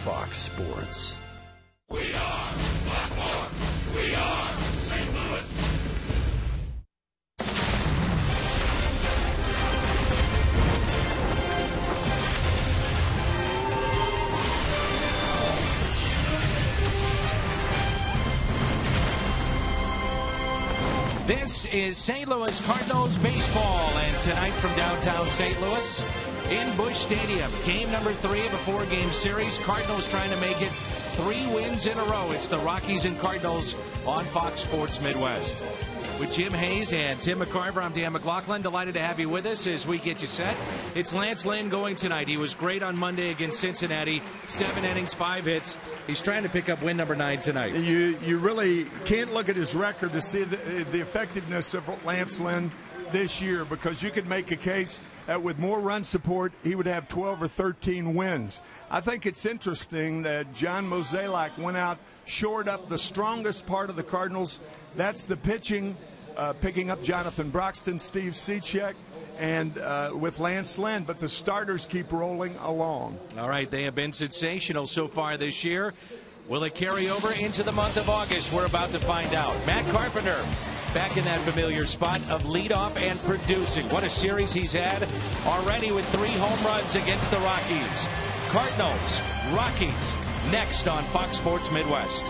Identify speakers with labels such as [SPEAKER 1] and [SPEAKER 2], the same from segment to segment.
[SPEAKER 1] Fox Sports.
[SPEAKER 2] We are Baltimore. We are St. Louis.
[SPEAKER 3] This is St. Louis Cardinals baseball, and tonight from downtown St. Louis in Busch Stadium, game number 3 of a 4-game series. Cardinals trying to make it 3 wins in a row. It's the Rockies and Cardinals on Fox Sports Midwest. With Jim Hayes and Tim McCarver, I'm Dan McLaughlin. Delighted to have you with us as we get you set. It's Lance Lynn going tonight. He was great on Monday against Cincinnati. 7 innings, 5 hits. He's trying to pick up win number 9 tonight.
[SPEAKER 4] You really can't look at his record to see the effectiveness of Lance Lynn this year, because you could make a case that with more run support, he would have 12 or 13 wins. I think it's interesting that John Mozeliak went out, shored up the strongest part of the Cardinals. That's the pitching, picking up Jonathan Broxton, Steve Cishek, and with Lance Lynn, but the starters keep rolling along.
[SPEAKER 3] All right, they have been sensational so far this year. Will it carry over into the month of August? We're about to find out. Matt Carpenter back in that familiar spot of leadoff and producing. What a series he's had already with 3 home runs against the Rockies. Cardinals, Rockies, next on Fox Sports Midwest.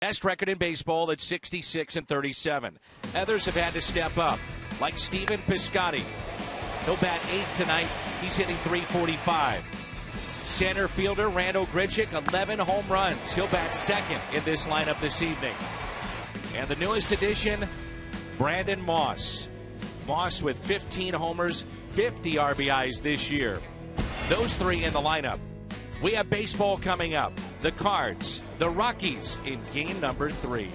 [SPEAKER 3] Best record in baseball at 66-37. Others have had to step up, like Steven Piscotty. He'll bat 8th tonight. He's hitting .345. Center fielder Randall Grichuk, 11 home runs. He'll bat 2nd in this lineup this evening. And the newest addition, Brandon Moss. Moss with 15 homers, 50 RBIs this year. Those three in the lineup. We have baseball coming up. The Cards, the Rockies in game number 3.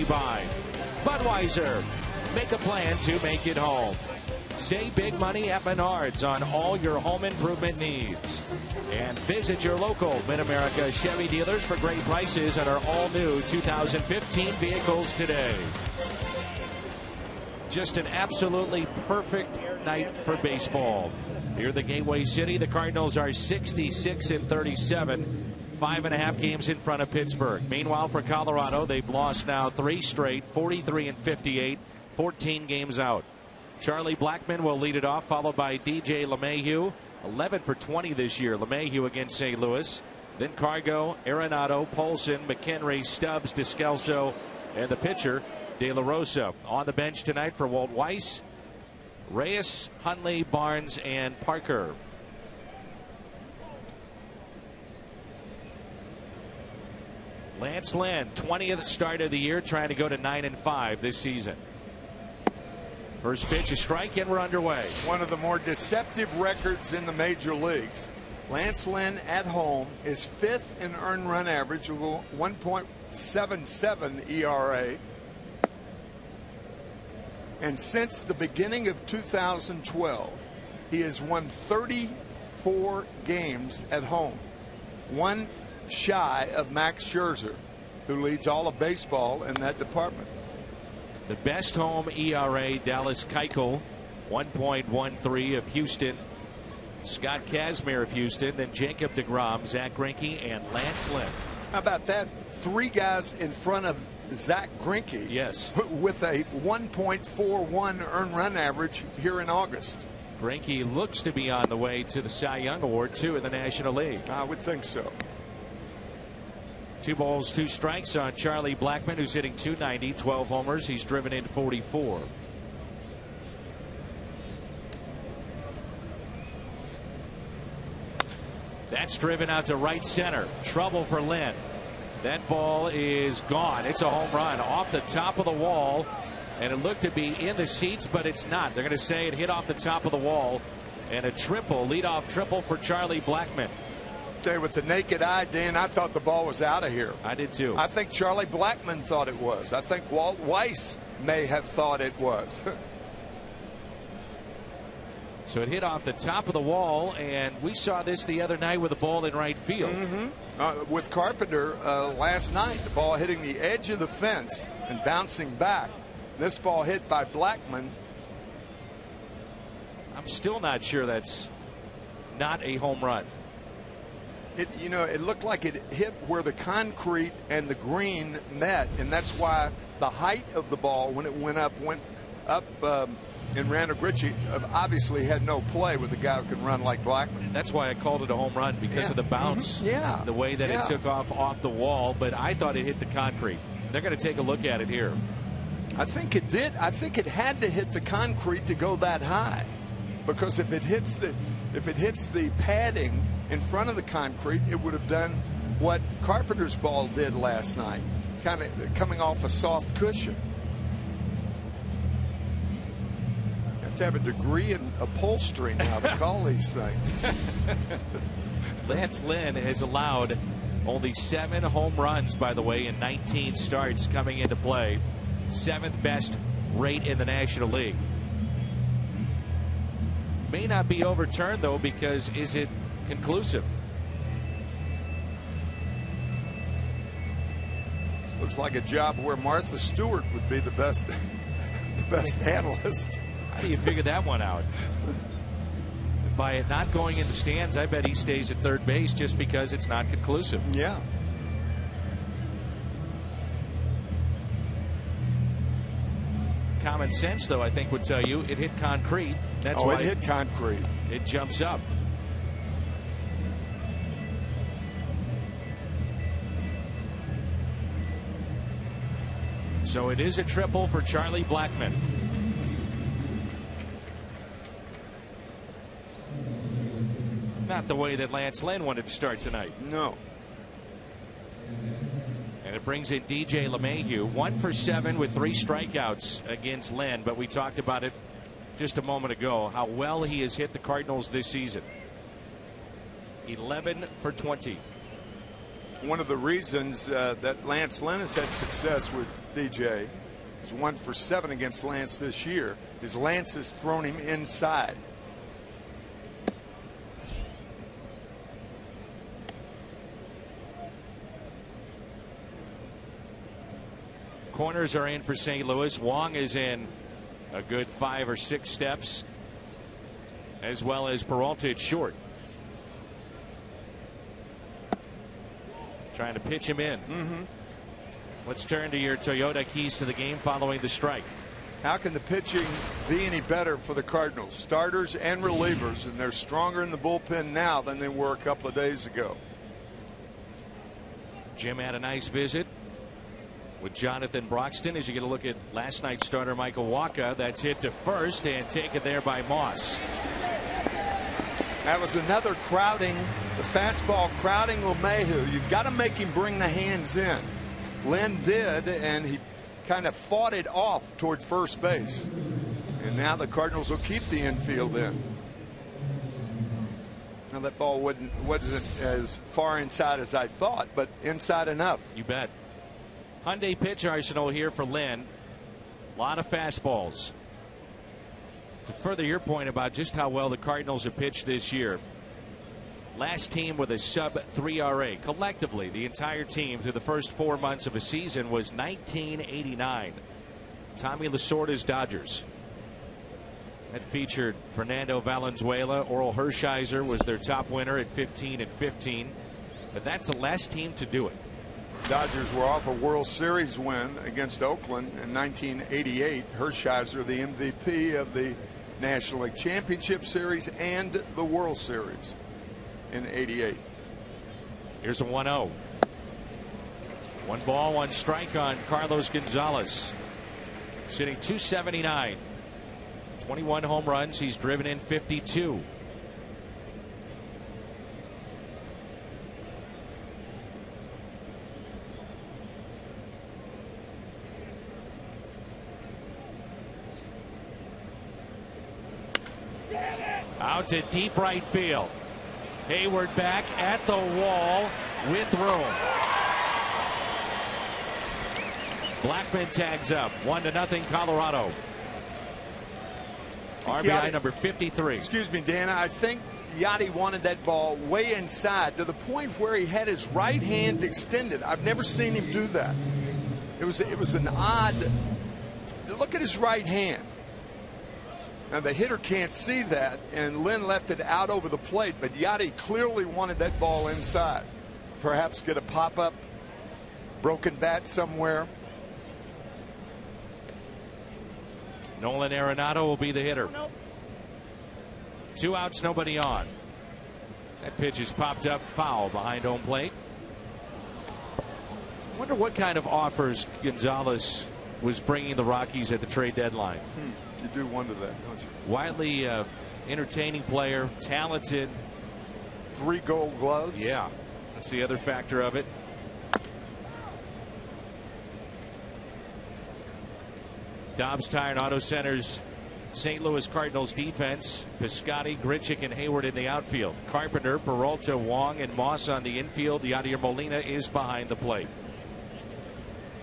[SPEAKER 3] By Budweiser, make a plan to make it home. Save big money at Menards on all your home improvement needs. And visit your local Mid-America Chevy dealers for great prices on our all-new 2015 vehicles today. Just an absolutely perfect night for baseball. Here in the Gateway City, the Cardinals are 66-37. 5.5 games in front of Pittsburgh. Meanwhile, for Colorado, they've lost now 3 straight, 43-58, 14 games out. Charlie Blackmon will lead it off, followed by DJ LeMahieu, 11 for 20 this year. LeMahieu against St. Louis. Then Cargo, Arenado, Polson, McHenry, Stubbs, Descalso, and the pitcher, De La Rosa. On the bench tonight for Walt Weiss, Reyes, Hundley, Barnes, and Parker. Lance Lynn, 20th start of the year, trying to go to 9-5 this season. First pitch, a strike, and we're underway.
[SPEAKER 4] One of the more deceptive records in the major leagues. Lance Lynn at home is 5th in earned run average with 1.77 ERA. And since the beginning of 2012, he has won 34 games at home. One shy of Max Scherzer, who leads all of baseball in that department.
[SPEAKER 3] The best home ERA, Dallas Keuchel, 1.13 of Houston. Scott Kazmir of Houston, then Jacob deGrom, Zach Greinke, and Lance Lynn.
[SPEAKER 4] How about that? 3 guys in front of Zach Greinke.
[SPEAKER 3] Yes.
[SPEAKER 4] With a 1.41 earned run average here in August.
[SPEAKER 3] Greinke looks to be on the way to the Cy Young Award, too, in the National League.
[SPEAKER 4] I would think so.
[SPEAKER 3] 2 balls, 2 strikes on Charlie Blackmon, who's hitting .290, 12 homers. He's driven in 44. That's driven out to right center. Trouble for Lynn. That ball is gone. It's a home run off the top of the wall. And it looked to be in the seats, but it's not. They're going to say it hit off the top of the wall. And a triple, leadoff triple for Charlie Blackmon.
[SPEAKER 4] With the naked eye, Dan, I thought the ball was out of here.
[SPEAKER 3] I did too.
[SPEAKER 4] I think Charlie Blackmon thought it was. I think Walt Weiss may have thought it was.
[SPEAKER 3] So it hit off the top of the wall, and we saw this the other night with a ball in right field.
[SPEAKER 4] With Carpenter last night, the ball hitting the edge of the fence and bouncing back. This ball hit by Blackmon.
[SPEAKER 3] I'm still not sure that's not a home run.
[SPEAKER 4] It looked like it hit where the concrete and the green met, and that's why the height of the ball when it went up and Randall Gritchie obviously had no play with a guy who can run like Blackmon.
[SPEAKER 3] That's why I called it a home run, because of the bounce, the way that it took off the wall. But I thought it hit the concrete. They're going to take a look at it here.
[SPEAKER 4] I think it did. I think it had to hit the concrete to go that high, because if it hits the padding in front of the concrete, it would have done what Carpenter's ball did last night, kind of coming off a soft cushion. You have to have a degree in upholstery now to call these things.
[SPEAKER 3] Lance Lynn has allowed only 7 home runs, by the way, in 19 starts coming into play. 7th best rate in the National League. May not be overturned, though, because is it conclusive?
[SPEAKER 4] This looks like a job where Martha Stewart would be the best analyst.
[SPEAKER 3] How do you figure that one out? By it not going in the stands, I bet he stays at third base just because it's not conclusive.
[SPEAKER 4] Yeah.
[SPEAKER 3] Common sense, though, I think would tell you it hit concrete. That's why
[SPEAKER 4] it hit concrete.
[SPEAKER 3] It jumps up. So it is a triple for Charlie Blackmon. Not the way that Lance Lynn wanted to start tonight.
[SPEAKER 4] No.
[SPEAKER 3] And it brings in DJ LeMahieu, 1 for 7 with 3 strikeouts against Lynn. But we talked about it just a moment ago, how well he has hit the Cardinals this season. 11 for 20.
[SPEAKER 4] One of the reasons that Lance Lynn has had success with DJ, is 1 for 7 against Lance this year, is Lance has thrown him inside.
[SPEAKER 3] Corners are in for St. Louis. Wong is in a good 5 or 6 steps, as well as Peralta at short. Trying to pitch him in. Let's turn to your Toyota keys to the game following the strike.
[SPEAKER 4] How can the pitching be any better for the Cardinals? Starters and relievers, and they're stronger in the bullpen now than they were a couple of days ago.
[SPEAKER 3] Jim had a nice visit with Jonathan Broxton as you get a look at last night's starter Michael Wacha. That's hit to first and taken there by Moss.
[SPEAKER 4] That was another crowding, the fastball crowding LeMahieu. You've got to make him bring the hands in. Lynn did, and he kind of fought it off toward first base. And now the Cardinals will keep the infield in. Now that ball wasn't as far inside as I thought, but inside enough.
[SPEAKER 3] You bet. Hyundai pitch arsenal here for Lynn. A lot of fastballs. To further your point about just how well the Cardinals have pitched this year, last team with a sub-3 ERA collectively, the entire team through the first 4 months of a season was 1989. Tommy Lasorda's Dodgers. That featured Fernando Valenzuela. Oral Hershiser was their top winner at 15 and 15. But that's the last team to do it.
[SPEAKER 4] Dodgers were off a World Series win against Oakland in 1988. Hershiser, the MVP of the National League Championship Series and the World Series in '88.
[SPEAKER 3] Here's a 1-0. 1 ball, 1 strike on Carlos Gonzalez. Sitting 279. 21 home runs. He's driven in 52. Out to deep right field. Hayward back at the wall with room. Blackmon tags up. 1-0 Colorado. RBI number 53.
[SPEAKER 4] Excuse me, Dana. I think Yachty wanted that ball way inside to the point where he had his right hand extended. I've never seen him do that. It was an odd. Look at his right hand. Now the hitter can't see that, and Lynn left it out over the plate, but Yachty clearly wanted that ball inside. Perhaps get a pop-up, broken bat somewhere.
[SPEAKER 3] Nolan Arenado will be the hitter. 2 outs, nobody on. That pitch is popped up foul behind home plate. I wonder what kind of offers Gonzalez was bringing the Rockies at the trade deadline.
[SPEAKER 4] You do wonder that, don't you?
[SPEAKER 3] Widely entertaining player, talented.
[SPEAKER 4] 3 gold gloves.
[SPEAKER 3] Yeah, that's the other factor of it. Dobbs Tire and Auto Center's St. Louis Cardinals defense. Piscotty, Grichuk, and Hayward in the outfield. Carpenter, Peralta, Wong, and Moss on the infield. Yadier Molina is behind the plate.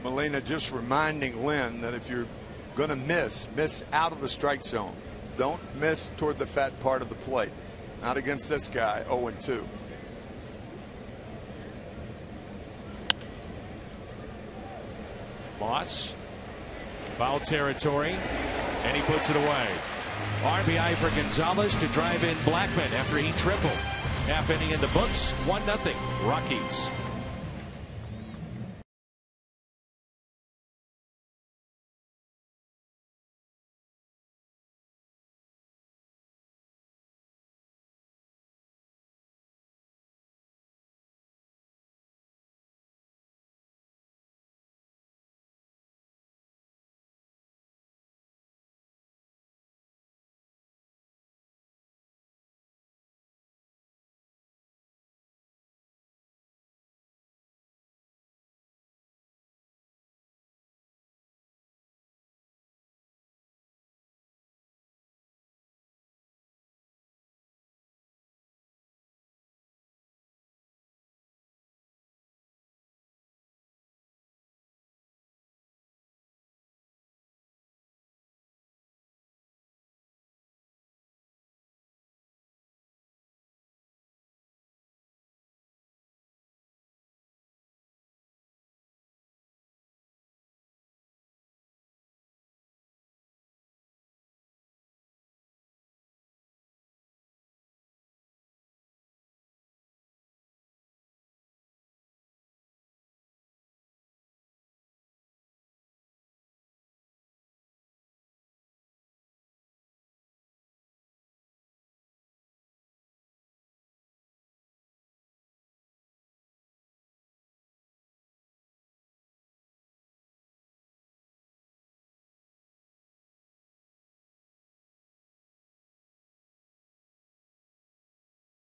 [SPEAKER 4] Molina just reminding Lynn that if you're going to miss out of the strike zone. Don't miss toward the fat part of the plate. Not against this guy. 0-2.
[SPEAKER 3] Moss. Foul territory, and he puts it away. RBI for Gonzalez to drive in Blackmon after he tripled. Half inning in the books, 1-0 Rockies.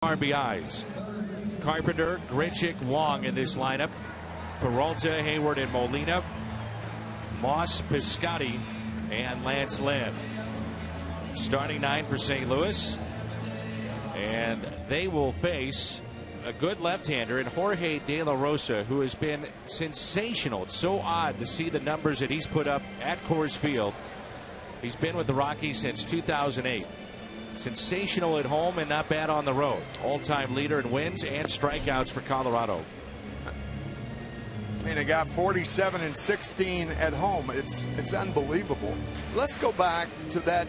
[SPEAKER 3] RBIs. Carpenter, Grichuk, Wong in this lineup. Peralta, Hayward, and Molina. Moss, Piscotty, and Lance Lynn. Starting 9 for St. Louis. And they will face a good left-hander in Jorge De La Rosa, who has been sensational. It's so odd to see the numbers that he's put up at Coors Field. He's been with the Rockies since 2008. Sensational at home and not bad on the road. All-time leader in wins and strikeouts for Colorado.
[SPEAKER 4] I mean, they got 47 and 16 at home. It's unbelievable. Let's go back to that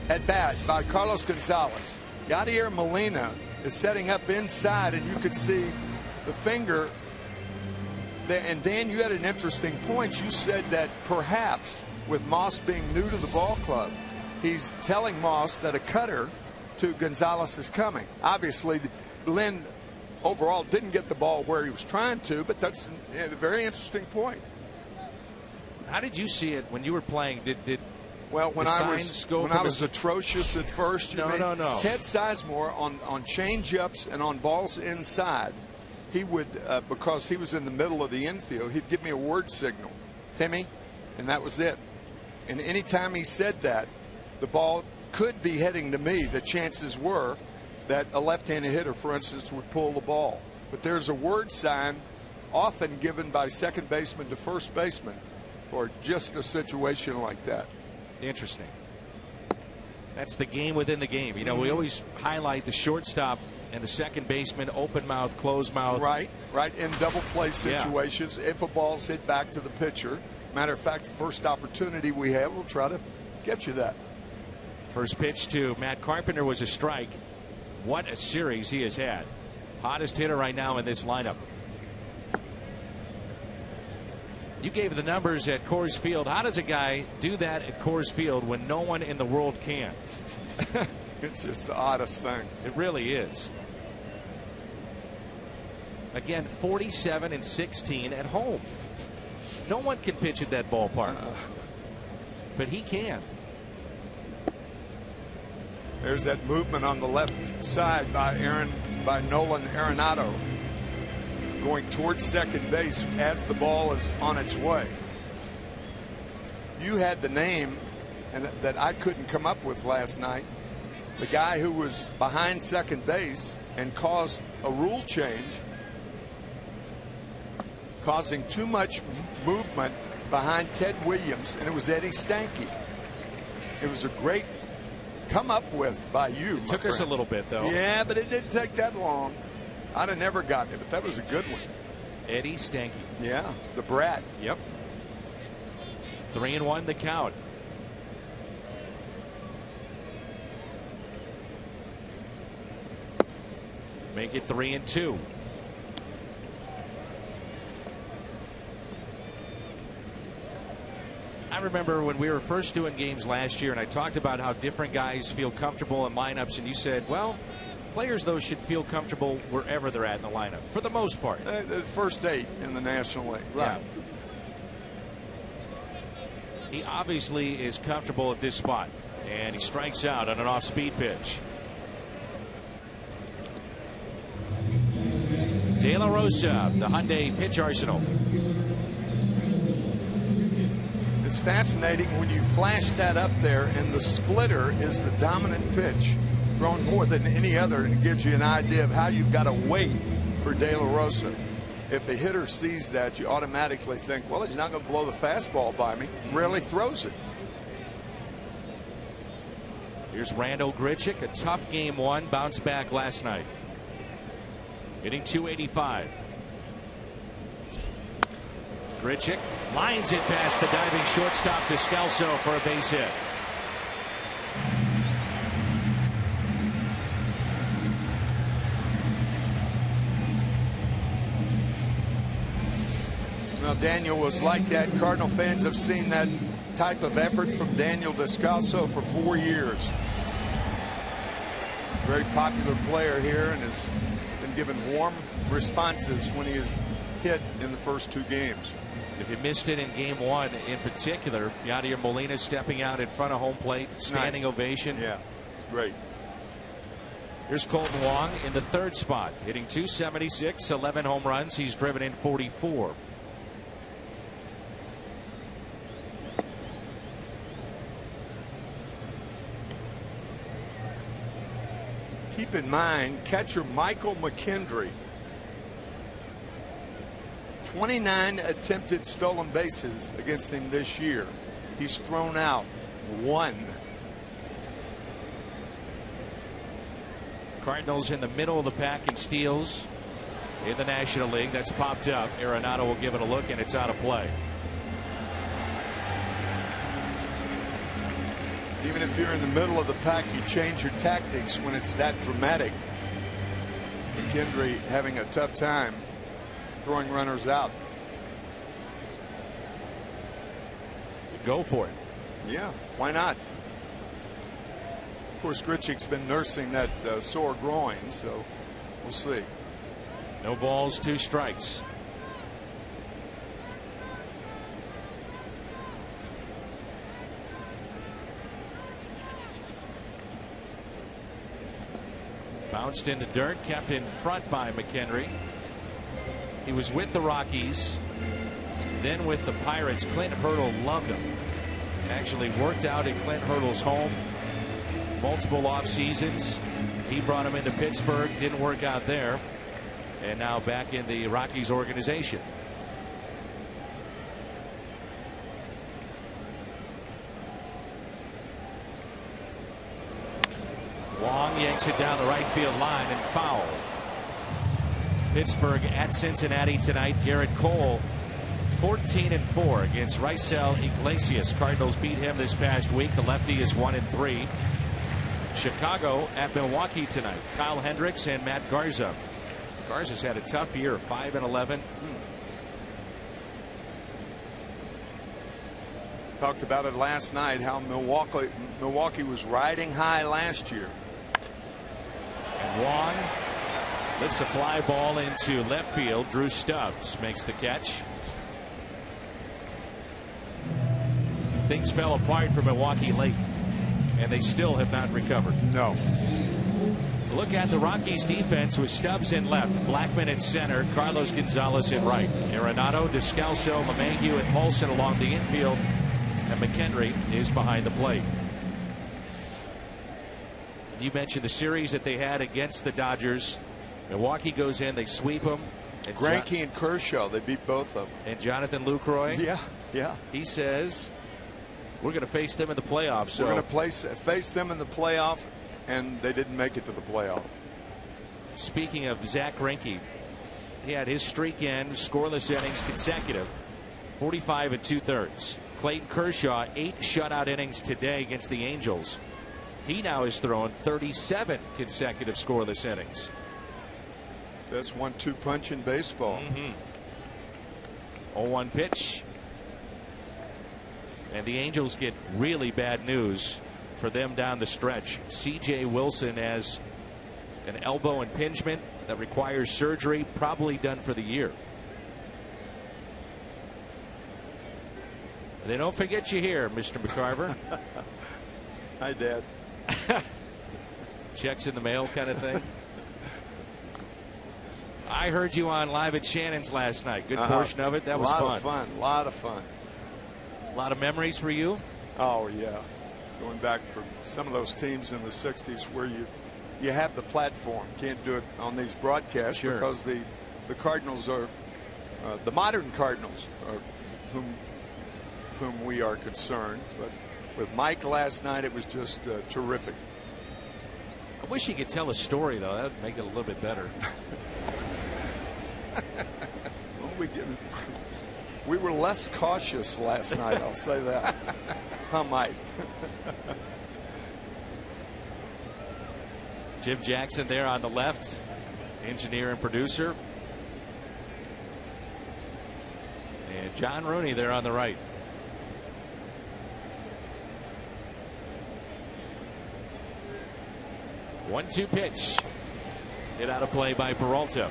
[SPEAKER 4] at bat by Carlos Gonzalez. Yadier Molina is setting up inside, and you could see the finger there. And Dan, you had an interesting point. You said that perhaps with Moss being new to the ball club, he's telling Moss that a cutter to Gonzalez is coming. Obviously, Lynn overall didn't get the ball where he was trying to, but that's a very interesting point.
[SPEAKER 3] How did you see it when you were playing?
[SPEAKER 4] Well, when I was atrocious at first,
[SPEAKER 3] no.
[SPEAKER 4] Ted Sizemore on change-ups and on balls inside, he would, because he was in the middle of the infield, he'd give me a word signal, Timmy, and that was it. And anytime he said that, the ball could be heading to me, the chances were that a left-handed hitter, for instance, would pull the ball. But there's a word sign often given by second baseman to first baseman for just a situation like that.
[SPEAKER 3] Interesting. That's the game within the game. You know, we always highlight the shortstop and the second baseman, open mouth, closed mouth.
[SPEAKER 4] Right. In double play situations, if a ball's hit back to the pitcher. Matter of fact, the first opportunity we have, we'll try to get you that.
[SPEAKER 3] First pitch to Matt Carpenter was a strike. What a series he has had. Hottest hitter right now in this lineup. You gave the numbers at Coors Field. How does a guy do that at Coors Field when no one in the world can?
[SPEAKER 4] It's just the oddest thing.
[SPEAKER 3] It really is. Again, 47 and 16 at home. No one can pitch at that ballpark. But he can.
[SPEAKER 4] There's that movement on the left side by Nolan Arenado, going towards second base as the ball is on its way. You had the name that I couldn't come up with last night. The guy who was behind second base and caused a rule change, causing too much movement behind Ted Williams, and it was Eddie Stanky. It was a great come up with by you.
[SPEAKER 3] It took us a little bit, though.
[SPEAKER 4] Yeah, but it didn't take that long. I'd have never gotten it, but that was a good one.
[SPEAKER 3] Eddie Stanky.
[SPEAKER 4] Yeah, the brat.
[SPEAKER 3] Yep. 3-1 the count. Make it 3-2. I remember when we were first doing games last year, and I talked about how different guys feel comfortable in lineups, and you said, well, players, though, should feel comfortable wherever they're at in the lineup, for the most part.
[SPEAKER 4] The first 8 in the National League. Right.
[SPEAKER 3] Yeah. He obviously is comfortable at this spot, and he strikes out on an off-speed pitch. De La Rosa, the Hyundai pitch arsenal.
[SPEAKER 4] It's fascinating when you flash that up there, and the splitter is the dominant pitch, thrown more than any other, and it gives you an idea of how you've got to wait for De La Rosa. If a hitter sees that, you automatically think, well, he's not going to blow the fastball by me. Rarely throws it.
[SPEAKER 3] Here's Randal Grichuk, a tough game one, bounced back last night. Hitting .285. Grichuk lines it past the diving shortstop Descalso for a base hit.
[SPEAKER 4] Well, Daniel was like that. Cardinal fans have seen that type of effort from Daniel Descalso for 4 years. Very popular player here, and has been given warm responses when he is hit in the first 2 games.
[SPEAKER 3] If you missed it in game 1 in particular, Yadier Molina stepping out in front of home plate, standing ovation.
[SPEAKER 4] Yeah, great.
[SPEAKER 3] Here's Colton Wong in the 3rd spot, hitting .276, 11 home runs. He's driven in 44.
[SPEAKER 4] Keep in mind, catcher Michael McKendry, 29 attempted stolen bases against him this year. He's thrown out 1.
[SPEAKER 3] Cardinals in the middle of the pack in steals in the National League. That's popped up. Arenado will give it a look, and it's out of play.
[SPEAKER 4] Even if you're in the middle of the pack, you change your tactics when it's that dramatic. McKendry having a tough time throwing runners out.
[SPEAKER 3] Go for it.
[SPEAKER 4] Yeah, why not? Of course, Grichuk's been nursing that sore groin, so we'll see.
[SPEAKER 3] No balls, 2 strikes. Bounced in the dirt, kept in front by McKendry. He was with the Rockies, then with the Pirates. Clint Hurdle loved him. Actually worked out at Clint Hurdle's home. multiple off seasons. He brought him into Pittsburgh, didn't work out there, and now back in the Rockies organization. Wong yanks it down the right field line and foul. Pittsburgh at Cincinnati tonight. Garrett Cole 14-4 against Raisel Iglesias. Cardinals beat him this past week. The lefty is 1-3. Chicago at Milwaukee tonight. Kyle Hendricks and Matt Garza. Garza's had a tough year, 5-11.
[SPEAKER 4] Talked about it last night, how Milwaukee was riding high last year.
[SPEAKER 3] And Wong lifts a fly ball into left field. Drew Stubbs makes the catch. Things fell apart for Milwaukee late, and they still have not recovered.
[SPEAKER 4] No.
[SPEAKER 3] Look at the Rockies defense with Stubbs in left, Blackman in center, Carlos Gonzalez in right. Arenado, Descalso, LeMahieu, and Paulson along the infield, and McHenry is behind the plate. You mentioned the series that they had against the Dodgers. Milwaukee goes in, they sweep them. And
[SPEAKER 4] Greinke and Kershaw, they beat both of them.
[SPEAKER 3] And Jonathan Lucroy,
[SPEAKER 4] yeah.
[SPEAKER 3] He says, we're going to face them in the playoffs. So
[SPEAKER 4] we're going to face them in the playoff, and they didn't make it to the playoff.
[SPEAKER 3] Speaking of Zach Greinke, he had his streak end, scoreless innings consecutive, 45 2/3. Clayton Kershaw, 8 shutout innings today against the Angels. He now has thrown 37 consecutive scoreless innings.
[SPEAKER 4] Best 1-2 punch in baseball.
[SPEAKER 3] 0-1 pitch. And the Angels get really bad news for them down the stretch. C.J. Wilson has an elbow impingement that requires surgery, probably done for the year. They don't forget you here, Mr. McCarver.
[SPEAKER 4] Hi, Dad.
[SPEAKER 3] Checks in the mail kind of thing. I heard you on Live at Shannon's last night. Good portion of it. That was fun.
[SPEAKER 4] A lot of fun.
[SPEAKER 3] A lot of memories for you?
[SPEAKER 4] Oh, yeah. Going back for some of those teams in the 60s where you have the platform. Can't do it on these broadcasts because the Cardinals are the modern Cardinals are whom we are concerned. But with Mike last night, it was just terrific.
[SPEAKER 3] I wish he could tell a story, though. That would make it a little bit better.
[SPEAKER 4] Well, we were less cautious last night, I'll say that. Huh, Mike?
[SPEAKER 3] Jim Jackson there on the left, engineer and producer. And John Rooney there on the right. One-two pitch. Hit out of play by Peralta.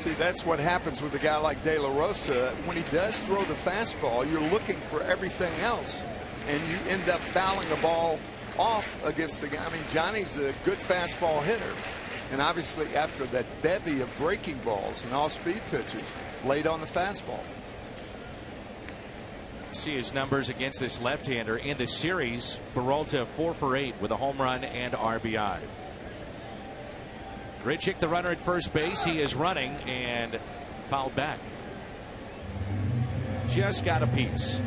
[SPEAKER 4] See, that's what happens with a guy like De La Rosa. When he does throw the fastball, you're looking for everything else, and you end up fouling the ball off against the guy. I mean, Johnny's a good fastball hitter, and obviously after that bevy of breaking balls and all-speed pitches, laid on the fastball.
[SPEAKER 3] See his numbers against this left-hander in the series. Peralta 4 for 8 with a home run and RBI. Grichuk, the runner at first base, he is running and fouled back. Just got a piece.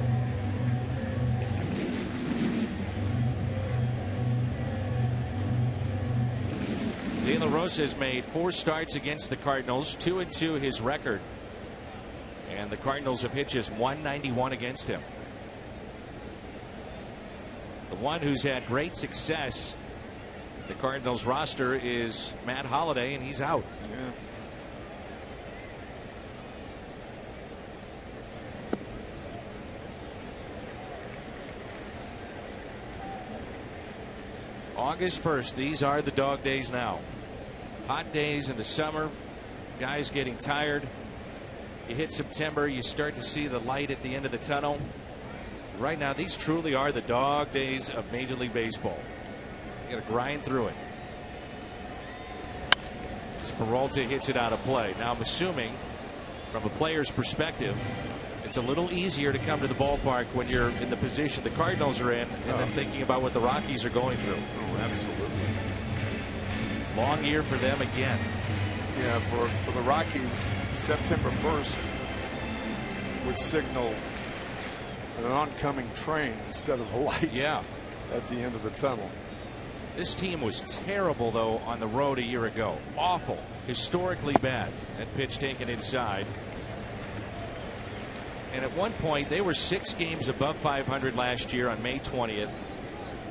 [SPEAKER 3] De La Rosa has made 4 starts against the Cardinals, 2-2 his record. And the Cardinals have hit just 191 against him. The one who's had great success, the Cardinals roster, is Matt Holliday, and he's out.
[SPEAKER 4] Yeah.
[SPEAKER 3] August 1st, these are the dog days now. Hot days in the summer, guys getting tired. You hit September, you start to see the light at the end of the tunnel. Right now, these truly are the dog days of Major League Baseball. You got to grind through it. As Peralta hits it out of play. Now, I'm assuming, from a player's perspective, It's a little easier to come to the ballpark when you're in the position the Cardinals are in, and then thinking about what the Rockies are going through.
[SPEAKER 4] Oh, absolutely.
[SPEAKER 3] Long year for them again.
[SPEAKER 4] Yeah, for the Rockies, September 1st would signal an oncoming train instead of a light at the end of the tunnel.
[SPEAKER 3] This team was terrible, though, on the road a year ago. Awful. Historically bad. That pitch taken inside. And at one point, they were 6 games above 500 last year on May 20th.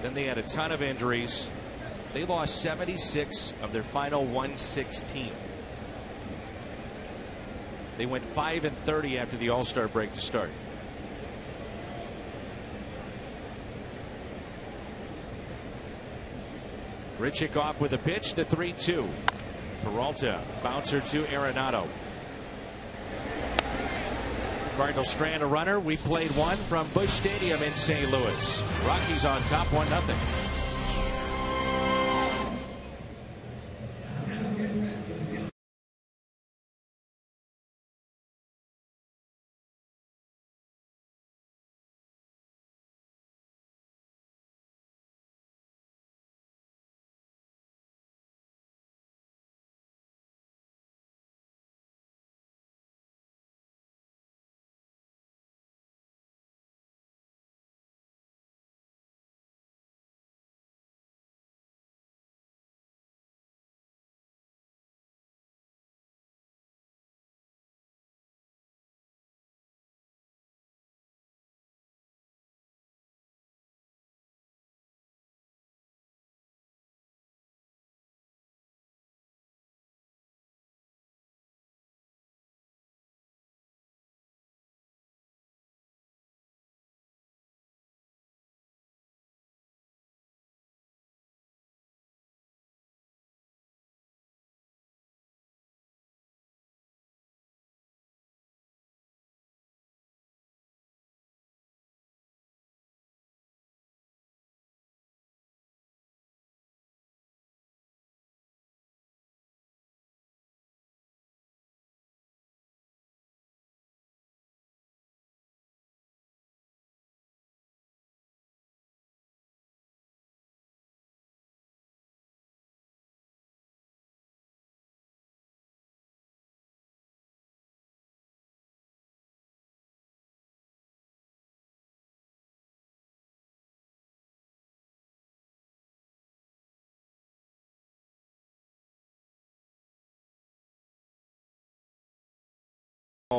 [SPEAKER 3] Then they had a ton of injuries. They lost 76 of their final 116. They went 5-30 after the All-Star break to start. Richick off with a pitch, the 3-2. Peralta, bouncer to Arenado. Cardinals strand a runner. We played one from Busch Stadium in St. Louis. Rockies on top 1-0.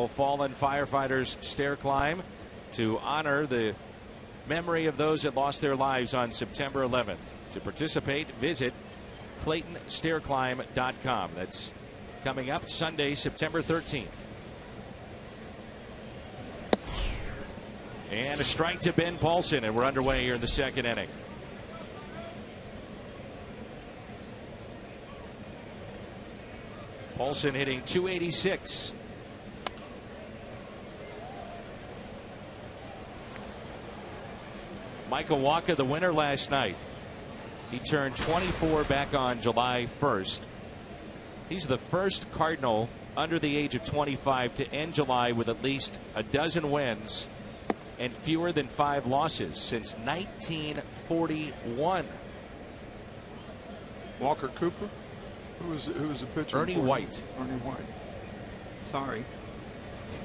[SPEAKER 3] Fallen firefighters stair climb to honor the memory of those that lost their lives on September 11th. To participate, visit ClaytonStairClimb.com. That's coming up Sunday, September 13th. And a strike to Ben Paulson, and we're underway here in the second inning. Paulson hitting .286. Michael Wacha, the winner last night. He turned 24 back on July 1st. He's the first Cardinal under the age of 25 to end July with at least a dozen wins and fewer than 5 losses since 1941.
[SPEAKER 4] Walker Cooper? Who was the pitcher?
[SPEAKER 3] Ernie White.
[SPEAKER 4] Ernie White. Sorry.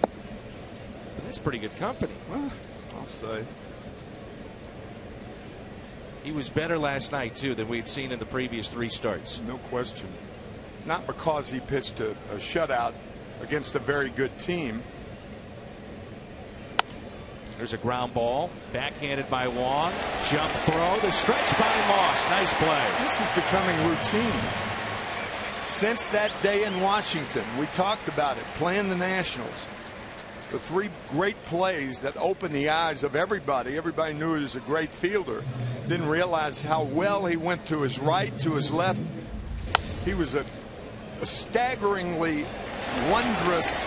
[SPEAKER 3] But that's pretty good company.
[SPEAKER 4] Well, I'll say.
[SPEAKER 3] He was better last night, too, than we'd seen in the previous 3 starts.
[SPEAKER 4] No question. Not because he pitched a shutout against a very good team.
[SPEAKER 3] There's a ground ball. Backhanded by Wong. Jump throw. The stretch by Moss. Nice play.
[SPEAKER 4] This is becoming routine. Since that day in Washington, we talked about it, playing the Nationals. The 3 great plays that opened the eyes of everybody. Everybody knew he was a great fielder. Didn't realize how well he went to his right, to his left. He was a staggeringly wondrous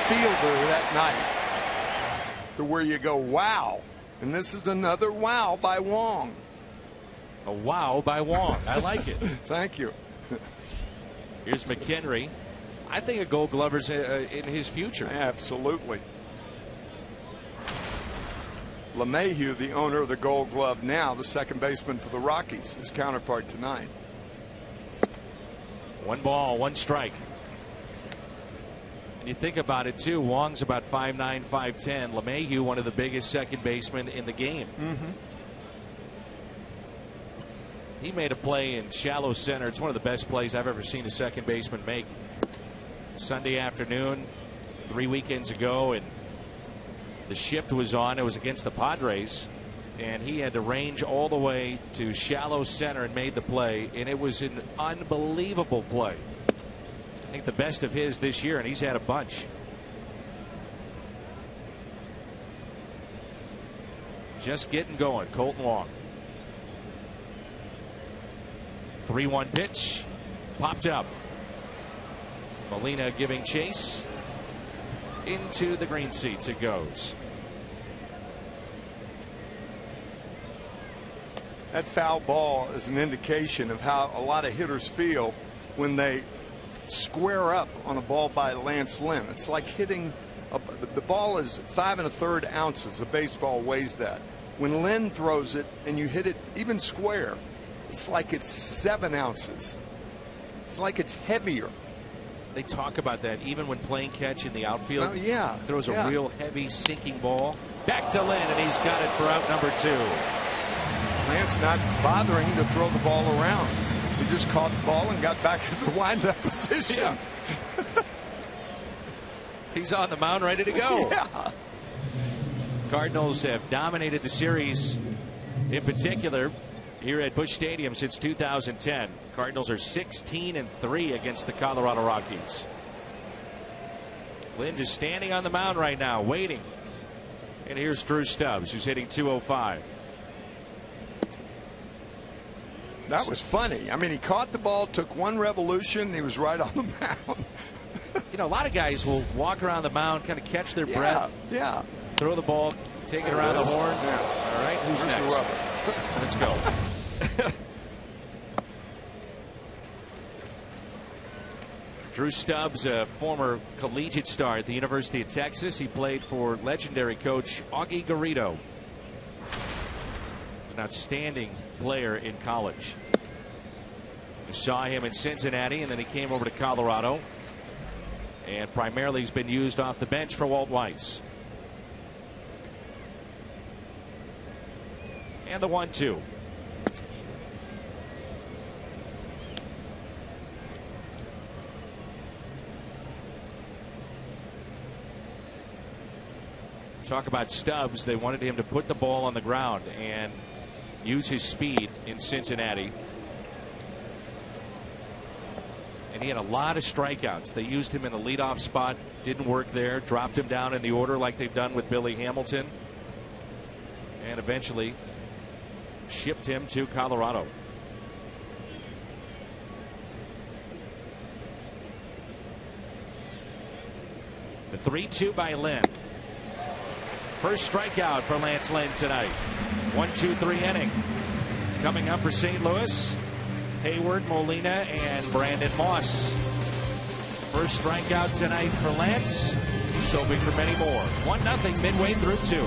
[SPEAKER 4] fielder that night. To where you go, wow. And this is another wow by Wong.
[SPEAKER 3] A wow by Wong. I like it.
[SPEAKER 4] Thank you.
[SPEAKER 3] Here's McHenry. I think a Gold Glover's in his future.
[SPEAKER 4] Absolutely. LeMahieu, the owner of the Gold Glove now, the second baseman for the Rockies, his counterpart tonight.
[SPEAKER 3] 1 ball, 1 strike. And you think about it too, Wong's about 5'9", 5'10". LeMahieu, one of the biggest second basemen in the game. He made a play in shallow center. It's one of the best plays I've ever seen a second baseman make. Sunday afternoon, 3 weekends ago, and the shift was on. It was against the Padres, and he had to range all the way to shallow center and made the play, and it was an unbelievable play. I think the best of his this year, and he's had a bunch. Just getting going, Colton Wong. 3-1 pitch, popped up. Molina giving chase. Into the green seats it goes.
[SPEAKER 4] That foul ball is an indication of how a lot of hitters feel when they square up on a ball by Lance Lynn. It's like hitting the ball is 5 1/3 ounces. A baseball weighs that. When Lynn throws it and you hit it even square, it's like it's 7 ounces. It's like it's heavier.
[SPEAKER 3] They talk about that even when playing catch in the outfield.
[SPEAKER 4] Oh, yeah.
[SPEAKER 3] Throws a real heavy sinking ball. Back to Lynn, and he's got it for out number 2.
[SPEAKER 4] Lance not bothering to throw the ball around. He just caught the ball and got back in the windup position.
[SPEAKER 3] Yeah. He's on the mound ready to go.
[SPEAKER 4] Yeah.
[SPEAKER 3] Cardinals have dominated the series, in particular here at Busch Stadium, since 2010. Cardinals are 16-3 against the Colorado Rockies. Lynn just standing on the mound right now, waiting. And here's Drew Stubbs, who's hitting .205.
[SPEAKER 4] That was funny. I mean, he caught the ball, took 1 revolution, he was right on the mound.
[SPEAKER 3] You know, a lot of guys will walk around the mound, kind of catch their breath.
[SPEAKER 4] Yeah.
[SPEAKER 3] Throw the ball, take it around the horn.
[SPEAKER 4] Yeah.
[SPEAKER 3] All right, who's
[SPEAKER 4] Where's
[SPEAKER 3] next? Let's go. Drew Stubbs, a former collegiate star at the University of Texas. He played for legendary coach Augie Garrido. He's an outstanding player in college. You saw him in Cincinnati, and then he came over to Colorado. And primarily he's been used off the bench for Walt Weiss. And the 1-2. Talk about Stubbs. They wanted him to put the ball on the ground and use his speed in Cincinnati. And he had a lot of strikeouts. They used him in the leadoff spot. Didn't work there. Dropped him down in the order like they've done with Billy Hamilton. And eventually shipped him to Colorado. The 3-2 by Lynn. First strikeout for Lance Lynn tonight. 1-2-3 inning. Coming up for St. Louis, Hayward, Molina, and Brandon Moss. First strikeout tonight for Lance. He's hoping for many more. 1-0 midway through 2.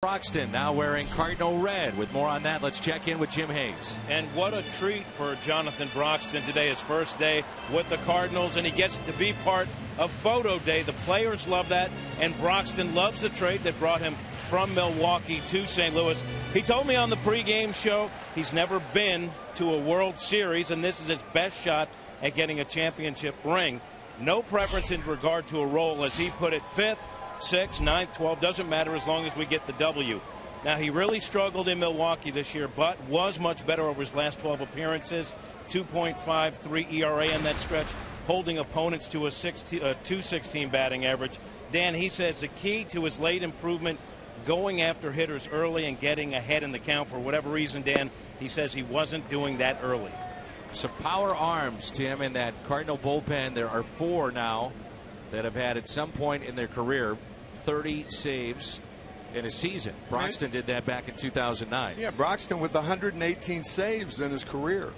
[SPEAKER 3] Broxton now wearing Cardinal red. With more on that, let's check in with Jim Hayes.
[SPEAKER 1] And what a treat for Jonathan Broxton today, his first day with the Cardinals, and he gets to be part of photo day. The players love that, and Broxton loves the trade that brought him from Milwaukee to St. Louis. He told me on the pregame show he's never been to a World Series, and this is his best shot at getting a championship ring. No preference in regard to a role, as he put it, 5th, 6th, 9th, 12th, doesn't matter as long as we get the W. Now, he really struggled in Milwaukee this year, but was much better over his last 12 appearances. 2.53 ERA in that stretch, holding opponents to a 216 batting average. Dan, he says the key to his late improvement, going after hitters early and getting ahead in the count. For whatever reason, Dan, he says he wasn't doing that early.
[SPEAKER 3] Some power arms, Tim, in that Cardinal bullpen. There are 4 now that have had at some point in their career 30 saves in a season. Broxton did that back in 2009.
[SPEAKER 4] Yeah, Broxton with 118 saves in his career.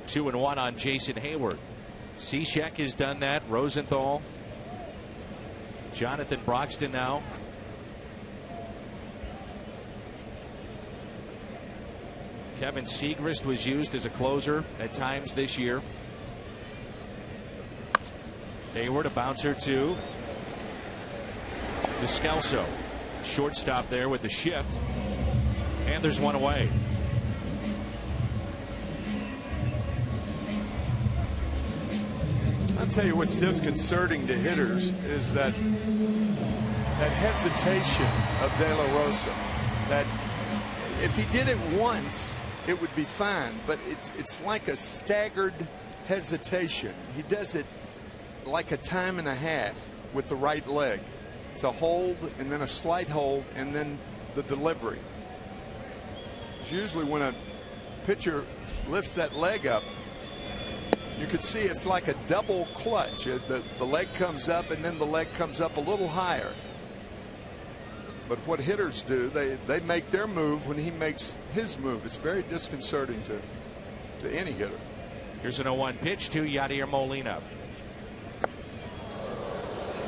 [SPEAKER 3] 2-1 on Jason Hayward. Cishek has done that. Rosenthal. Jonathan Broxton now. Kevin Siegrist was used as a closer at times this year. Hayward, a bouncer to Descalso. Shortstop there with the shift. And there's one away.
[SPEAKER 4] I'll tell you what's disconcerting to hitters is that hesitation of De La Rosa. That if he did it once, it would be fine, but it's like a staggered hesitation. He does it like a time and a half with the right leg. It's a hold and then a slight hold and then the delivery. It's usually when a pitcher lifts that leg up, you could see it's like a double clutch. The leg comes up and then the leg comes up a little higher. But what hitters do, they make their move when he makes his move. It's very disconcerting to any hitter.
[SPEAKER 3] Here's an 0-1 pitch to Yadier Molina.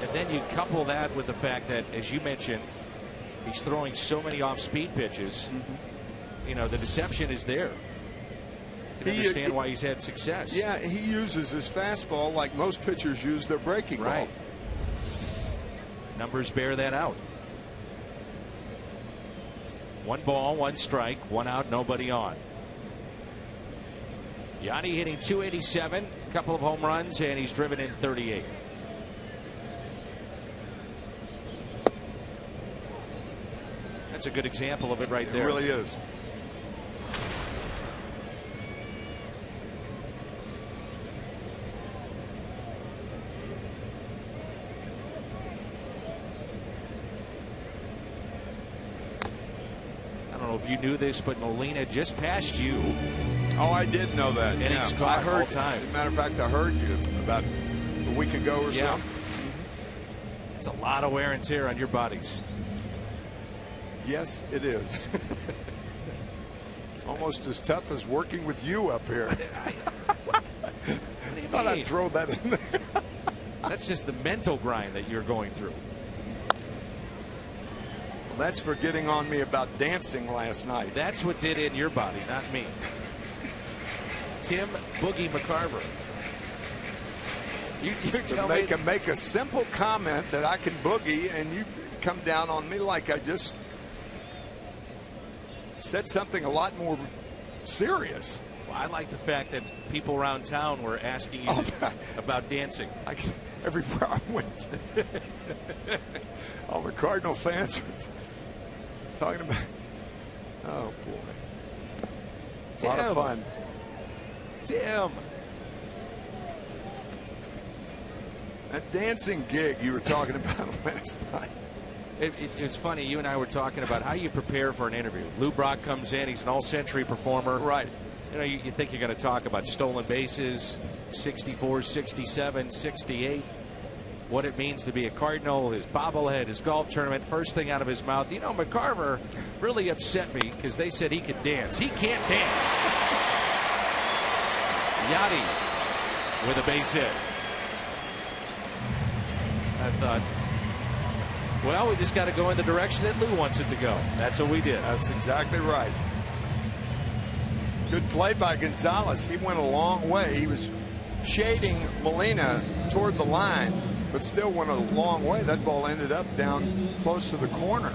[SPEAKER 3] And then you couple that with the fact that, as you mentioned, he's throwing so many off-speed pitches. You know, the deception is there. You can understand why he's had success.
[SPEAKER 4] Yeah, he uses his fastball like most pitchers use their breaking ball.
[SPEAKER 3] Numbers bear that out. 1 ball, 1 strike, 1 out, nobody on. Yanni hitting .287, a couple of home runs, and he's driven in 38. That's a good example of it right there.
[SPEAKER 4] It really is.
[SPEAKER 3] I don't know if you knew this, but Molina just passed you.
[SPEAKER 4] Oh, I did know that.
[SPEAKER 3] Innings caught all time.
[SPEAKER 4] As a matter of fact, I heard you about a week ago or so.
[SPEAKER 3] It's a lot of wear and tear on your bodies.
[SPEAKER 4] Yes, it is. Almost as tough as working with you up here.
[SPEAKER 3] What do you
[SPEAKER 4] thought
[SPEAKER 3] mean?
[SPEAKER 4] I'd throw that in there.
[SPEAKER 3] That's just the mental grind that you're going through.
[SPEAKER 4] Well, that's for getting on me about dancing last night.
[SPEAKER 3] That's what did in your body, not me. Tim Boogie McCarver. You're telling me
[SPEAKER 4] make a simple comment that I can boogie, and you come down on me like I just said something a lot more serious.
[SPEAKER 3] Well, I like the fact that people around town were asking you about dancing.
[SPEAKER 4] Everywhere I went, all the Cardinal fans were talking about. Oh boy, a lot of fun.
[SPEAKER 3] Damn.
[SPEAKER 4] That dancing gig you were talking about last night.
[SPEAKER 3] It's funny, you and I were talking about how you prepare for an interview. Lou Brock comes in, he's an all-century performer.
[SPEAKER 4] Right.
[SPEAKER 3] You know, you think you're going to talk about stolen bases, 64, 67, 68, what it means to be a Cardinal, his bobblehead, his golf tournament. First thing out of his mouth, you know, McCarver really upset me because they said he could dance. He can't dance. Yachty with a base hit. I thought, Well, we just got to go in the direction that Lou wants it to go. That's what we did.
[SPEAKER 4] That's exactly right. Good play by Gonzalez. He went a long way. He was shading Molina toward the line, but still went a long way. That ball ended up down close to the corner.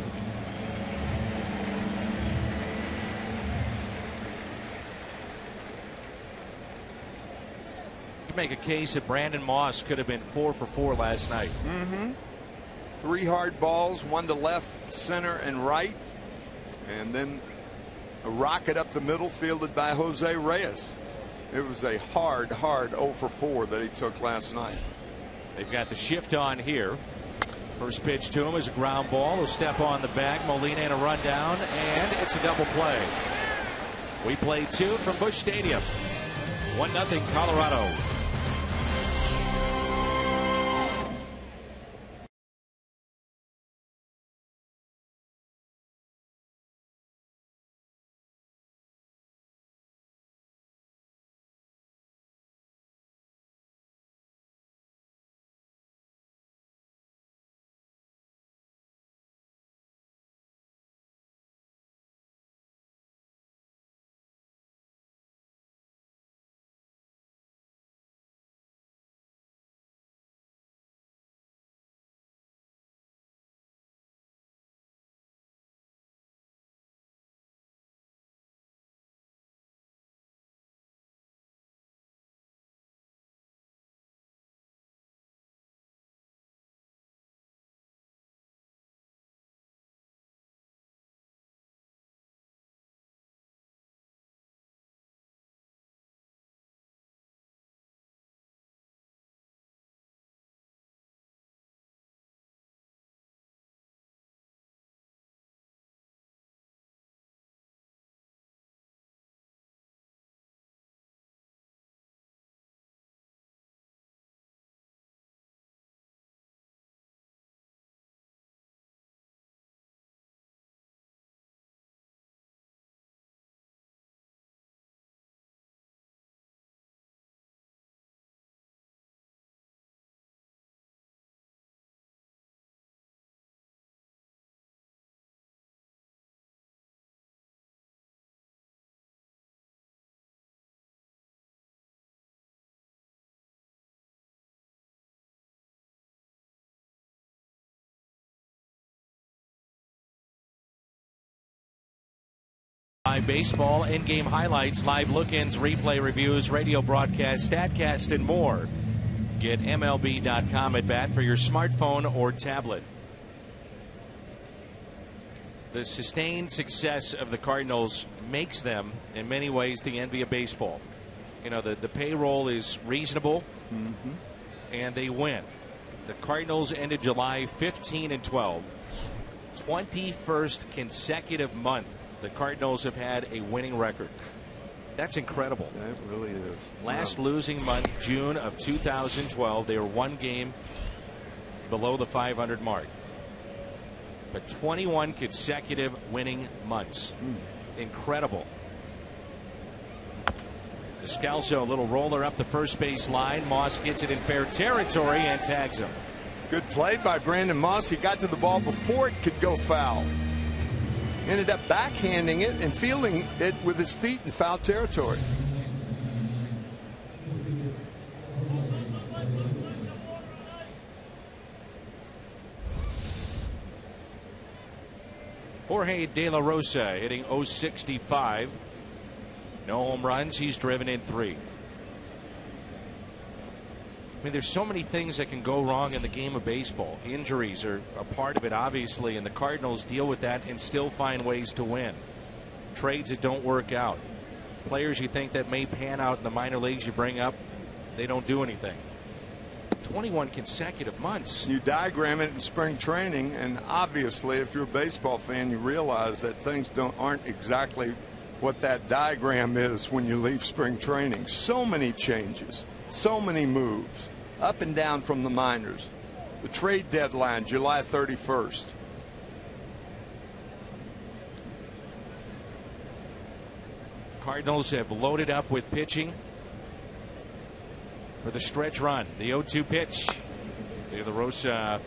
[SPEAKER 3] You can make a case that Brandon Moss could have been 4 for 4 last night.
[SPEAKER 4] Mm-hmm. 3 hard balls, 1 to left, center, and right, and then a rocket up the middle fielded by Jose Reyes. It was a hard 0 for 4 that he took last night.
[SPEAKER 3] They've got the shift on here. First pitch to him is a ground ball. He'll step on the bag. Molina in a rundown, and it's a double play. We played 2 from Busch Stadium. 1-0 Colorado. Live baseball, in-game highlights, live look-ins, replay reviews, radio broadcasts, StatCast, and more. Get MLB.com at bat for your smartphone or tablet. The sustained success of the Cardinals makes them, in many ways, the envy of baseball. You know, the payroll is reasonable, and they win. The Cardinals ended July 15-12. 21st consecutive month the Cardinals have had a winning record. That's incredible.
[SPEAKER 4] That really is.
[SPEAKER 3] Last losing month, June of 2012, they were 1 game below the 500 mark. But 21 consecutive winning months. Incredible. Descalso, a little roller up the first base line. Moss gets it in fair territory and tags him.
[SPEAKER 4] Good play by Brandon Moss. He got to the ball before it could go foul. Ended up backhanding it and fielding it with his feet in foul territory.
[SPEAKER 3] Jorge De La Rosa hitting .065. No home runs. He's driven in 3. I mean, there's so many things that can go wrong in the game of baseball. Injuries are a part of it, obviously, and the Cardinals deal with that and still find ways to win. Trades that don't work out. Players you think that may pan out in the minor leagues you bring up, they don't do anything. 21 consecutive months.
[SPEAKER 4] You diagram it in spring training, and obviously, if you're a baseball fan, you realize that things aren't exactly what that diagram is when you leave spring training. So many changes, so many moves, up and down from the minors. The trade deadline, July 31st.
[SPEAKER 3] Cardinals have loaded up with pitching for the stretch run. The 0-2 pitch. De La Rosa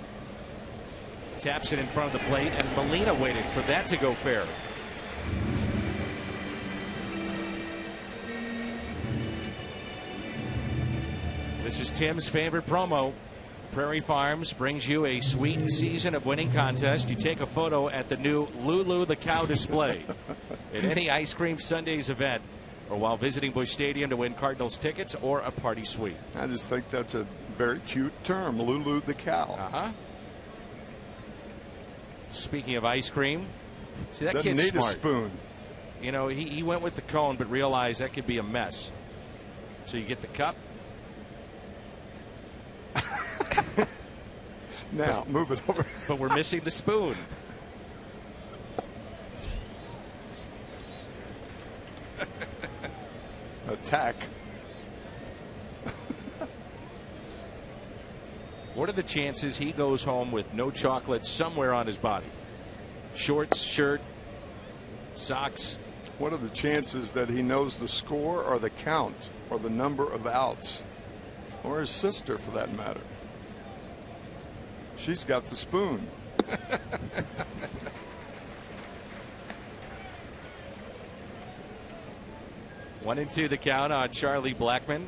[SPEAKER 3] Taps it in front of the plate, and Molina waited for that to go fair. This is Tim's favorite promo. Prairie Farms brings you a sweet season of winning contest. You take a photo at the new Lulu the Cow display at any Ice Cream Sundays event, or while visiting Busch Stadium to win Cardinals tickets or a party suite.
[SPEAKER 4] I just think that's a very cute term, Lulu the Cow.
[SPEAKER 3] Speaking of ice cream, see, that
[SPEAKER 4] Doesn't
[SPEAKER 3] kid's
[SPEAKER 4] need
[SPEAKER 3] smart.
[SPEAKER 4] a spoon.
[SPEAKER 3] You know, he went with the cone, but realized that could be a mess. So you get the cup.
[SPEAKER 4] Now, move it over.
[SPEAKER 3] But we're missing the spoon.
[SPEAKER 4] Attack.
[SPEAKER 3] What are the chances he goes home with no chocolate somewhere on his body? Shorts, shirt, socks.
[SPEAKER 4] What are the chances that he knows the score or the count or the number of outs? Or his sister, for that matter. She's got the spoon.
[SPEAKER 3] 1-2 the count on Charlie Blackmon.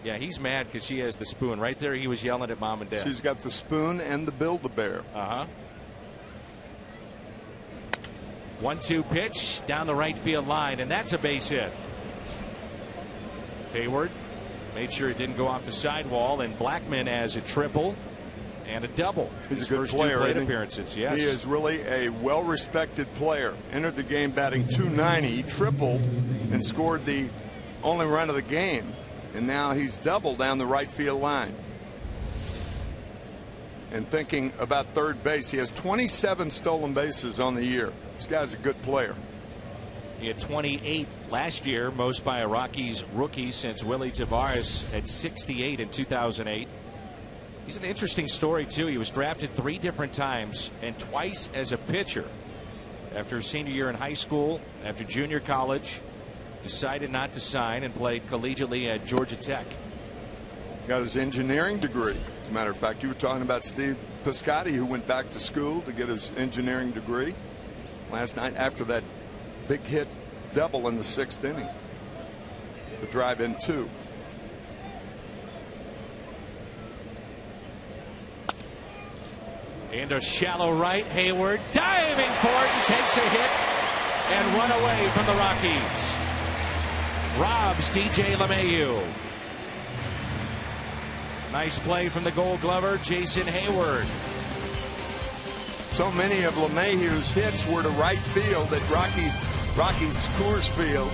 [SPEAKER 3] Yeah, he's mad because she has the spoon. Right there, he was yelling at mom and dad.
[SPEAKER 4] She's got the spoon and the Build-A-Bear.
[SPEAKER 3] 1-2 pitch down the right field line, and that's a base hit. Hayward made sure it didn't go off the sidewall, and Blackmon has a triple and a double.
[SPEAKER 4] He's
[SPEAKER 3] His
[SPEAKER 4] a good
[SPEAKER 3] first
[SPEAKER 4] player.
[SPEAKER 3] two plate appearances. Yes,
[SPEAKER 4] he is really a well-respected player. Entered the game batting .290. He tripled and scored the only run of the game, and now he's doubled down the right field line. And thinking about third base, he has 27 stolen bases on the year. This guy's a good player.
[SPEAKER 3] He had 28 last year, most by a Rockies rookie since Willie Tavares had 68 in 2008. He's an interesting story, too. He was drafted 3 different times and twice as a pitcher. After his senior year in high school, after junior college, decided not to sign and played collegiately at Georgia Tech.
[SPEAKER 4] Got his engineering degree. As a matter of fact, you were talking about Steve Piscotty, who went back to school to get his engineering degree last night after that big hit double in the 6th inning to drive in 2.
[SPEAKER 3] Into shallow right, Hayward diving for it and takes a hit and run away from the Rockies. Robs DJ LeMahieu. Nice play from the Gold Glover, Jason Hayward.
[SPEAKER 4] So many of LeMahieu's hits were to right field at Rockies Coors Field.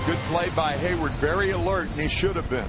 [SPEAKER 4] Good play by Hayward, very alert, and he should have been.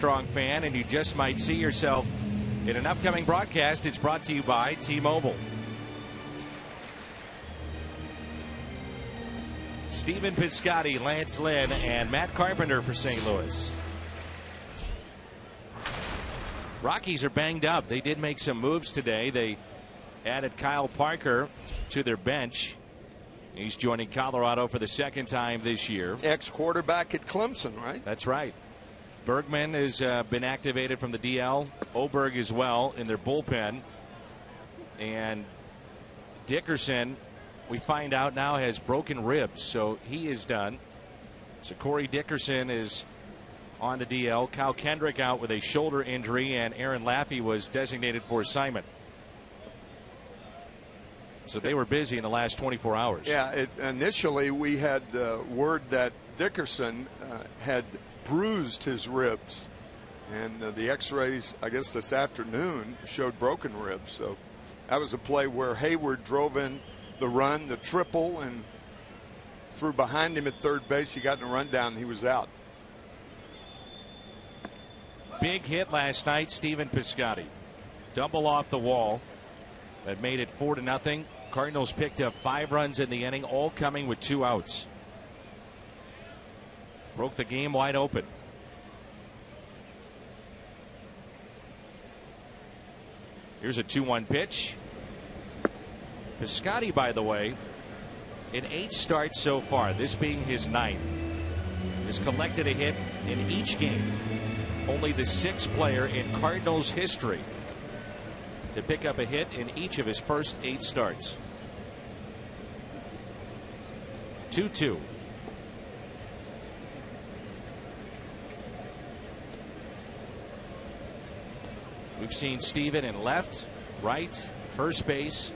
[SPEAKER 3] Armstrong fan and you just might see yourself in an upcoming broadcast, it's brought to you by T-Mobile. Stephen Piscotty, Lance Lynn, and Matt Carpenter for St. Louis. Rockies are banged up. They did make some moves today. They added Kyle Parker to their bench. He's joining Colorado for the second time this year.
[SPEAKER 4] Ex-quarterback at Clemson, right?
[SPEAKER 3] That's right. Bergman has been activated from the DL. Oberg as well in their bullpen. And Dickerson, we find out now, has broken ribs, so he is done. So Corey Dickerson is on the DL. Kyle Kendrick out with a shoulder injury, and Aaron Laffey was designated for assignment. So they were busy in the last 24 hours.
[SPEAKER 4] Yeah, initially we had word that Dickerson had bruised his ribs, and the x-rays, I guess this afternoon, showed broken ribs. So that was a play where Hayward drove in the run, the triple, and threw behind him at third base. He got in a rundown and he was out.
[SPEAKER 3] Big hit last night, Stephen Piscotty. Double off the wall that made it 4-0. Cardinals picked up 5 runs in the inning, all coming with 2 outs. Broke the game wide open. Here's a 2-1 pitch. Piscotty, by the way, in 8 starts so far, this being his 9th, has collected a hit in each game. Only the 6th player in Cardinals history to pick up a hit in each of his first 8 starts. 2-2. We've seen Steven in left, right, first base.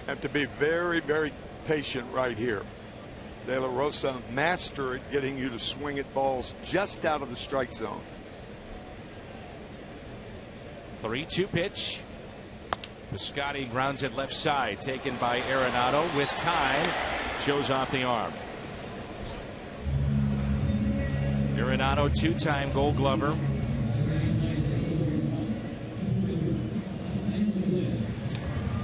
[SPEAKER 4] Have to be very, very patient right here. De La Rosa, master at getting you to swing at balls just out of the strike zone.
[SPEAKER 3] 3-2 pitch. Piscotty grounds it left side, taken by Arenado with time, shows off the arm. Arenado, 2-time Gold Glover.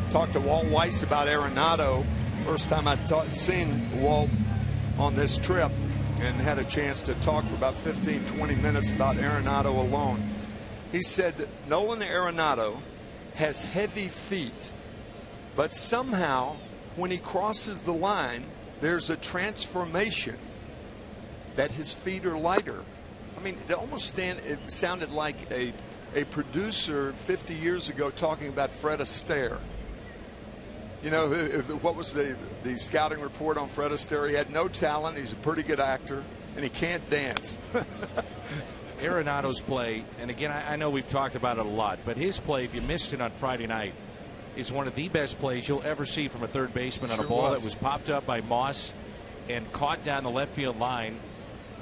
[SPEAKER 4] Talked to Walt Weiss about Arenado. First time I'd seen Walt on this trip, and had a chance to talk for about 15-20 minutes about Arenado alone. He said Nolan Arenado has heavy feet, but somehow when he crosses the line, there's a transformation that his feet are lighter. I mean, it sounded like a producer 50 years ago talking about Fred Astaire. You know, what was the scouting report on Fred Astaire? He had no talent. He's a pretty good actor, and he can't dance.
[SPEAKER 3] Arenado's play, and again, I know we've talked about it a lot, but his play, if you missed it on Friday night, is one of the best plays you'll ever see from a third baseman on a ball that was popped up by Moss and caught down the left field line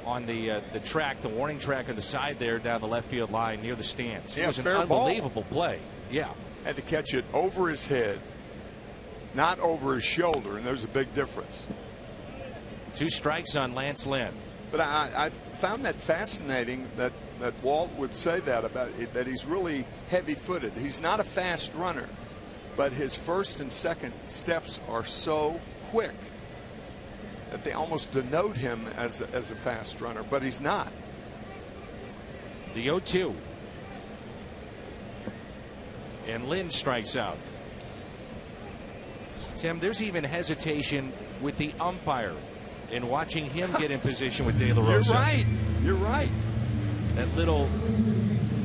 [SPEAKER 3] on the track, the warning track on the side there down the left field line near the stands. It was an unbelievable play. Yeah.
[SPEAKER 4] Had to catch it over his head, not over his shoulder, and there's a big difference.
[SPEAKER 3] 2 strikes on Lance Lynn.
[SPEAKER 4] But I found that fascinating that Walt would say that about it, that he's really heavy-footed. He's not a fast runner, but his first and second steps are so quick that they almost denote him as a fast runner, but he's not.
[SPEAKER 3] The 0-2. And Lynn strikes out. Tim, there's even hesitation with the umpire in watching him get in position with De La Rosa.
[SPEAKER 4] You're right. You're right.
[SPEAKER 3] That little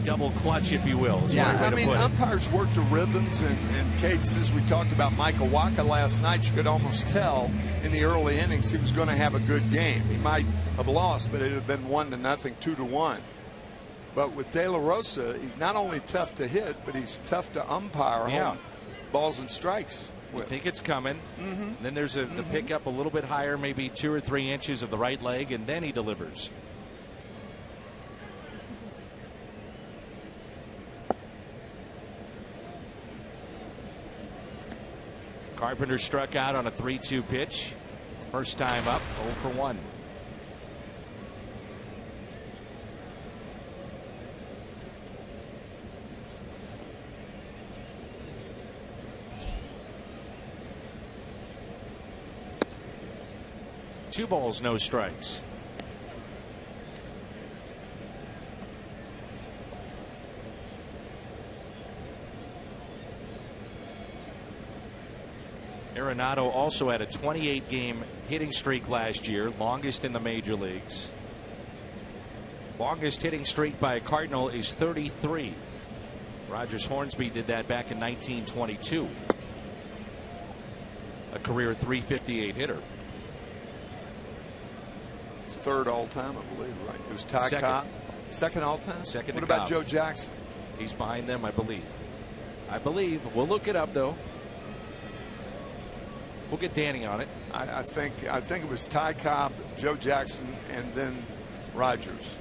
[SPEAKER 3] double clutch, if you will, is
[SPEAKER 4] yeah,
[SPEAKER 3] one way
[SPEAKER 4] I
[SPEAKER 3] to
[SPEAKER 4] mean,
[SPEAKER 3] put it.
[SPEAKER 4] umpires work the rhythms and cadences. We talked about Michael Wacha last night. You could almost tell in the early innings he was going to have a good game. He might have lost, but it would have been 1-0, 2-1. But with De La Rosa, he's not only tough to hit, but he's tough to umpire home balls and strikes.
[SPEAKER 3] You think it's coming. Then there's the pickup a little bit higher, maybe 2 or 3 inches of the right leg, and then he delivers. Carpenter struck out on a 3-2 pitch. First time up, 0 for 1. 2 balls, no strikes. Arenado also had a 28-game hitting streak last year, longest in the major leagues. Longest hitting streak by a Cardinal is 33. Rogers Hornsby did that back in 1922. A career 358 hitter.
[SPEAKER 4] It's third all time, I believe, right? It was Ty Cobb. Second all time?
[SPEAKER 3] Second.
[SPEAKER 4] What about Joe Jackson?
[SPEAKER 3] He's behind them, I believe. We'll look it up, though. We'll get Danny on it.
[SPEAKER 4] I think it was Ty Cobb, Joe Jackson, and then Rogers.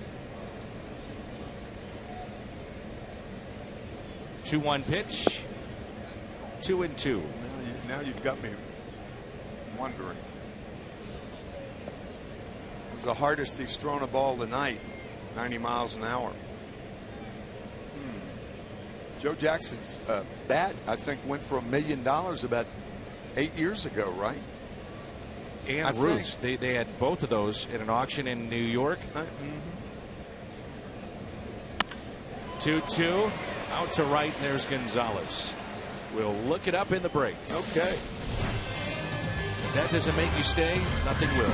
[SPEAKER 3] 2-1 pitch. 2-2.
[SPEAKER 4] Now you've got me wondering. It was the hardest he's thrown a ball tonight. 90 miles an hour. Joe Jackson's bat, I think, went for $1 million about 8 years ago, right?
[SPEAKER 3] And Roots. They had both of those at an auction in New York. 2-2. Out to right, and there's Gonzalez. We'll look it up in the break.
[SPEAKER 4] Okay.
[SPEAKER 3] If that doesn't make you stay, nothing will.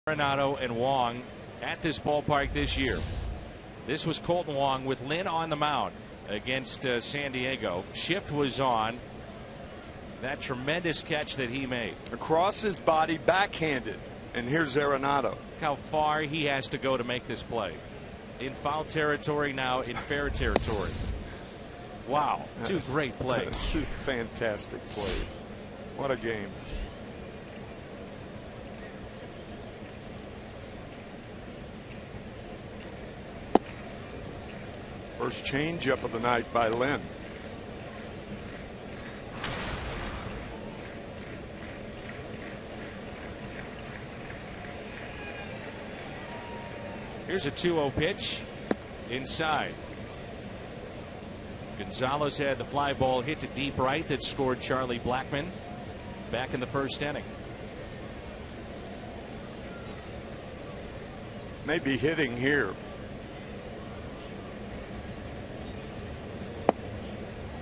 [SPEAKER 3] Arenado and Wong at this ballpark this year. This was Colton Wong with Lynn on the mound against San Diego. Shift was on. That tremendous catch that he made.
[SPEAKER 4] Across his body, backhanded. And here's Arenado.
[SPEAKER 3] Look how far he has to go to make this play. In foul territory, now in fair territory. Wow. 2 great plays.
[SPEAKER 4] 2 fantastic plays. What a game. First changeup of the night by Lynn.
[SPEAKER 3] Here's a 2-0 pitch inside. Gonzalez had the fly ball hit to deep right that scored Charlie Blackmon back in the first inning.
[SPEAKER 4] Maybe hitting here.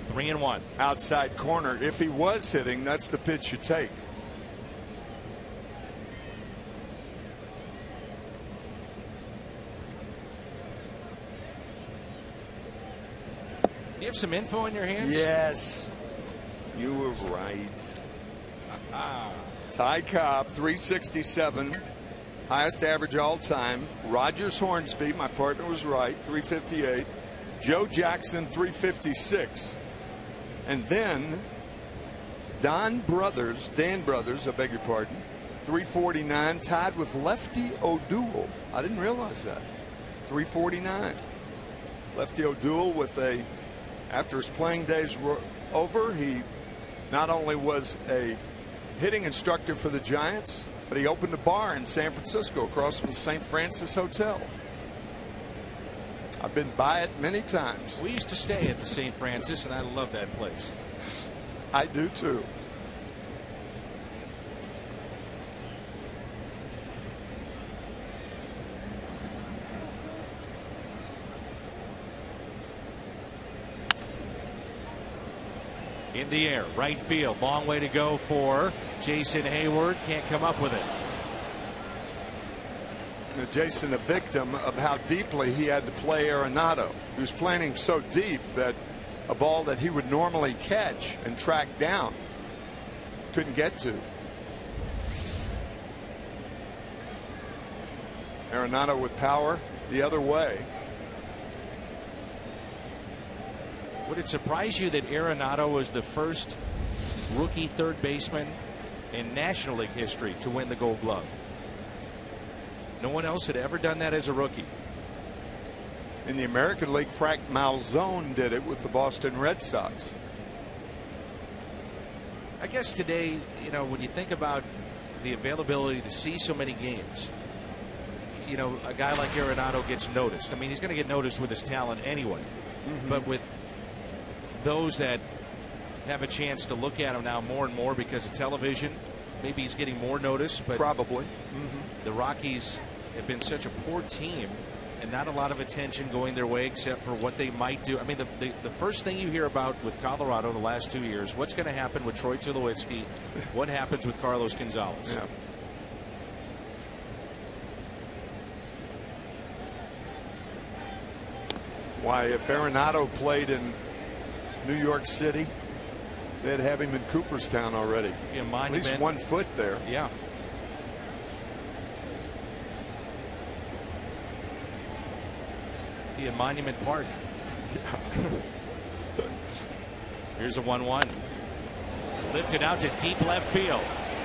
[SPEAKER 3] 3-1.
[SPEAKER 4] Outside corner. If he was hitting, that's the pitch you take.
[SPEAKER 3] You have some info in your hands?
[SPEAKER 4] Yes. You were right. Ty Cobb, 367. highest average all time. Rogers Hornsby, my partner was right, 358. Joe Jackson, 356. And then Dan Brothers, I beg your pardon, 349, tied with Lefty O'Doul. I didn't realize that. 349. Lefty O'Doul after his playing days were over, he not only was a hitting instructor for the Giants, but he opened a bar in San Francisco across from the St. Francis Hotel. I've been by it many times.
[SPEAKER 3] We used to stay at the St. Francis, and I love that place.
[SPEAKER 4] I do too.
[SPEAKER 3] In the air, right field, long way to go for Jason Hayward. Can't come up with it.
[SPEAKER 4] Jason, a victim of how deeply he had to play Arenado. He was playing so deep that a ball that he would normally catch and track down couldn't get to. Arenado with power the other way.
[SPEAKER 3] Would it surprise you that Arenado was the first rookie third baseman in National League history to win the Gold Glove? No one else had ever done that as a rookie.
[SPEAKER 4] In the American League, Frank Malzone did it with the Boston Red Sox.
[SPEAKER 3] I guess today, you know, when you think about the availability to see so many games, you know, a guy like Arenado gets noticed. I mean, he's going to get noticed with his talent anyway. But with those that have a chance to look at him now more and more because of television, maybe he's getting more notice. But
[SPEAKER 4] probably
[SPEAKER 3] the Rockies have been such a poor team and not a lot of attention going their way except for what they might do. I mean, the first thing you hear about with Colorado the last 2 years, what's going to happen with Troy Tulowitzki, what happens with Carlos Gonzalez.
[SPEAKER 4] Yeah. Why, if Arenado played in New York City, they'd have him in Cooperstown already.
[SPEAKER 3] Yeah,
[SPEAKER 4] at least 1 foot there.
[SPEAKER 3] Yeah. At Monument Park. Here's a 1-1. Lifted out to deep left field.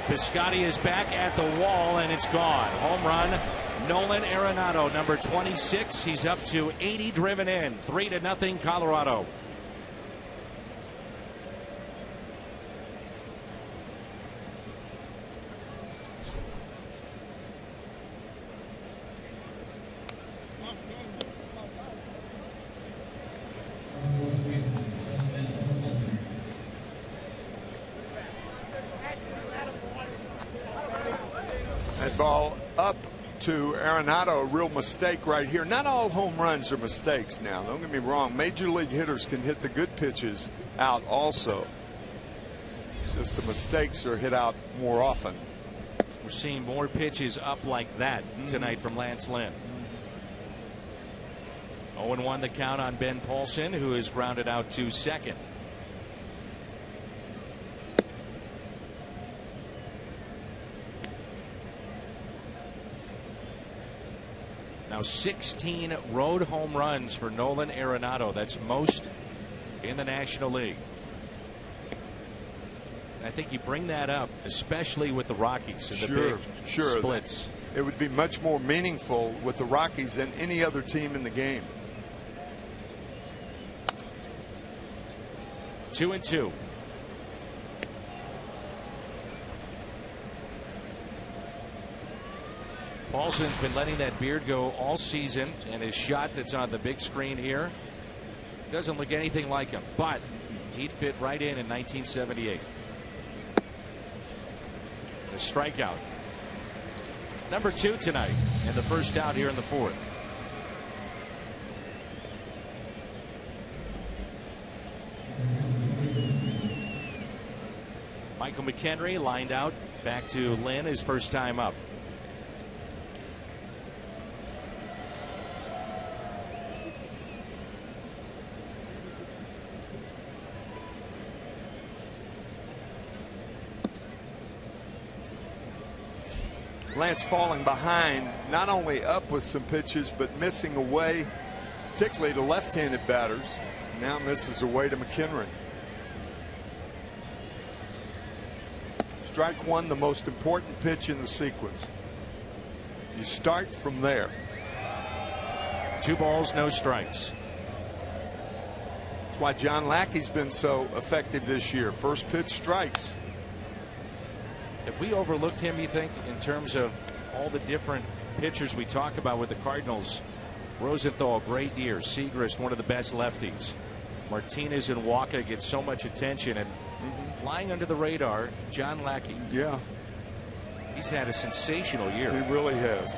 [SPEAKER 3] Piscotty is back at the wall, and it's gone. Home run. Nolan Arenado, number 26. He's up to 80 driven in. 3-0 Colorado.
[SPEAKER 4] That ball up to Arenado, a real mistake right here. Not all home runs are mistakes now. Don't get me wrong. Major league hitters can hit the good pitches out also. It's just the mistakes are hit out more often.
[SPEAKER 3] We're seeing more pitches up like that tonight from Lance Lynn. 0-1 the count on Ben Paulson, who is grounded out to second. Now 16 road home runs for Nolan Arenado. That's most in the National League. And I think you bring that up, especially with the Rockies and the big splits.
[SPEAKER 4] It would be much more meaningful with the Rockies than any other team in the game.
[SPEAKER 3] 2-2. Paulson's been letting that beard go all season, and his shot that's on the big screen here doesn't look anything like him, but he'd fit right in 1978. The strikeout. Number 2 tonight, and the first out here in the 4th. Michael McHenry lined out back to Lynn, his first time up.
[SPEAKER 4] Lance falling behind, not only up with some pitches, but missing away, particularly to left-handed batters. Now misses away to McHenry. Strike one, the most important pitch in the sequence. You start from there.
[SPEAKER 3] 2 balls, no strikes.
[SPEAKER 4] That's why John Lackey's been so effective this year. First pitch strikes.
[SPEAKER 3] Have we overlooked him, you think, in terms of all the different pitchers we talk about with the Cardinals? Rosenthal, great year. Segrist, one of the best lefties. Martinez and Walker get so much attention, and flying under the radar, John Lackey.
[SPEAKER 4] Yeah.
[SPEAKER 3] He's had a sensational year.
[SPEAKER 4] He really has.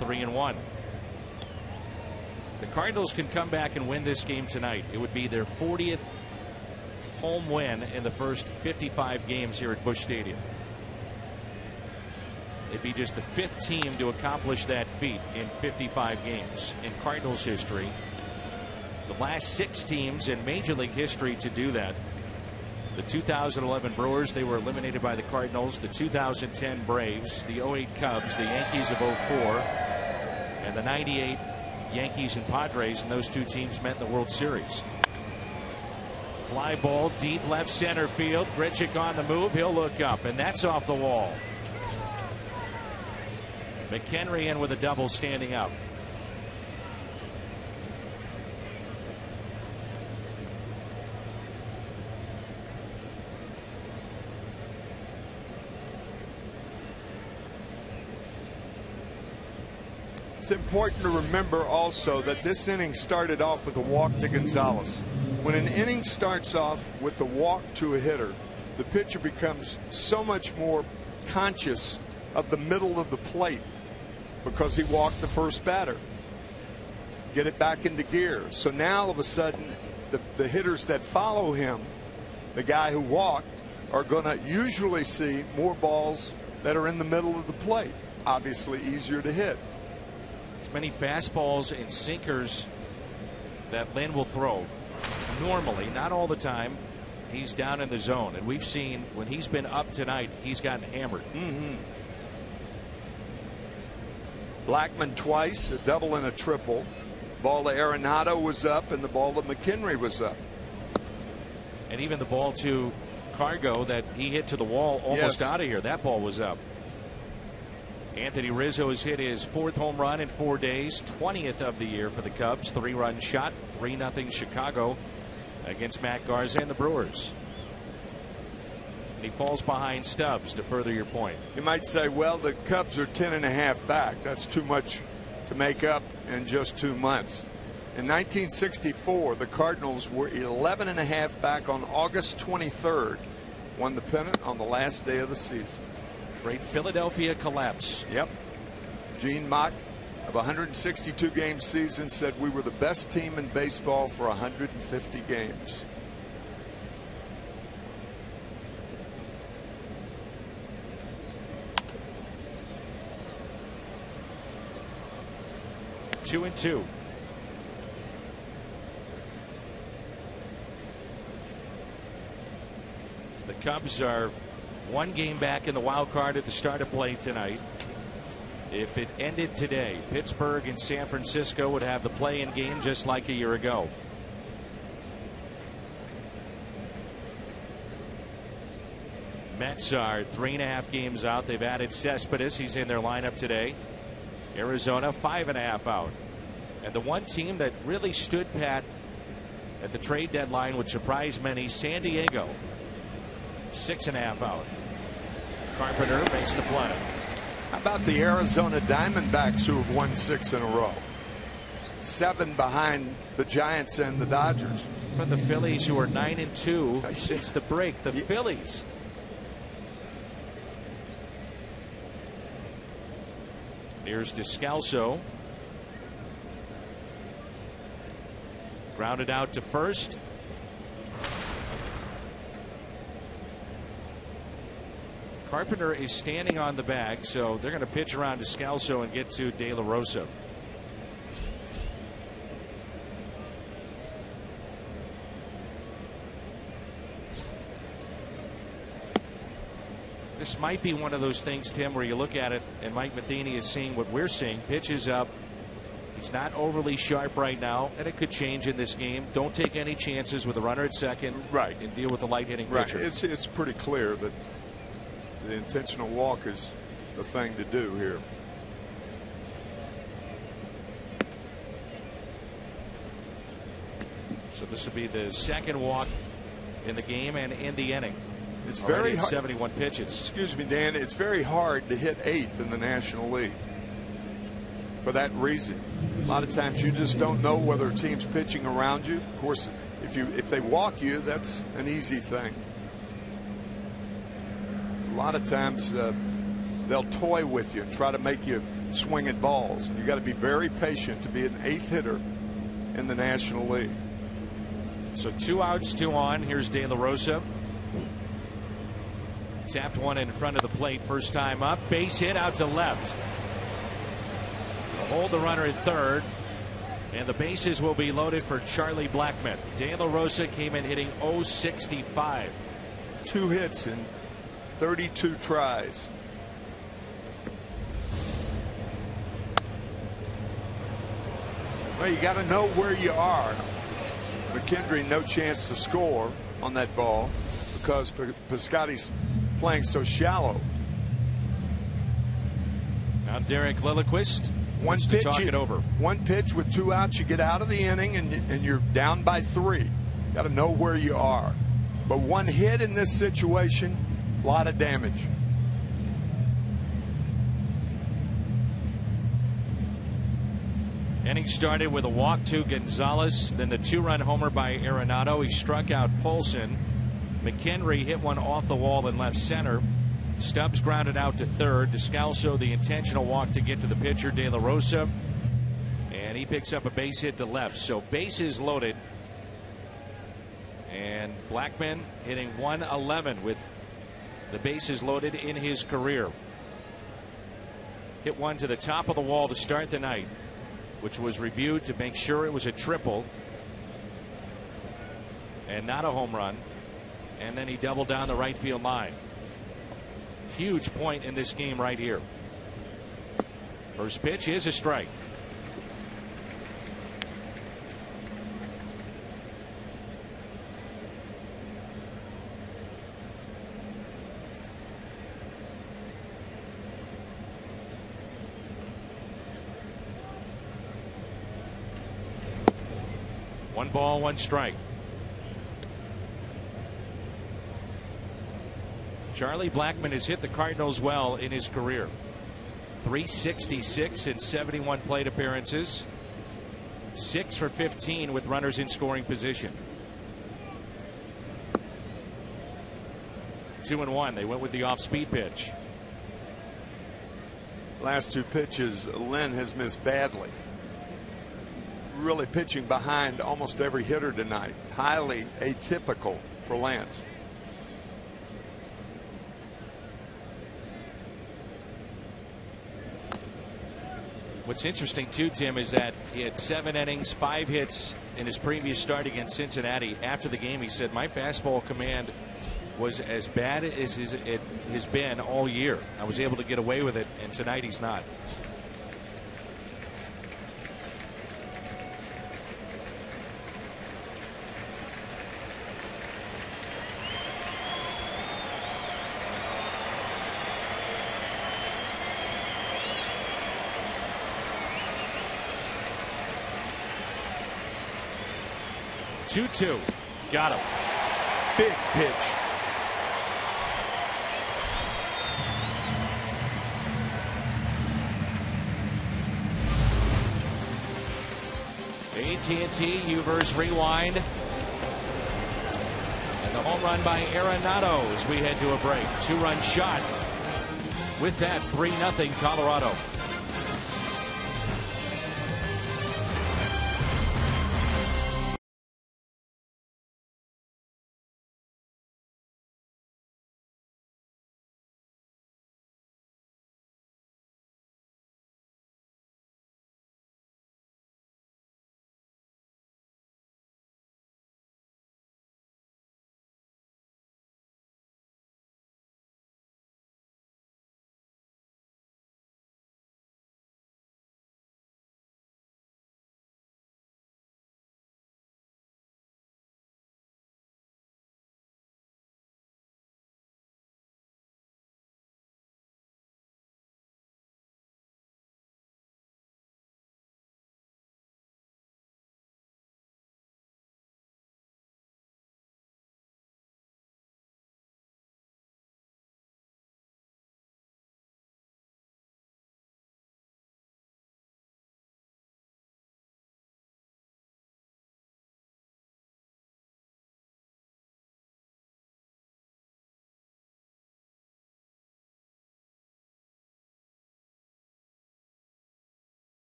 [SPEAKER 3] 3-1. The Cardinals can come back and win this game tonight. It would be their 40th home win in the first 55 games here at Busch Stadium. It'd be just the 5th team to accomplish that feat in 55 games in Cardinals history. The last 6 teams in Major League history to do that. The 2011 Brewers, they were eliminated by the Cardinals. The 2010 Braves, the 08 Cubs, the Yankees of 04, and the 98 Yankees and Padres, and those 2 teams met in the World Series. Fly ball deep left center field. Grichuk on the move. He'll look up, and that's off the wall. McHenry in with a double, standing up.
[SPEAKER 4] It's important to remember also that this inning started off with a walk to Gonzalez. When an inning starts off with a walk to a hitter, the pitcher becomes so much more conscious of the middle of the plate because he walked the first batter. Get it back into gear. So now all of a sudden the hitters that follow him, the guy who walked, are going to usually see more balls that are in the middle of the plate. Obviously easier to hit.
[SPEAKER 3] As many fastballs and sinkers that Lynn will throw. Normally, not all the time, he's down in the zone, and we've seen when he's been up tonight, he's gotten hammered.
[SPEAKER 4] Blackman twice, a double and a triple. Ball to Arenado was up, and the ball to McHenry was up.
[SPEAKER 3] And even the ball to Cargo that he hit to the wall almost out of here, that ball was up. Anthony Rizzo has hit his 4th home run in 4 days, 20th of the year for the Cubs. 3-run shot, 3-0 Chicago against Matt Garza and the Brewers. And he falls behind Stubbs, to further your point.
[SPEAKER 4] You might say, well, the Cubs are 10.5 back. That's too much to make up in just 2 months. In 1964, the Cardinals were 11.5 back on August 23rd. Won the pennant on the last day of the season.
[SPEAKER 3] Great Philadelphia collapse.
[SPEAKER 4] Yep. Gene Mott, of 162 game season, said we were the best team in baseball for 150 games.
[SPEAKER 3] Two and two. The Cubs are 1 game back in the wild card at the start of play tonight. If it ended today, Pittsburgh and San Francisco would have the play-in game just like a year ago. Mets are 3.5 games out. They've added Cespedes. He's in their lineup today. Arizona 5.5 out. And the one team that really stood pat at the trade deadline, which surprised many, San Diego, 6.5 out. Carpenter makes the play.
[SPEAKER 4] How about the Arizona Diamondbacks, who have won 6 in a row? 7 behind the Giants and the Dodgers.
[SPEAKER 3] But the Phillies, who are 9-2 since the break. The Phillies. Here's Descalso. Grounded out to first. Carpenter is standing on the bag, so they're going to pitch around Descalso and get to De La Rosa. This might be one of those things, Tim, where you look at it and Mike Matheny is seeing what we're seeing. Pitches up. He's not overly sharp right now, and it could change in this game. Don't take any chances with a runner at second.
[SPEAKER 4] Right.
[SPEAKER 3] And deal with the light hitting
[SPEAKER 4] Right.
[SPEAKER 3] pitcher.
[SPEAKER 4] It's pretty clear that the intentional walk is the thing to do here.
[SPEAKER 3] So this will be the second walk in the game and in the inning.
[SPEAKER 4] It's
[SPEAKER 3] Already
[SPEAKER 4] very
[SPEAKER 3] at
[SPEAKER 4] hard.
[SPEAKER 3] 71 pitches.
[SPEAKER 4] Excuse me, Dan. It's very hard to hit 8th in the National League for that reason. A lot of times you just don't know whether a team's pitching around you. Of course, if they walk you, that's an easy thing. A lot of times they'll toy with you and try to make you swing at balls. You got to be very patient to be an 8th hitter in the National League.
[SPEAKER 3] So 2 outs, 2 on. Here's De La Rosa. Tapped one in front of the plate first time up. Base hit out to left. Hold the runner at third. And the bases will be loaded for Charlie Blackmon. De La Rosa came in hitting .065.
[SPEAKER 4] 2 hits in 32 tries. Well, you got to know where you are. McKendry, no chance to score on that ball because Piscotty's playing so shallow.
[SPEAKER 3] Now Derek Lilliquist wants to talk it over.
[SPEAKER 4] One pitch with 2 outs, you get out of the inning and you're down by 3. Got to know where you are. But 1 hit in this situation, a lot of damage.
[SPEAKER 3] Inning started with a walk to Gonzalez, then the 2-run homer by Arenado. He struck out Polson. McHenry hit one off the wall in left center. Stubbs grounded out to third. Descalso the intentional walk to get to the pitcher, De La Rosa. And he picks up a base hit to left. So bases loaded. And Blackmon hitting .111 with the bases loaded in his career. Hit one to the top of the wall to start the night, which was reviewed to make sure it was a triple and not a home run. And then he doubled down the right field line. Huge point in this game right here. First pitch is a strike. One ball, one strike. Charlie Blackmon has hit the Cardinals well in his career. .366 in 71 plate appearances. 6 for 15 with runners in scoring position. 2-1. They went with the off-speed pitch.
[SPEAKER 4] Last 2 pitches, Lynn has missed badly. Really pitching behind almost every hitter tonight. Highly atypical for Lance.
[SPEAKER 3] What's interesting too, Tim, is that he had 7 innings, 5 hits in his previous start against Cincinnati. After the game, he said, my fastball command was as bad as it has been all year. I was able to get away with it, and tonight he's not. Two. Got him.
[SPEAKER 4] Big pitch.
[SPEAKER 3] AT&T U-verse rewind. And the home run by Arenado as we head to a break. 2-run shot. With that, 3-0 Colorado.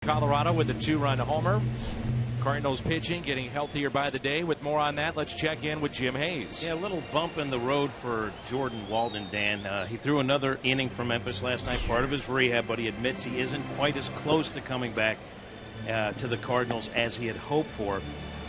[SPEAKER 3] Colorado with a 2-run homer. Cardinals pitching getting healthier by the day. With more on that, let's check in with Jim Hayes.
[SPEAKER 1] Yeah, a little bump in the road for Jordan Walden, Dan. He threw another inning for Memphis last night, part of his rehab, but he admits he isn't quite as close to coming back to the Cardinals as he had hoped for.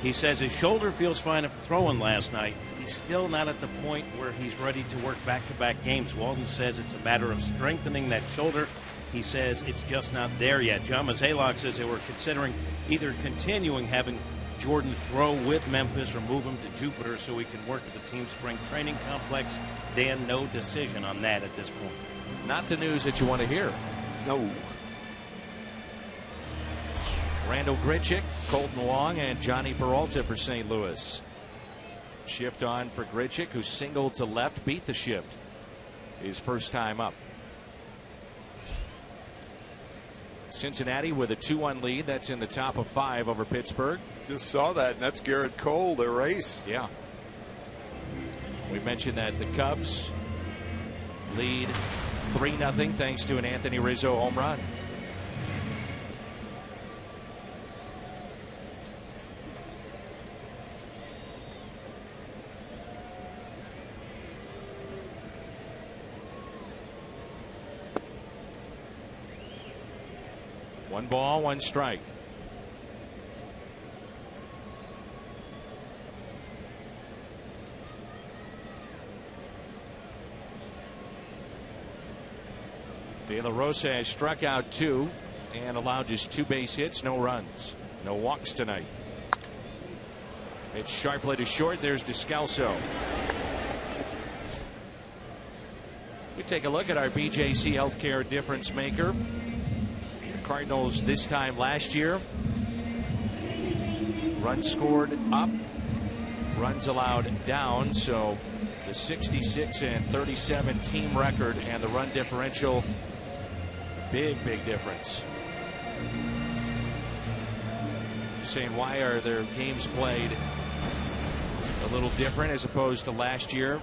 [SPEAKER 1] He says his shoulder feels fine after throwing last night. He's still not at the point where he's ready to work back-to-back games. Walden says it's a matter of strengthening that shoulder. He says it's just not there yet. John Mozeliak says they were considering either continuing having Jordan throw with Memphis or move him to Jupiter so he can work at the team's spring training complex. Dan, no decision on that at this point.
[SPEAKER 3] Not the news that you want to hear.
[SPEAKER 4] No.
[SPEAKER 3] Randall Grichuk, Colton Wong, and Johnny Peralta for St. Louis. Shift on for Grichuk, who singled to left, beat the shift. His first time up. Cincinnati with a 2-1 lead. That's in the top of 5 over Pittsburgh.
[SPEAKER 4] Just saw that, and that's Garrett Cole, their ace.
[SPEAKER 3] Yeah. We mentioned that the Cubs lead 3-0 thanks to an Anthony Rizzo home run. One ball, one strike. De La Rosa has struck out 2 and allowed just 2 base hits, no runs, no walks tonight. It's sharply to short. There's Descalso. We take a look at our BJC Healthcare difference maker. Cardinals this time last year. Runs scored up, runs allowed down. So the 66 and 37 team record and the run differential, big difference. Saying, why are their games played a little different as opposed to last year?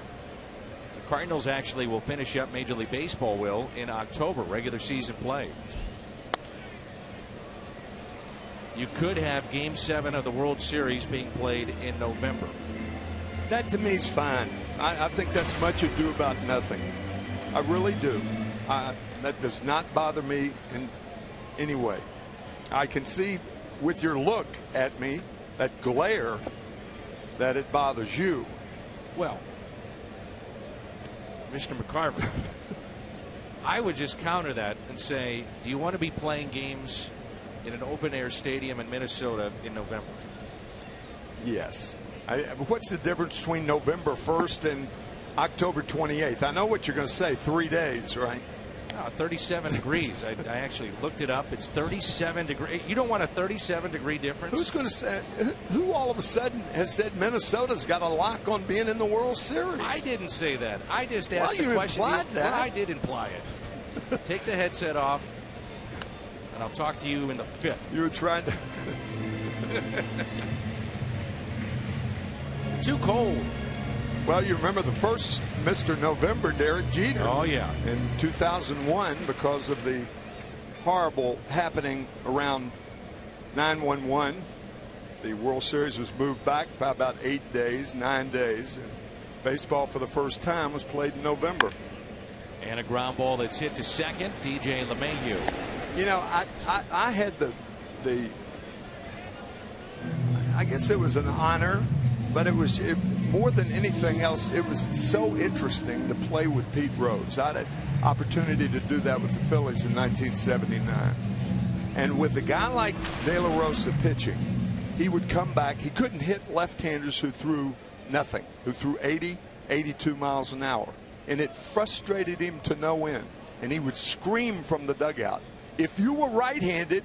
[SPEAKER 3] The Cardinals actually will finish up, Major League Baseball will, in October, regular season play. You could have Game 7 of the World Series being played in November.
[SPEAKER 4] That to me is fine. I think that's much ado about nothing. I really do. That does not bother me in any way. I can see with your look at me, that glare, that it bothers you.
[SPEAKER 3] Well, Mr. McCarver, I would just counter that and say, do you want to be playing games in an open-air stadium in Minnesota in November?
[SPEAKER 4] Yes. What's the difference between November 1st and October 28th? I know what you're going to say, 3 days, right?
[SPEAKER 3] 37 degrees. I actually looked it up. It's 37 degrees. You don't want a 37-degree difference?
[SPEAKER 4] Who's going to say? Who all of a sudden has said Minnesota's got a lock on being in the World Series?
[SPEAKER 3] I didn't say that. I just asked the question.
[SPEAKER 4] Implied that.
[SPEAKER 3] Well, I did imply it. Take the headset off, and I'll talk to you in the 5th.
[SPEAKER 4] You were trying to.
[SPEAKER 3] Too cold.
[SPEAKER 4] Well, you remember the first Mr. November, Derek Jeter.
[SPEAKER 3] Oh, yeah.
[SPEAKER 4] In 2001, because of the horrible happening around 9/11, the World Series was moved back by about 8 days, 9 days. And baseball for the first time was played in November.
[SPEAKER 3] And a ground ball that's hit to second, DJ LeMahieu.
[SPEAKER 4] You know, I had the I guess it was an honor, but it was more than anything else, it was so interesting to play with Pete Rose. I had an opportunity to do that with the Phillies in 1979. And with a guy like De La Rosa pitching, he would come back. He couldn't hit left-handers who threw nothing, who threw 80, 82 miles an hour. And it frustrated him to no end. And he would scream from the dugout, if you were right-handed,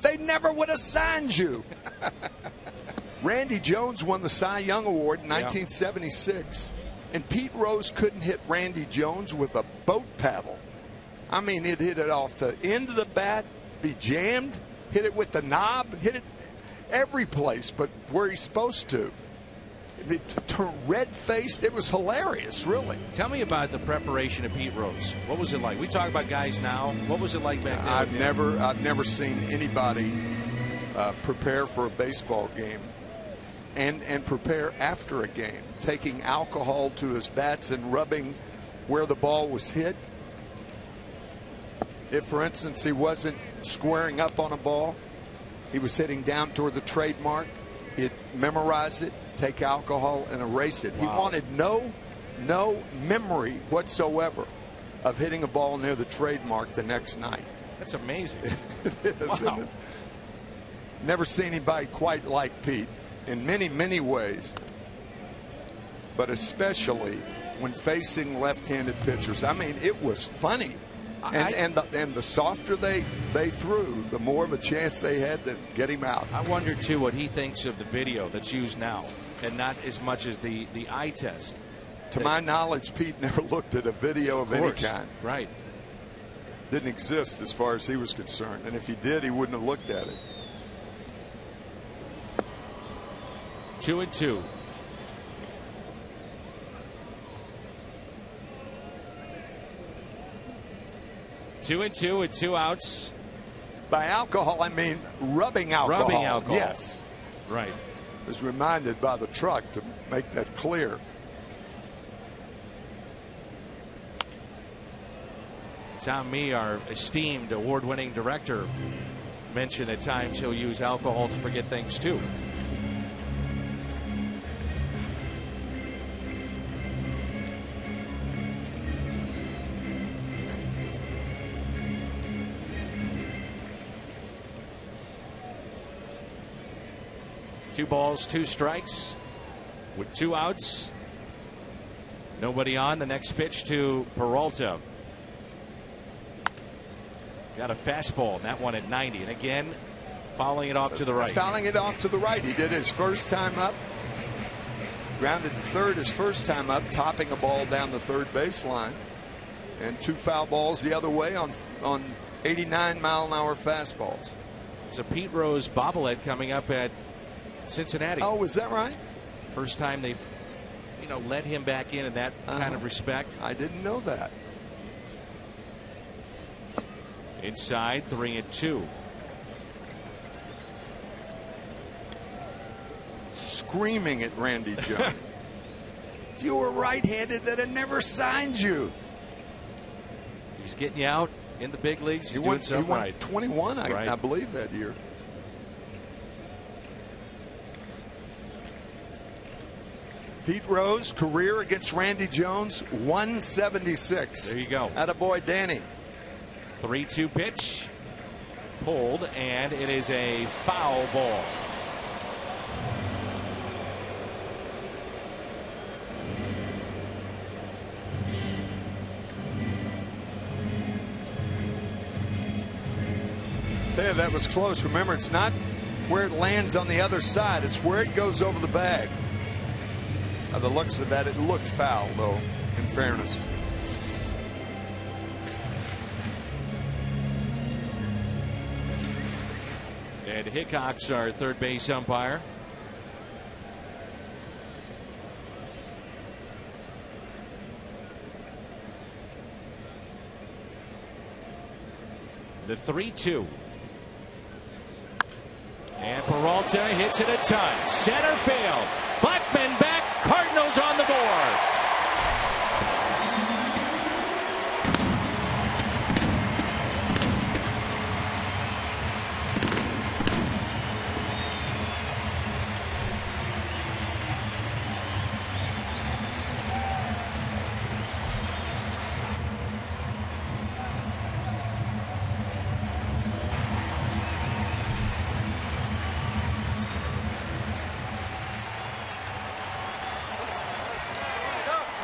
[SPEAKER 4] they never would have signed you. Randy Jones won the Cy Young Award in 1976. And Pete Rose couldn't hit Randy Jones with a boat paddle. I mean, he'd hit it off the end of the bat, be jammed, hit it with the knob, hit it every place but where he's supposed to. red-faced. It was hilarious, really.
[SPEAKER 3] Tell me about the preparation of Pete Rose. What was it like? We talk about guys now. What was it like back then?
[SPEAKER 4] I've never seen anybody prepare for a baseball game and prepare after a game, taking alcohol to his bats and rubbing where the ball was hit. If, for instance, he wasn't squaring up on a ball, he was hitting down toward the trademark, he'd memorize it, take alcohol, and erase it. Wow. He wanted no memory whatsoever of hitting a ball near the trademark the next night.
[SPEAKER 3] That's amazing.
[SPEAKER 4] It is,
[SPEAKER 3] wow.
[SPEAKER 4] Never seen anybody quite like Pete in many ways, but especially when facing left-handed pitchers. I mean, it was funny. And the softer they threw, the more of a chance they had to get him out.
[SPEAKER 3] I wonder too what he thinks of the video that's used now, and not as much as the eye test.
[SPEAKER 4] To my knowledge, Pete never looked at a video of any kind.
[SPEAKER 3] Right.
[SPEAKER 4] Didn't exist as far as he was concerned, and if he did, he wouldn't have looked at it.
[SPEAKER 3] 2-2. Two and two with 2 outs.
[SPEAKER 4] By alcohol, I mean rubbing alcohol.
[SPEAKER 3] Rubbing alcohol.
[SPEAKER 4] Yes.
[SPEAKER 3] Right.
[SPEAKER 4] I was reminded by the truck to make that clear.
[SPEAKER 3] Tom Mee, our esteemed award-winning director, mentioned at times he'll use alcohol to forget things too. Two balls, 2 strikes with 2 outs. Nobody on. The next pitch to Peralta. Got a fastball, and that one at 90. And again, fouling it off to the right.
[SPEAKER 4] Fouling it off to the right. He did his first time up. Grounded to third his first time up, topping a ball down the third baseline. And 2 foul balls the other way on 89-mile-an-hour fastballs.
[SPEAKER 3] There's a Pete Rose bobblehead coming up at Cincinnati.
[SPEAKER 4] Oh, is that right?
[SPEAKER 3] First time they've, let him back in that kind of respect.
[SPEAKER 4] I didn't know that.
[SPEAKER 3] Inside, 3-2.
[SPEAKER 4] Screaming at Randy Jones. If you were right-handed, they'd have never signed you.
[SPEAKER 3] He's getting you out in the big leagues. He's doing something right.
[SPEAKER 4] He won 21, I believe, that year. Pete Rose, career against Randy Jones, 176.
[SPEAKER 3] There you go.
[SPEAKER 4] Attaboy, Danny.
[SPEAKER 3] 3-2 pitch. Pulled, and it is a foul ball.
[SPEAKER 4] Yeah, that was close. Remember, it's not where it lands on the other side. It's where it goes over the bag. By the looks of that, it looked foul, though, in fairness.
[SPEAKER 3] And Hickok's our third base umpire. The 3-2. And Peralta hits it a ton. Center field. Blackman back. Cardinals on the board.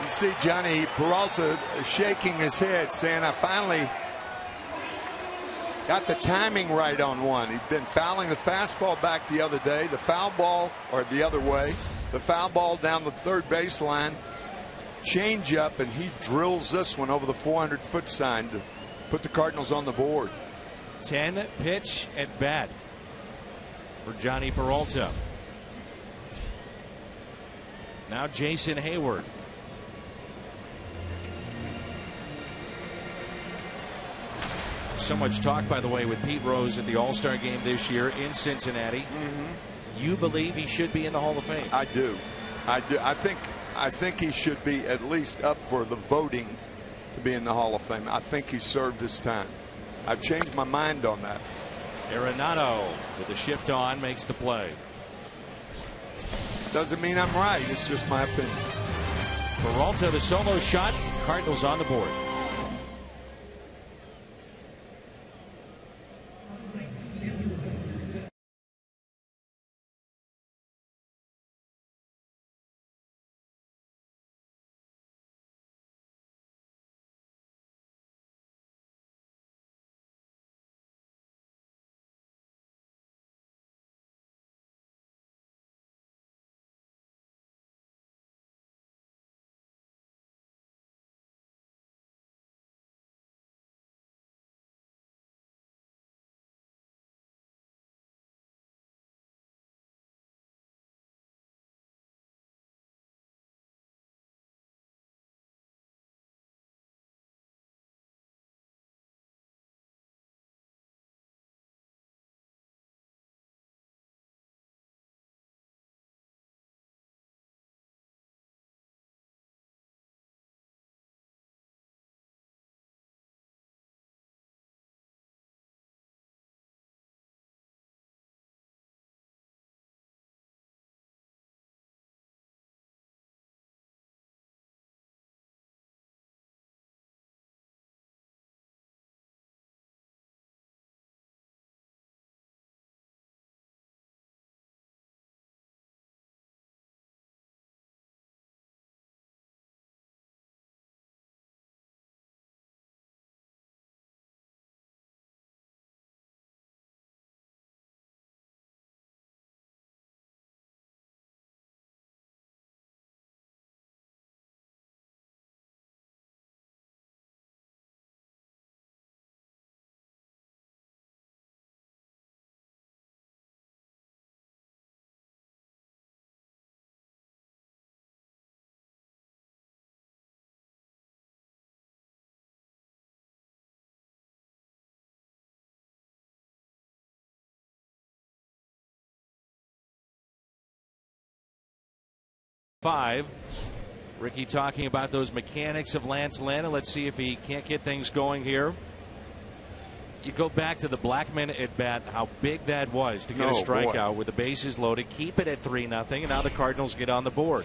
[SPEAKER 4] See Johnny Peralta shaking his head, saying, I finally got the timing right on one. He'd been fouling the fastball back the other day, the foul ball, or the other way, the foul ball down the third baseline, change up, and he drills this one over the 400-foot sign to put the Cardinals on the board.
[SPEAKER 3] 10 pitch at bat for Johnny Peralta. Now Jason Hayward. So much talk, by the way, with Pete Rose at the All-Star game this year in Cincinnati. You believe he should be in the Hall of Fame?
[SPEAKER 4] I do. I think he should be at least up for the voting to be in the Hall of Fame. I think he served his time. I've changed my mind on that.
[SPEAKER 3] Arenado with the shift on makes the play.
[SPEAKER 4] Doesn't mean I'm right. It's just my opinion.
[SPEAKER 3] Peralta, the solo shot. Cardinals on the board. Five. Ricky talking about those mechanics of Lance Lynn. Let's see if he can't get things going here. You go back to the Blackman at bat, how big that was to get a strikeout with the bases loaded, keep it at 3-0, and now the Cardinals get on the board.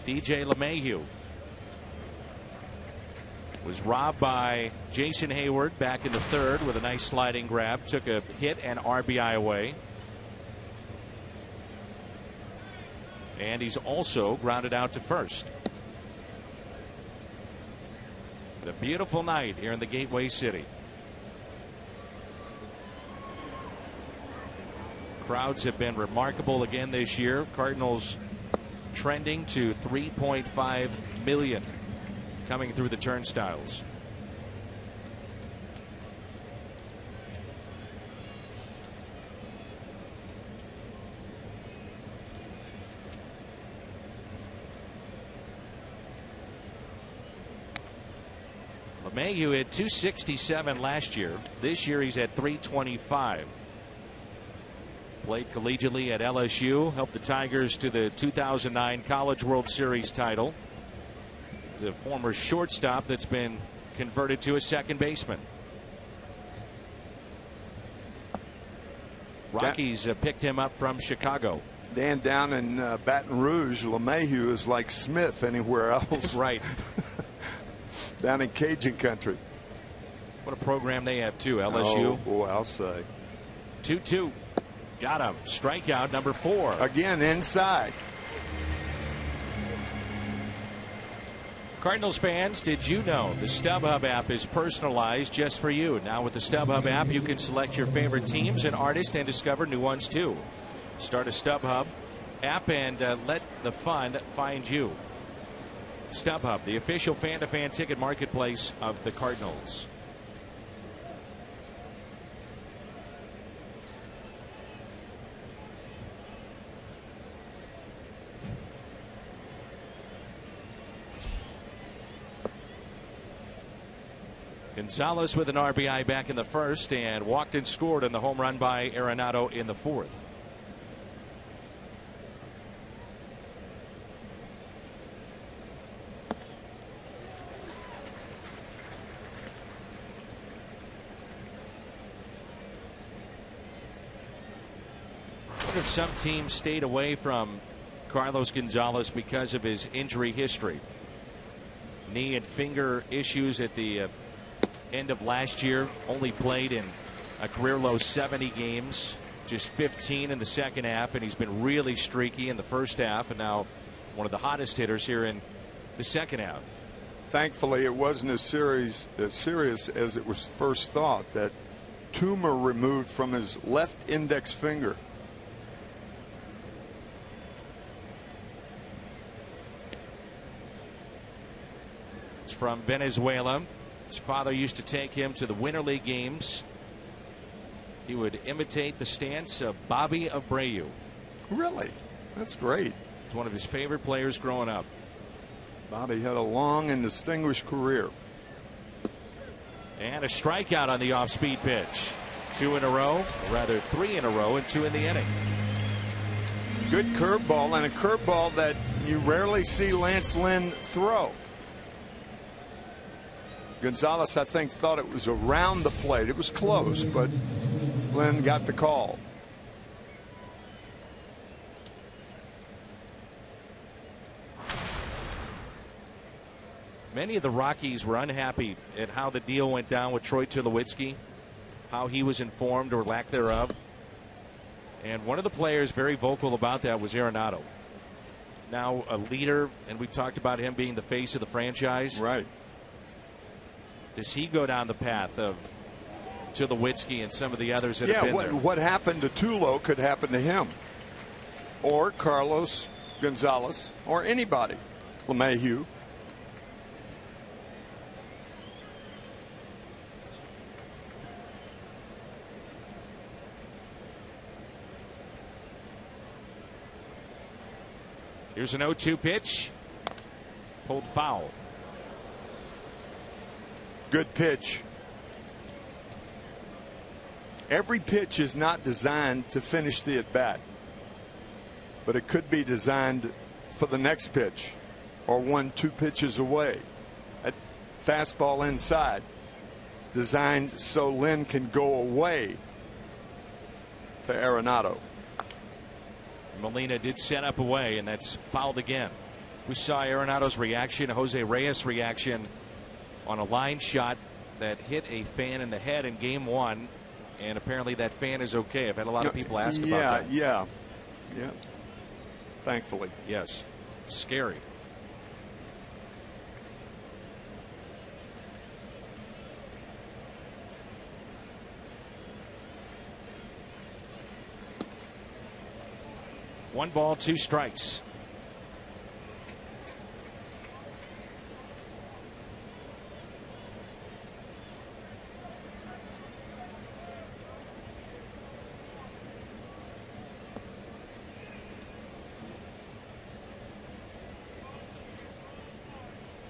[SPEAKER 3] DJ LeMahieu was robbed by Jason Hayward back in the third with a nice sliding grab, took a hit and RBI away. And he's also grounded out to first. The beautiful night here in the Gateway City. Crowds have been remarkable again this year. Cardinals trending to 3.5 million coming through the turnstiles. LeMahieu had 267 last year. This year he's at 325. Played collegiately at LSU. Helped the Tigers to the 2009 College World Series title. He's a former shortstop that's been converted to a second baseman. Rockies picked him up from Chicago.
[SPEAKER 4] Dan, down in Baton Rouge, LeMahieu is like Smith anywhere else.
[SPEAKER 3] Right.
[SPEAKER 4] Down in Cajun country.
[SPEAKER 3] What a program they have too, LSU.
[SPEAKER 4] Oh boy, I'll say.
[SPEAKER 3] 2-2. Got him. Strikeout number 4.
[SPEAKER 4] Again inside.
[SPEAKER 3] Cardinals fans, did you know the StubHub app is personalized just for you? Now with the StubHub app, you can select your favorite teams and artists and discover new ones too. Start a StubHub app and let the fun find you. StubHub, the official fan-to-fan ticket marketplace of the Cardinals. Gonzalez with an RBI back in the first, and walked and scored on the home run by Arenado in the fourth. I wonder if some teams stayed away from Carlos Gonzalez because of his injury history. Knee and finger issues at the end of last year. Only played in a career low 70 games, just 15 in the second half, and he's been really streaky in the first half, and now one of the hottest hitters here in the second half.
[SPEAKER 4] Thankfully, it wasn't as serious as it was first thought. That tumor removed from his left index finger.
[SPEAKER 3] It's from Venezuela. His father used to take him to the Winter League games. He would imitate the stance of Bobby Abreu.
[SPEAKER 4] Really? That's great.
[SPEAKER 3] He's one of his favorite players growing up.
[SPEAKER 4] Bobby had a long and distinguished career.
[SPEAKER 3] And a strikeout on the off-speed pitch. 2 in a row, or rather 3 in a row, and 2 in the inning.
[SPEAKER 4] Good curveball, and a curveball that you rarely see Lance Lynn throw. Gonzalez, I think, thought it was around the plate. It was close, but Lynn got the call.
[SPEAKER 3] Many of the Rockies were unhappy at how the deal went down with Troy Tulowitzki, how he was informed or lack thereof. And one of the players very vocal about that was Arenado. Now a leader, and we've talked about him being the face of the franchise.
[SPEAKER 4] Right.
[SPEAKER 3] Does he go down the path of Tulowitzki and some of the others that have been there?
[SPEAKER 4] What happened to Tulo could happen to him, or Carlos Gonzalez, or anybody. LeMahieu.
[SPEAKER 3] Here's an 0-2 pitch. Pulled foul.
[SPEAKER 4] Good pitch. Every pitch is not designed to finish the at bat, but it could be designed for the next pitch or 1-2 pitches away. A fastball inside, designed so Lynn can go away to Arenado.
[SPEAKER 3] Molina did set up away, and that's fouled again. We saw Arenado's reaction, Jose Reyes' reaction on a line shot that hit a fan in the head in game 1, and apparently that fan is okay. I've had a lot of people ask about that.
[SPEAKER 4] Yeah. Thankfully.
[SPEAKER 3] Yes. Scary. One ball, 2 strikes.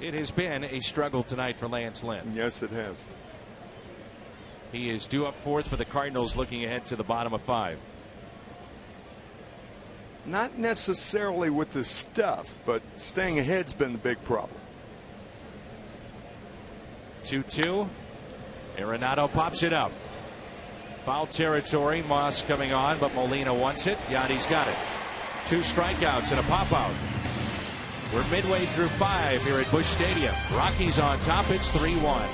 [SPEAKER 3] It has been a struggle tonight for Lance Lynn.
[SPEAKER 4] Yes, it has.
[SPEAKER 3] He is due up fourth for the Cardinals, looking ahead to the bottom of 5.
[SPEAKER 4] Not necessarily with the stuff, but staying ahead's been the big problem.
[SPEAKER 3] 2-2. Arenado pops it up. Foul territory. Moss coming on, but Molina wants it. Yadi's got it. 2 strikeouts and a pop out. We're midway through 5 here at Busch Stadium. Rockies on top. It's 3-1.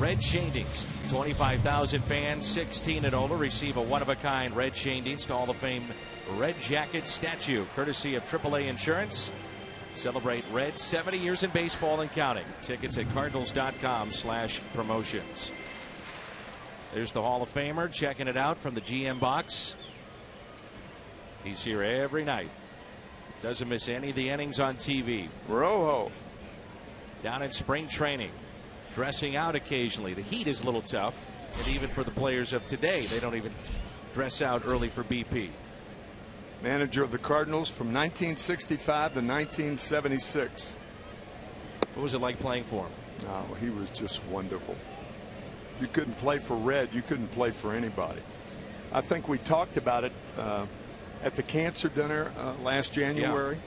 [SPEAKER 3] Red Shandings, 25,000 fans, 16 and older, receive a one-of-a-kind Red Shandings to Hall of Fame Red Jacket statue, courtesy of AAA Insurance. Celebrate Red 70 years in baseball and counting. Tickets at cardinals.com/promotions. There's the Hall of Famer checking it out from the GM box. He's here every night. Doesn't miss any of the innings on TV.
[SPEAKER 4] Rojo.
[SPEAKER 3] Down in spring training. Dressing out occasionally. The heat is a little tough. And even for the players of today, they don't even dress out early for BP.
[SPEAKER 4] Manager of the Cardinals from 1965 to 1976.
[SPEAKER 3] What was it like playing for him?
[SPEAKER 4] Oh, he was just wonderful. If you couldn't play for Red, you couldn't play for anybody. I think we talked about it at the cancer dinner last January.
[SPEAKER 3] Yeah.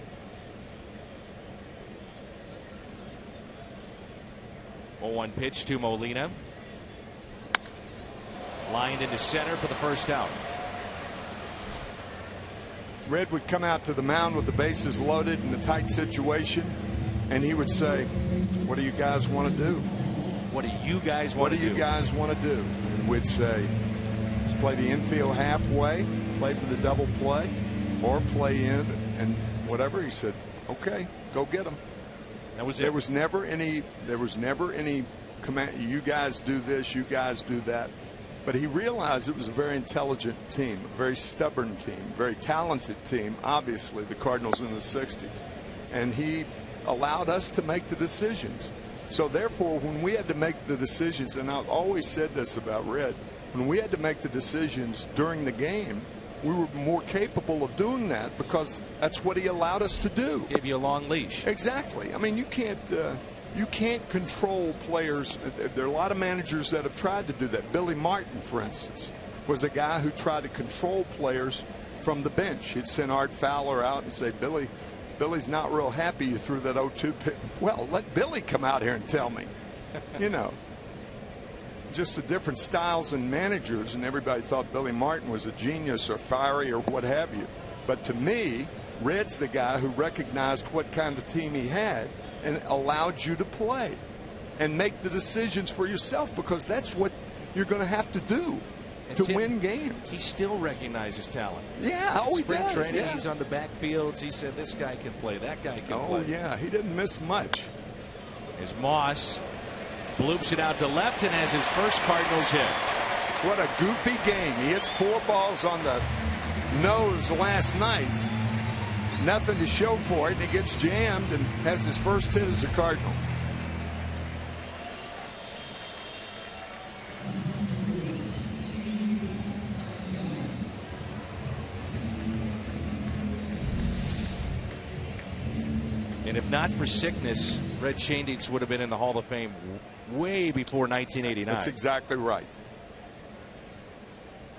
[SPEAKER 3] 0-1 pitch to Molina. Lined into center for the first out.
[SPEAKER 4] Red would come out to the mound with the bases loaded in a tight situation, and he would say, "What do you guys want to do?
[SPEAKER 3] What do you guys want to do?
[SPEAKER 4] What do you guys want to do?" And we'd say, "Let's play the infield halfway, play for the double play, or play in and whatever." He said, "Okay, go get them."
[SPEAKER 3] That was it.
[SPEAKER 4] There was never any command. You guys do this. You guys do that. But he realized it was a very intelligent team, a very stubborn team, very talented team, obviously, the Cardinals in the 60s. And he allowed us to make the decisions. So, therefore, when we had to make the decisions, and I've always said this about Red, when we had to make the decisions during the game, we were more capable of doing that because that's what he allowed us to do.
[SPEAKER 3] Gave you a long leash.
[SPEAKER 4] Exactly. I mean, you can't control players. There are a lot of managers that have tried to do that. Billy Martin, for instance, was a guy who tried to control players from the bench. He'd send Art Fowler out and say, Billy's not real happy you threw that 0-2 pitch. Well, let Billy come out here and tell me. You know, just the different styles and managers, and everybody thought Billy Martin was a genius or fiery or what have you. But to me, Red's the guy who recognized what kind of team he had and allowed you to play and make the decisions for yourself, because that's what you're going to have to do to win games.
[SPEAKER 3] He still recognizes talent.
[SPEAKER 4] Yeah, oh, he
[SPEAKER 3] does. Spring training,
[SPEAKER 4] yeah.
[SPEAKER 3] He's on the backfields. He said, this guy can play, that guy can play.
[SPEAKER 4] Oh, yeah, he didn't miss much.
[SPEAKER 3] As Moss bloops it out to left and has his first Cardinals hit.
[SPEAKER 4] What a goofy game. He hits 4 balls on the nose last night. Nothing to show for it, and he gets jammed and has his first hit as a Cardinal.
[SPEAKER 3] And if not for sickness, Red Shandings would have been in the Hall of Fame way before 1989.
[SPEAKER 4] That's exactly right.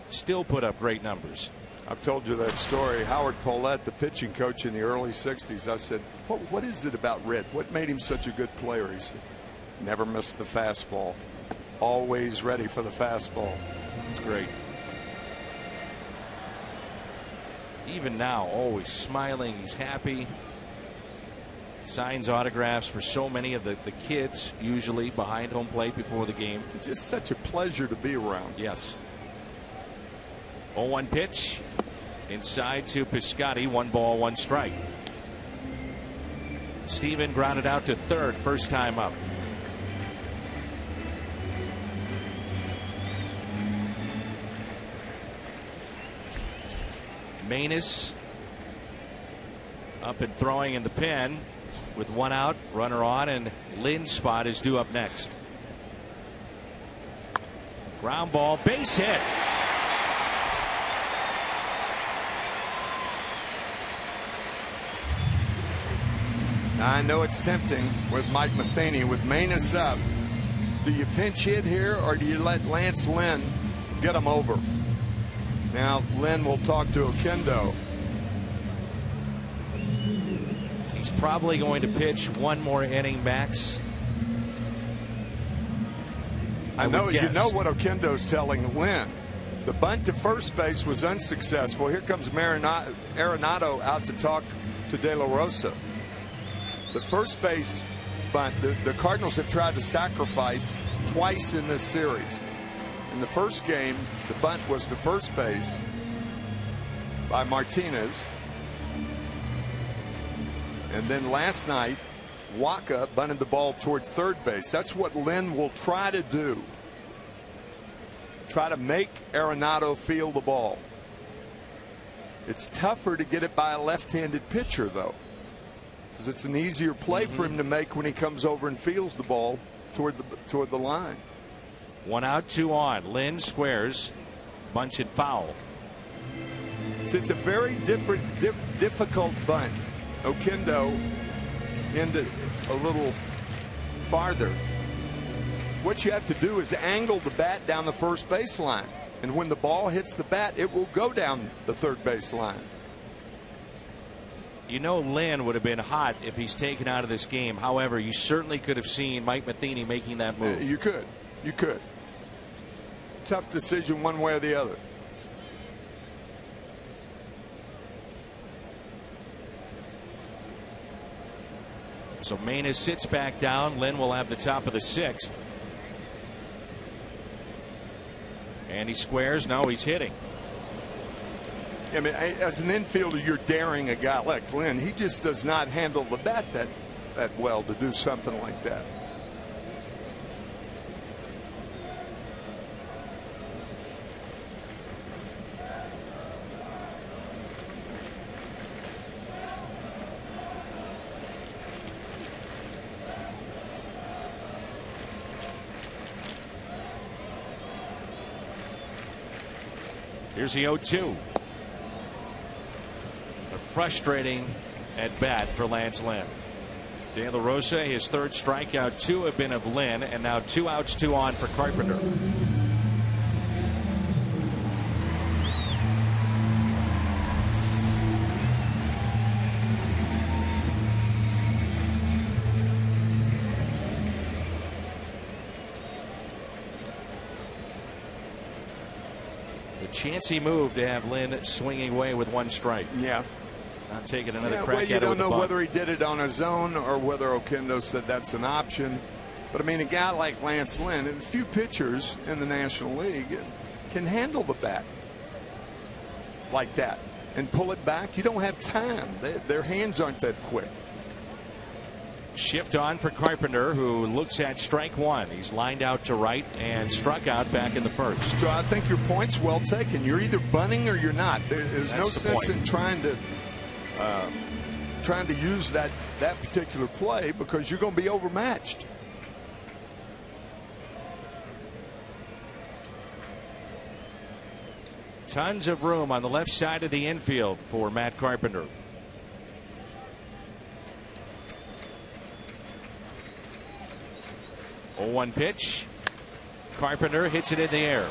[SPEAKER 3] Still put up great numbers.
[SPEAKER 4] I've told you that story. Howard Paulette, the pitching coach in the early 60s, I said, what is it about Red? What made him such a good player? He said, never missed the fastball. Always ready for the fastball.
[SPEAKER 3] It's great. Even now, always smiling. He's happy. Signs autographs for so many of the kids, usually behind home plate before the game.
[SPEAKER 4] Just such a pleasure to be around.
[SPEAKER 3] Yes. 0-1 pitch inside to Piscotty. 1 ball, 1 strike. Steven grounded out to third, first time up. Manus up and throwing in the pen with 1 out, runner on, and Lynn's spot is due up next. Ground ball, base hit.
[SPEAKER 4] I know it's tempting with Mike Matheny, with Manus up. Do you pinch hit here, or do you let Lance Lynn get him over? Now Lynn will talk to Oquendo.
[SPEAKER 3] He's probably going to pitch 1 more inning max.
[SPEAKER 4] I know you know what Oquendo's telling Lynn. The bunt to first base was unsuccessful. Here comes Arenado out to talk to De La Rosa. The first base bunt, the Cardinals have tried to sacrifice twice in this series. In the first game, the bunt was to first base by Martinez. And then last night, Waka bunted the ball toward third base. That's what Lynn will try to do. Try to make Arenado feel the ball. It's tougher to get it by a left-handed pitcher, though, because it's an easier play for him to make when he comes over and feels the ball toward the line.
[SPEAKER 3] 1 out, 2 on. Lynn squares, bunch it foul.
[SPEAKER 4] So it's a very difficult bunt. Oquendo into a little farther. What you have to do is angle the bat down the first baseline, and when the ball hits the bat, it will go down the third baseline.
[SPEAKER 3] You know, Lynn would have been hot if he's taken out of this game. However, you certainly could have seen Mike Matheny making that move.
[SPEAKER 4] You could. Tough decision one way or the other.
[SPEAKER 3] So Manis sits back down. Lynn will have the top of the 6th. And he squares. No, he's hitting.
[SPEAKER 4] I mean, as an infielder, you're daring a guy like Lynn. He just does not handle the bat that well to do something like that.
[SPEAKER 3] Here's the 0-2. A frustrating at bat for Lance Lynn. De La Rosa, his 3rd strikeout. 2 have been of Lynn, and now 2 outs, 2 on for Carpenter. Chancy move to have Lynn swinging away with 1 strike.
[SPEAKER 4] Yeah.
[SPEAKER 3] Not taking another crack
[SPEAKER 4] well,
[SPEAKER 3] at it.
[SPEAKER 4] You don't
[SPEAKER 3] with
[SPEAKER 4] know
[SPEAKER 3] the
[SPEAKER 4] whether he did it on his own or whether Oquendo said that's an option. But I mean, a guy like Lance Lynn, and a few pitchers in the National League can handle the bat like that and pull it back. You don't have time. Their hands aren't that quick.
[SPEAKER 3] Shift on for Carpenter, who looks at strike 1. He's lined out to right and struck out back in the 1st.
[SPEAKER 4] So I think your point's well taken. You're either bunting or you're not. There's no sense in trying to use that particular play because you're going to be overmatched.
[SPEAKER 3] Tons of room on the left side of the infield for Matt Carpenter. 0-1 pitch. Carpenter hits it in the air.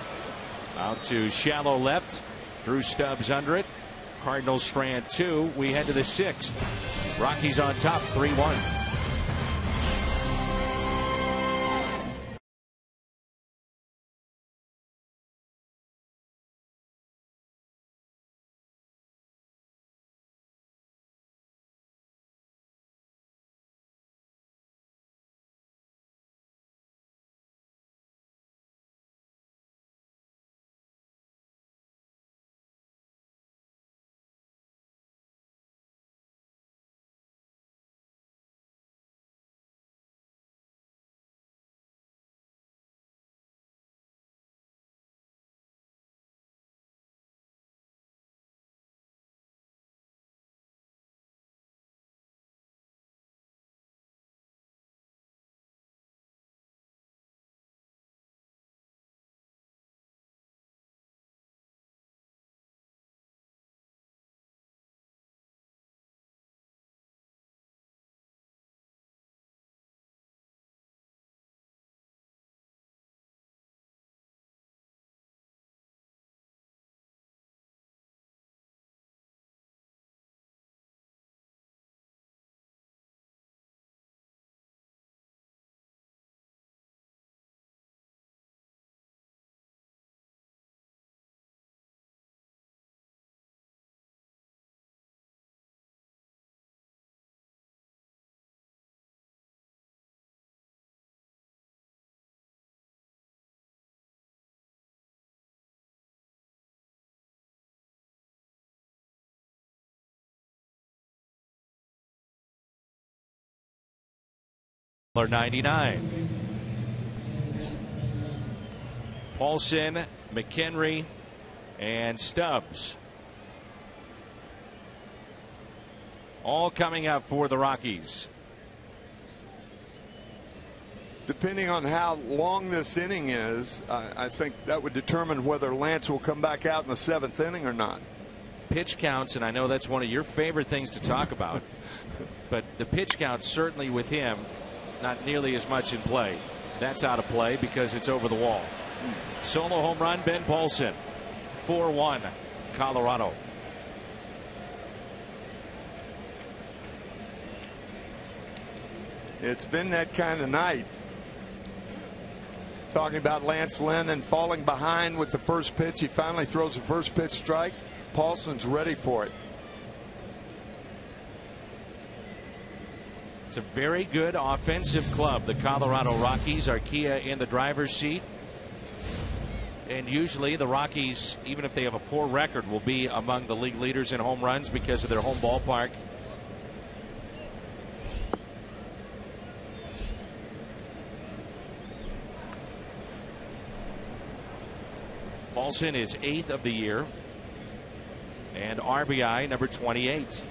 [SPEAKER 3] Out to shallow left. Drew Stubbs under it. Cardinals strand 2. We head to the 6th. Rockies on top 3-1. $99. Paulson, McHenry, and Stubbs. All coming up for the Rockies.
[SPEAKER 4] Depending on how long this inning is, I think that would determine whether Lance will come back out in the 7th inning or not.
[SPEAKER 3] Pitch counts, and I know that's one of your favorite things to talk about. But the pitch count certainly with him, not nearly as much in play. That's out of play because it's over the wall. Solo home run, Ben Paulson. 4-1, Colorado.
[SPEAKER 4] It's been that kind of night. Talking about Lance Lynn and falling behind with the first pitch. He finally throws the first pitch strike. Paulson's ready for it.
[SPEAKER 3] It's a very good offensive club. The Colorado Rockies. Arcia in the driver's seat. And usually the Rockies, even if they have a poor record, will be among the league leaders in home runs because of their home ballpark. Paulson is 8th of the year. And RBI number 28.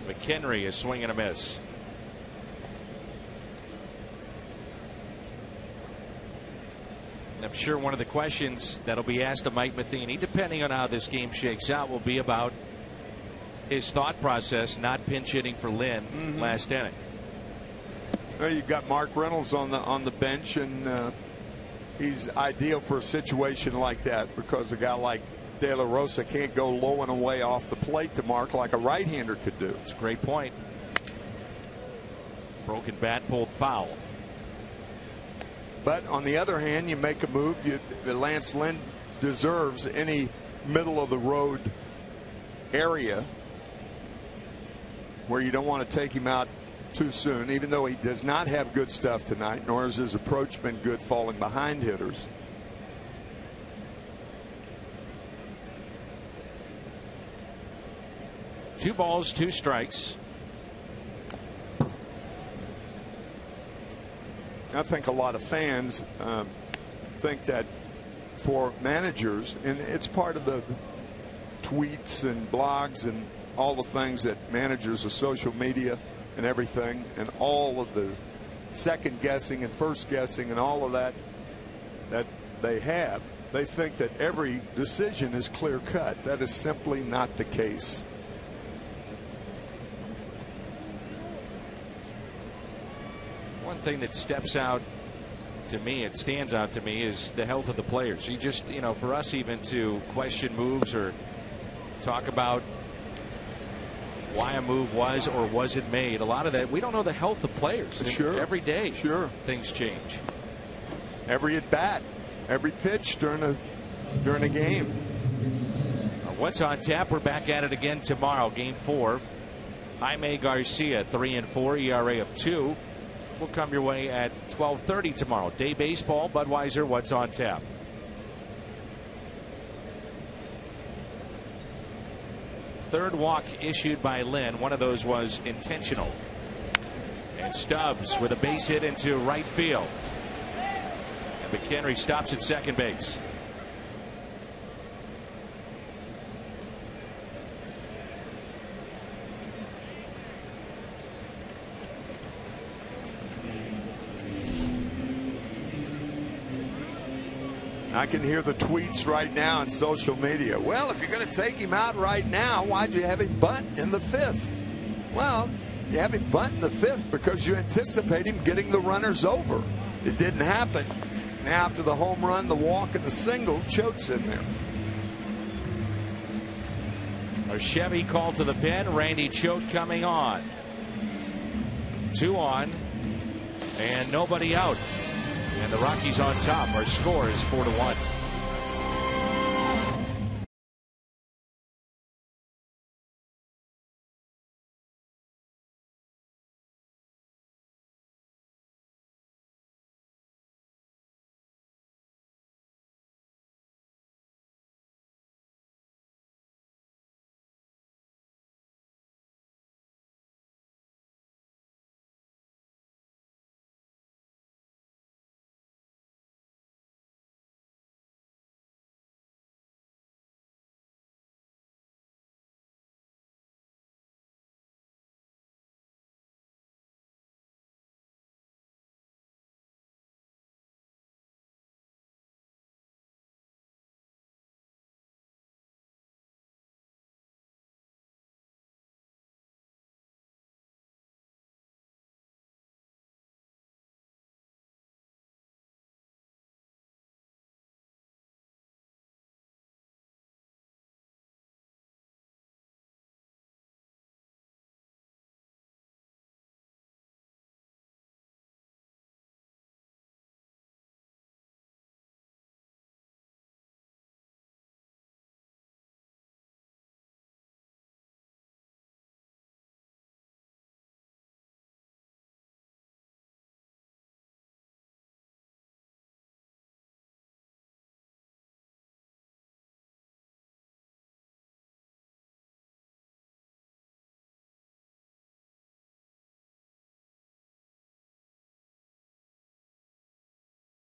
[SPEAKER 3] McHenry is swinging a miss. And I'm sure one of the questions that'll be asked of Mike Matheny, depending on how this game shakes out, will be about his thought process not pinch hitting for Lynn last inning.
[SPEAKER 4] Well, you've got Mark Reynolds on the bench, and he's ideal for a situation like that because a guy like De La Rosa can't go low and away off the plate to Mark like a right-hander could do.
[SPEAKER 3] It's a great point. Broken bat pulled foul.
[SPEAKER 4] But on the other hand, you make a move. Lance Lynn deserves any middle of the road area where you don't want to take him out too soon, even though he does not have good stuff tonight, nor has his approach been good falling behind hitters.
[SPEAKER 3] Two balls, two strikes.
[SPEAKER 4] I think a lot of fans think that for managers, and it's part of the tweets and blogs and all the things that managers of social media and everything, and all of the second guessing and first guessing and all of that they have, they think that every decision is clear cut. That is simply not the case.
[SPEAKER 3] One thing that steps out to me, it stands out to me, is the health of the players. You just, for us even to question moves or talk about why a move was or wasn't made, a lot of that, we don't know the health of players.
[SPEAKER 4] Sure.
[SPEAKER 3] Every day,
[SPEAKER 4] sure,
[SPEAKER 3] things change.
[SPEAKER 4] Every at bat, every pitch during a game.
[SPEAKER 3] What's on tap? We're back at it again tomorrow. Game 4. Jaime Garcia, 3-4, ERA of 2. Will come your way at 12:30 tomorrow. Day baseball, Budweiser, what's on tap? Third walk issued by Lynn. One of those was intentional. And Stubbs with a base hit into right field. And McHenry stops at second base.
[SPEAKER 4] I can hear the tweets right now on social media. Well, if you're going to take him out right now, why'd you have him bunt in the 5th? Well, you have him bunt in the 5th because you anticipate him getting the runners over. It didn't happen. Now, after the home run, the walk, and the single, Choate's in there.
[SPEAKER 3] A Chevy called to the pen. Randy Choate coming on. 2 on and nobody out. And the Rockies on top. Our score is 4-1.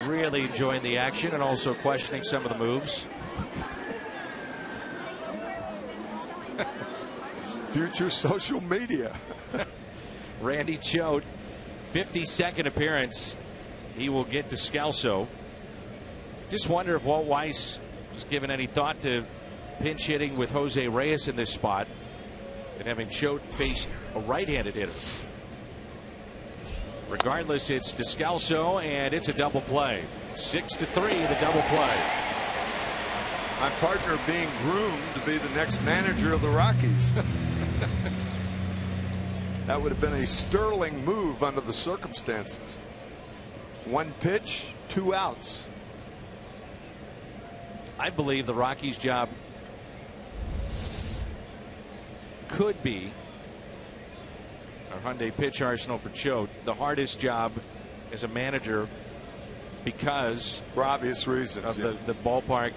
[SPEAKER 3] really enjoying the action and also questioning some of the moves.
[SPEAKER 4] Future social media.
[SPEAKER 3] Randy Choate, 52nd appearance. He will get Descalso. Just wonder if Walt Weiss was given any thought to pinch hitting with Jose Reyes in this spot and having Choate face a right-handed hitter. Regardless, it's Descalso, and it's a double play. 6-3, the double play.
[SPEAKER 4] My partner being groomed to be the next manager of the Rockies. That would have been a sterling move under the circumstances. 1 pitch, 2 outs.
[SPEAKER 3] I believe the Rockies' job could be, our Hyundai pitch arsenal for Choate, the hardest job as a manager because
[SPEAKER 4] for obvious reasons
[SPEAKER 3] of the ballpark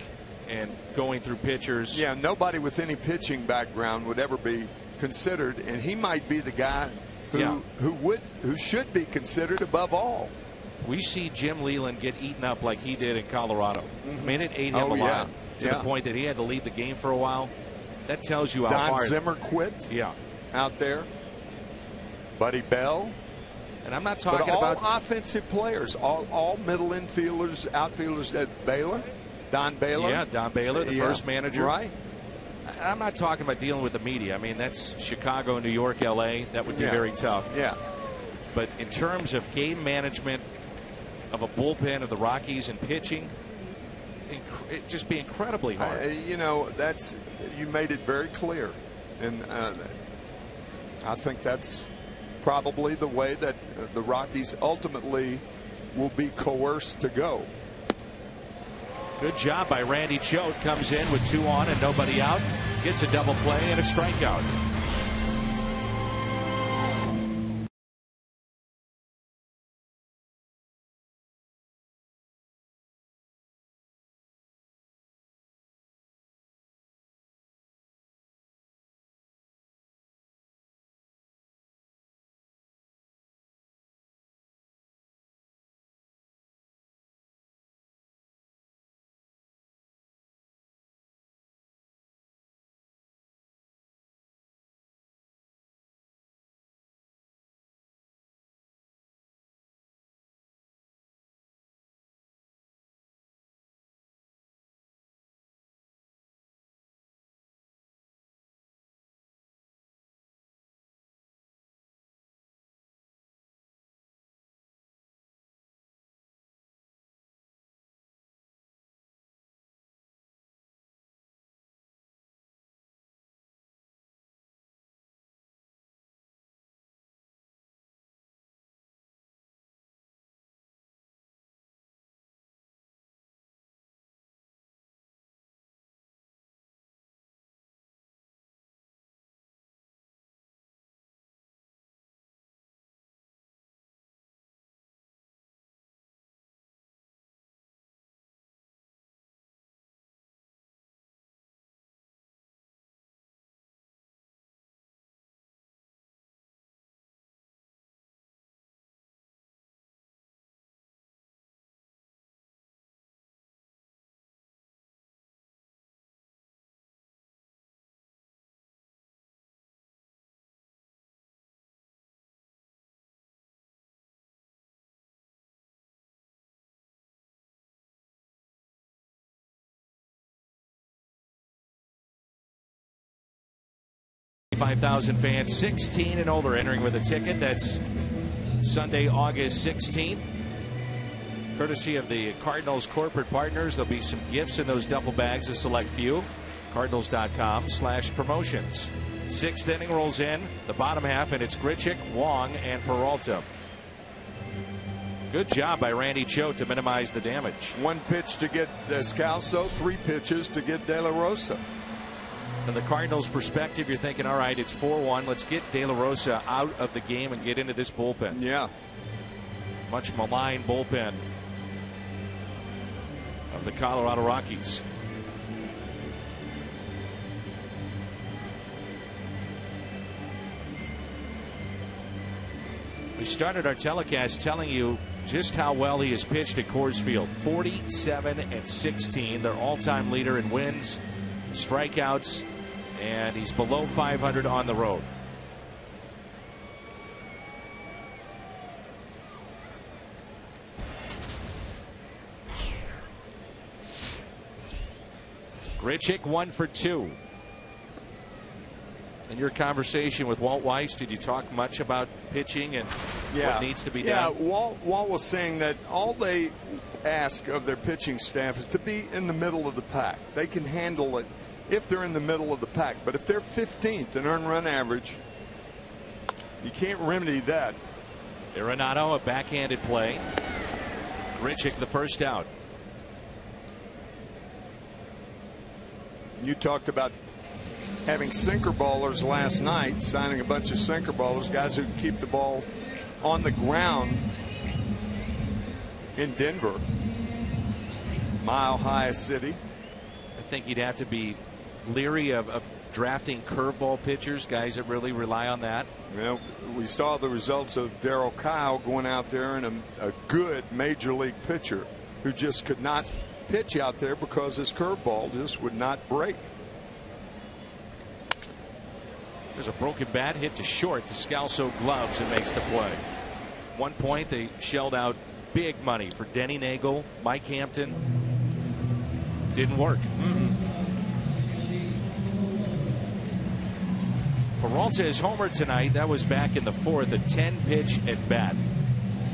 [SPEAKER 3] and going through pitchers.
[SPEAKER 4] Yeah, nobody with any pitching background would ever be considered, and he might be the guy who should be considered above all.
[SPEAKER 3] We see Jim Leland get eaten up like he did in Colorado. I mean, it ate him a lot to the point that he had to leave the game for a while. That tells you how hard.
[SPEAKER 4] Don Zimmer quit.
[SPEAKER 3] Yeah,
[SPEAKER 4] out there. Buddy Bell.
[SPEAKER 3] And I'm not talking
[SPEAKER 4] all
[SPEAKER 3] about
[SPEAKER 4] offensive players, all middle infielders, outfielders. Baylor, Don Baylor.
[SPEAKER 3] Yeah, Don Baylor, the first manager.
[SPEAKER 4] Right.
[SPEAKER 3] I'm not talking about dealing with the media. I mean, that's Chicago, New York, L.A. That would be very tough.
[SPEAKER 4] Yeah.
[SPEAKER 3] But in terms of game management of a bullpen of the Rockies and pitching, it'd just be incredibly hard.
[SPEAKER 4] You know, you made it very clear, and I think that's probably the way that the Rockies ultimately will be coerced to go.
[SPEAKER 3] Good job by Randy Choate. Comes in with 2 on and nobody out. Gets a double play and a strikeout. $5,000 fans 16 and older entering with a ticket. That's Sunday, August 16th. Courtesy of the Cardinals corporate partners, there'll be some gifts in those duffel bags, a select few. Cardinals.com/promotions. 6th inning rolls in, the bottom half, and it's Grichuk, Wong, and Peralta. Good job by Randy Choate to minimize the damage.
[SPEAKER 4] 1 pitch to get Descalso, 3 pitches to get De La Rosa.
[SPEAKER 3] From the Cardinals' perspective, you're thinking, all right, it's 4-1. Let's get De La Rosa out of the game and get into this bullpen.
[SPEAKER 4] Yeah.
[SPEAKER 3] Much maligned bullpen of the Colorado Rockies. We started our telecast telling you just how well he has pitched at Coors Field. 47-16, their all-time leader in wins, strikeouts, and he's below 500 on the road. Grichuk 1 for 2. In your conversation with Walt Weiss, did you talk much about pitching and what needs to be done?
[SPEAKER 4] Yeah, Walt was saying that all they ask of their pitching staff is to be in the middle of the pack. They can handle it if they're in the middle of the pack. But if they're 15th in earned run average, you can't remedy that.
[SPEAKER 3] Arenado, a backhanded play. Grichuk, the first out.
[SPEAKER 4] You talked about having sinker ballers last night, signing a bunch of sinker ballers, guys who can keep the ball on the ground in Denver, Mile High City.
[SPEAKER 3] I think you'd have to be leery of drafting curveball pitchers, guys that really rely on that.
[SPEAKER 4] Well, we saw the results of Darryl Kyle going out there and a good major league pitcher who just could not pitch out there because his curveball just would not break.
[SPEAKER 3] There's a broken bat hit to short. Descalso gloves and makes the play. 1 point, they shelled out big money for Denny Nagel, Mike Hampton. Didn't work. Peralta is homered tonight. That was back in the 4th, a 10-pitch at bat.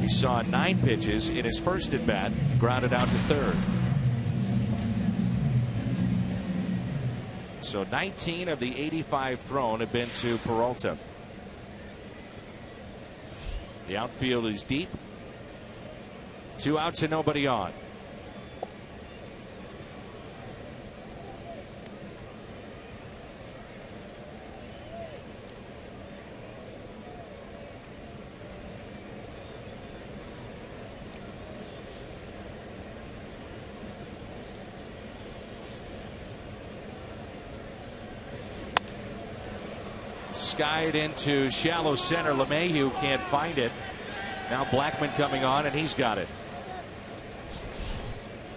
[SPEAKER 3] He saw 9 pitches in his first at bat, grounded out to third. So 19 of the 85 thrown have been to Peralta. The outfield is deep. 2 outs and nobody on. Skied into shallow center. LeMahieu can't find it. Now Blackman coming on, and he's got it.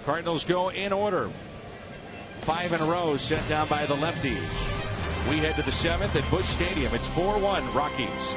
[SPEAKER 3] Cardinals go in order. 5 in a row sent down by the lefty. We head to the 7th at Busch Stadium. It's 4-1 Rockies.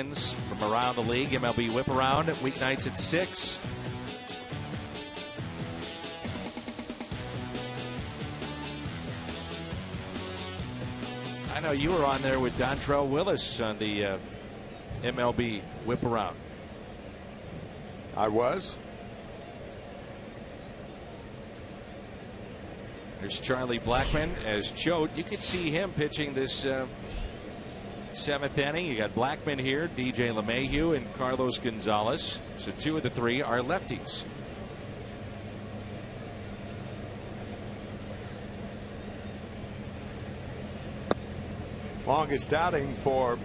[SPEAKER 3] From around the league, MLB Whip Around weeknights at 6. I know you were on there with Dontrell Willis on the MLB Whip Around.
[SPEAKER 4] I was.
[SPEAKER 3] There's Charlie Blackman as Choate. You could see him pitching this 7th inning. You got Blackman here, DJ LeMahieu, and Carlos Gonzalez. So 2 of the 3 are lefties.
[SPEAKER 4] Longest outing for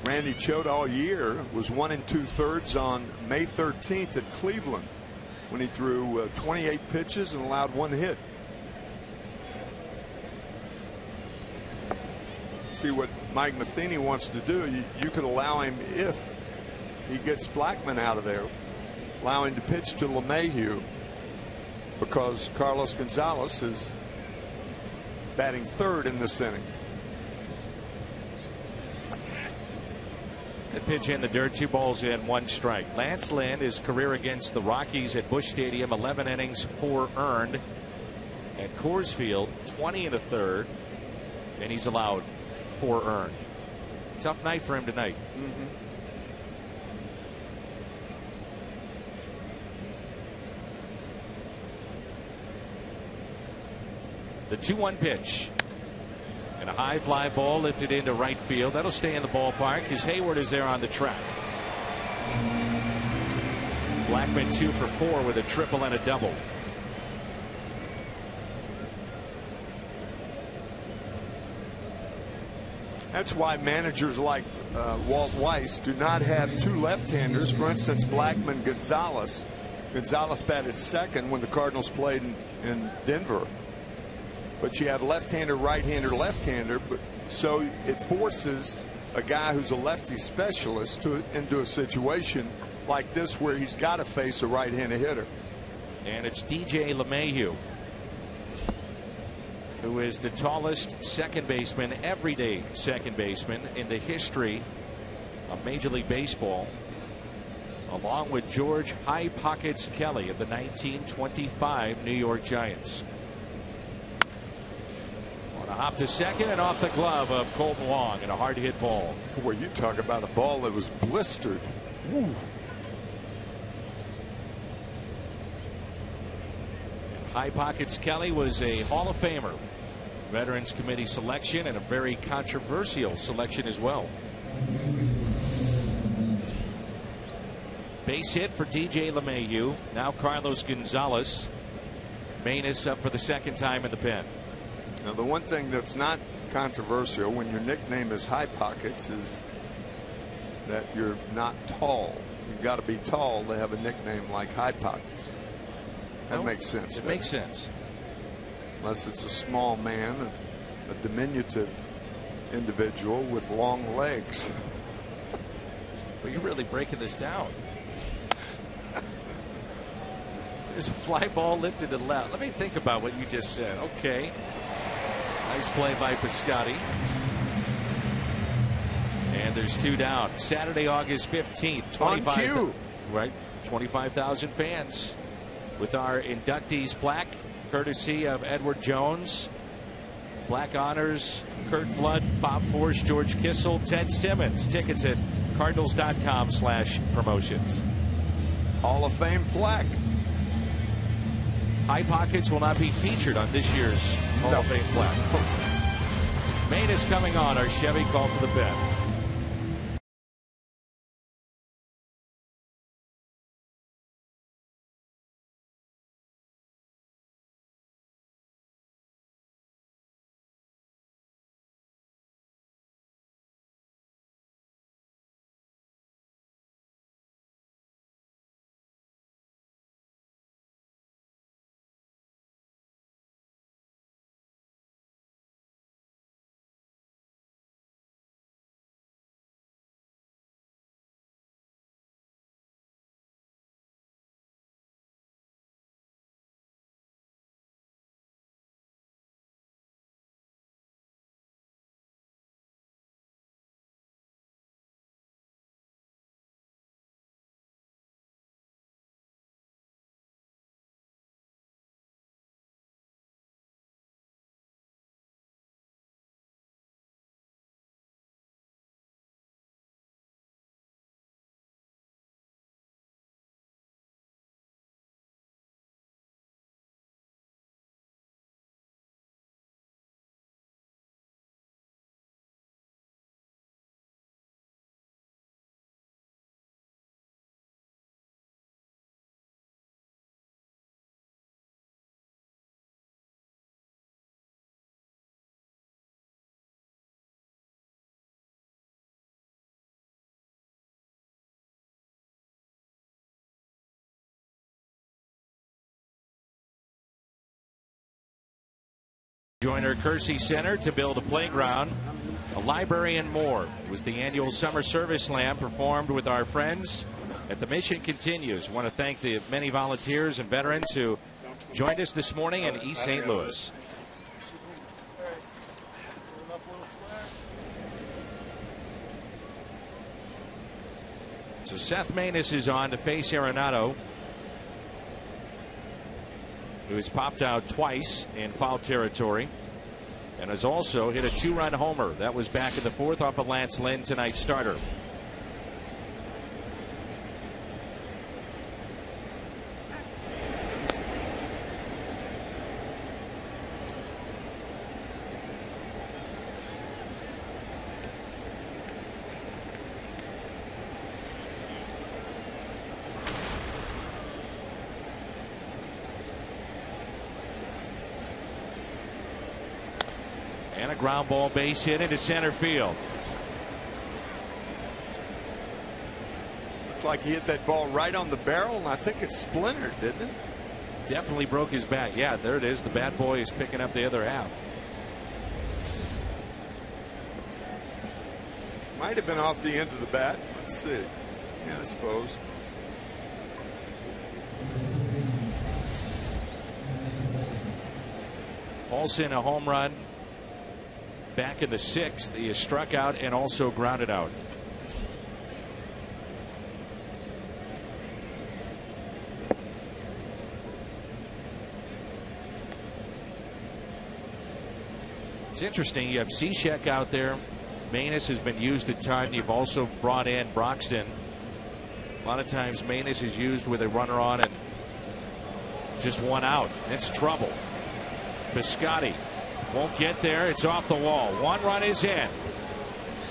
[SPEAKER 4] Randy Choate all year was 1 2/3 on May 13th at Cleveland, when he threw 28 pitches and allowed 1 hit. See what Mike Matheny wants to do. You could allow him, if he gets Blackman out of there, allow him to pitch to LeMahieu, because Carlos Gonzalez is batting 3rd in this inning.
[SPEAKER 3] The pitch in the dirt, 2 balls in, 1 strike. Lance Lynn, his career against the Rockies at Busch Stadium, 11 innings, 4 earned. At Coors Field, 20 1/3, and he's allowed 4 earned. Tough night for him tonight. The 2-1 pitch. And a high fly ball lifted into right field. That'll stay in the ballpark as Hayward is there on the track. Blackman 2 for 4 with a triple and a double.
[SPEAKER 4] That's why managers like Walt Weiss do not have 2 left-handers. For instance, Blackman, Gonzalez. Gonzalez batted 2nd when the Cardinals played in Denver. But you have left-hander, right-hander, left-hander. So it forces a guy who's a lefty specialist into a situation like this, where he's got to face a right-handed hitter.
[SPEAKER 3] And it's DJ LeMahieu, who is the tallest second baseman, everyday second baseman, in the history of Major League Baseball, along with George High Pockets Kelly of the 1925 New York Giants. On a hop to second and off the glove of Colton Wong, and a hard hit ball.
[SPEAKER 4] Boy, you talk about a ball that was blistered. Woo.
[SPEAKER 3] High Pockets Kelly was a Hall of Famer, Veterans Committee selection, and a very controversial selection as well. Base hit for DJ LeMahieu. Now Carlos Gonzalez. Manus up for the 2nd time in the pen.
[SPEAKER 4] Now, the one thing that's not controversial when your nickname is High Pockets is that you're not tall. You've got to be tall to have a nickname like High Pockets. That makes sense.
[SPEAKER 3] It makes sense.
[SPEAKER 4] Unless it's a small man, a diminutive individual with long legs.
[SPEAKER 3] Well, you're really breaking this down. There's a fly ball lifted to left. Let me think about what you just said. Okay. Nice play by Piscotty. And there's 2 down. Saturday, August 15th. 25,000 fans with our inductees plaque, courtesy of Edward Jones. Black honors Kurt Flood, Bob Force, George Kissel, Ted Simmons. Tickets at cardinals.com/promotions.
[SPEAKER 4] Hall of Fame plaque.
[SPEAKER 3] High Pockets will not be featured on this year's Hall of Fame plaque. Maine is coming on our Chevy Call to the Pen. Joyner Kersey Center to build a playground, a library, and more. It was the annual Summer Service Slam performed with our friends at the Mission Continues. I want to thank the many volunteers and veterans who joined us this morning in East St. Louis. So Seth Maness is on to face Arenado, who has popped out twice in foul territory and has also hit a 2-run homer. That was back in the 4th off of Lance Lynn, tonight's starter. And a ground ball base hit into center field.
[SPEAKER 4] Looked like he hit that ball right on the barrel, and I think it splintered, didn't it?
[SPEAKER 3] Definitely broke his bat. Yeah, there it is. The bat boy is picking up the other half.
[SPEAKER 4] Might have been off the end of the bat. Let's see. Yeah, I suppose.
[SPEAKER 3] Paulson, a home run back in the 6th. He is struck out and also grounded out. It's interesting. You have Cishek out there. Maness has been used a ton. You've also brought in Broxton. A lot of times Maness is used with a runner on and just one out. That's trouble. Piscotty won't get there. It's off the wall. 1 run is in.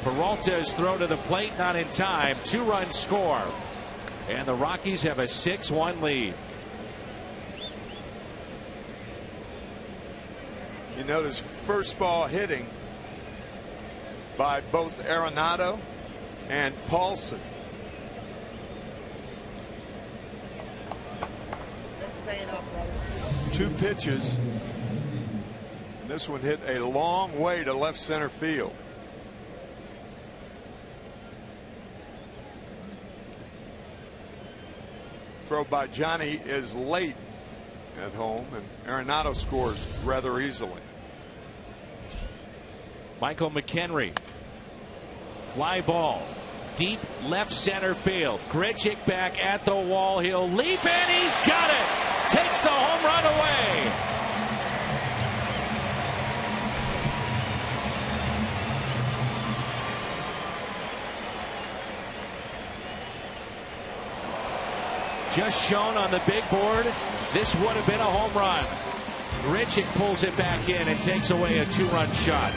[SPEAKER 3] Peralta's throw to the plate, not in time. 2-run score. And the Rockies have a 6-1 lead.
[SPEAKER 4] You notice first ball hitting by both Arenado and Paulson. Two pitches. This one hit a long way to left center field. Throw by Johnny is late at home, and Arenado scores rather easily.
[SPEAKER 3] Michael McHenry. Fly ball. Deep left center field. Grichuk back at the wall. He'll leap and he's got it. Takes the home run away. Just shown on the big board, this would have been a home run. Grichuk pulls it back in and takes away a 2-run shot.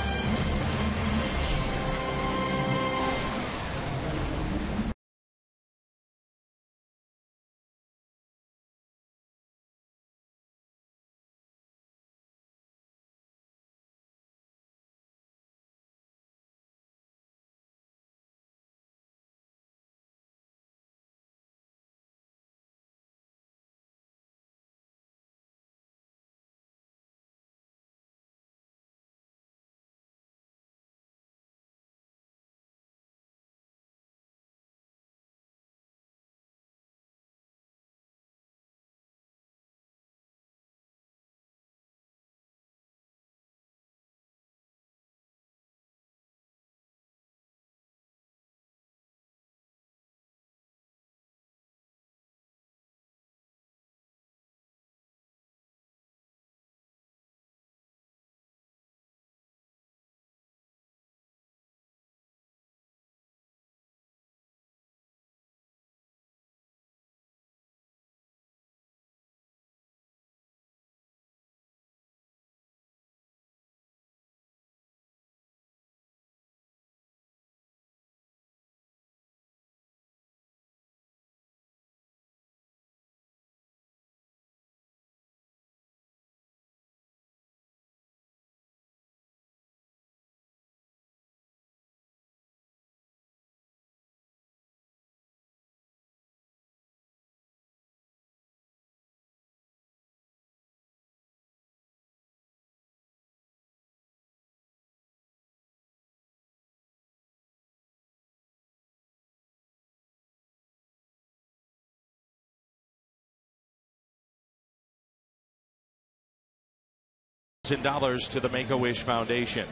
[SPEAKER 3] $1,000 to the Make-A-Wish Foundation.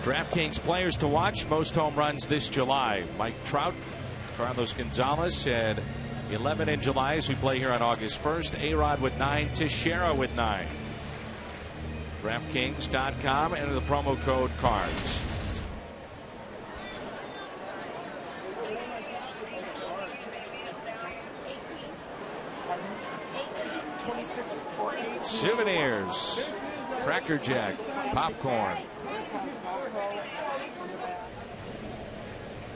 [SPEAKER 3] DraftKings players to watch, most home runs this July. Mike Trout, Carlos Gonzalez had 11 in July as we play here on August 1st. A-Rod with 9, Teixeira with 9. DraftKings.com, enter the promo code CARDS. Souvenirs, Cracker Jack, popcorn.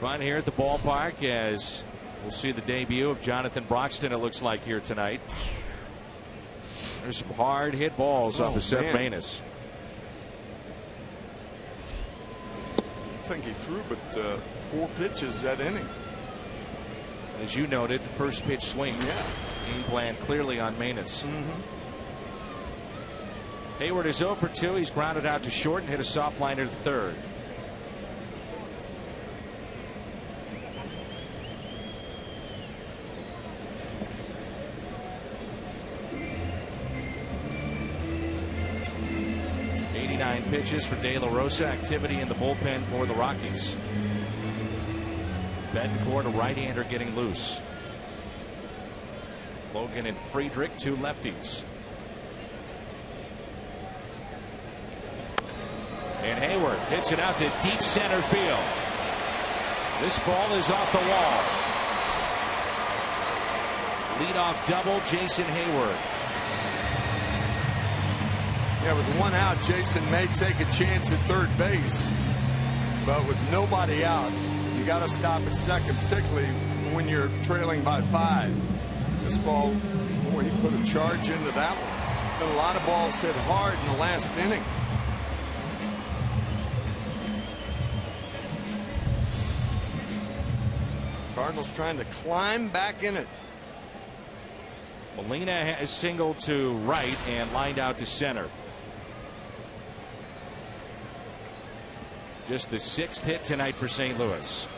[SPEAKER 3] Fun here at the ballpark as we'll see the debut of Jonathan Broxton, it looks like, here tonight. There's some hard hit balls off of Seth Maness.
[SPEAKER 4] I think he threw but 4 pitches that inning.
[SPEAKER 3] As you noted, first pitch swing. Game plan clearly on Maness. Hayward is 0 for 2. He's grounded out to short and hit a soft liner to third. Pitches for De La Rosa. Activity in the bullpen for the Rockies. Betancourt, a right-hander, getting loose. Logan and Friedrich, 2 lefties. And Hayward hits it out to deep center field. This ball is off the wall. Leadoff double, Jason Hayward.
[SPEAKER 4] Yeah, with 1 out, Jason may take a chance at third base, but with nobody out, you got to stop at second, particularly when you're trailing by 5. This ball, boy, he put a charge into that one. But a lot of balls hit hard in the last inning. Cardinals trying to climb back in it.
[SPEAKER 3] Molina has singled to right and lined out to center. Just the 6th hit tonight for St. Louis.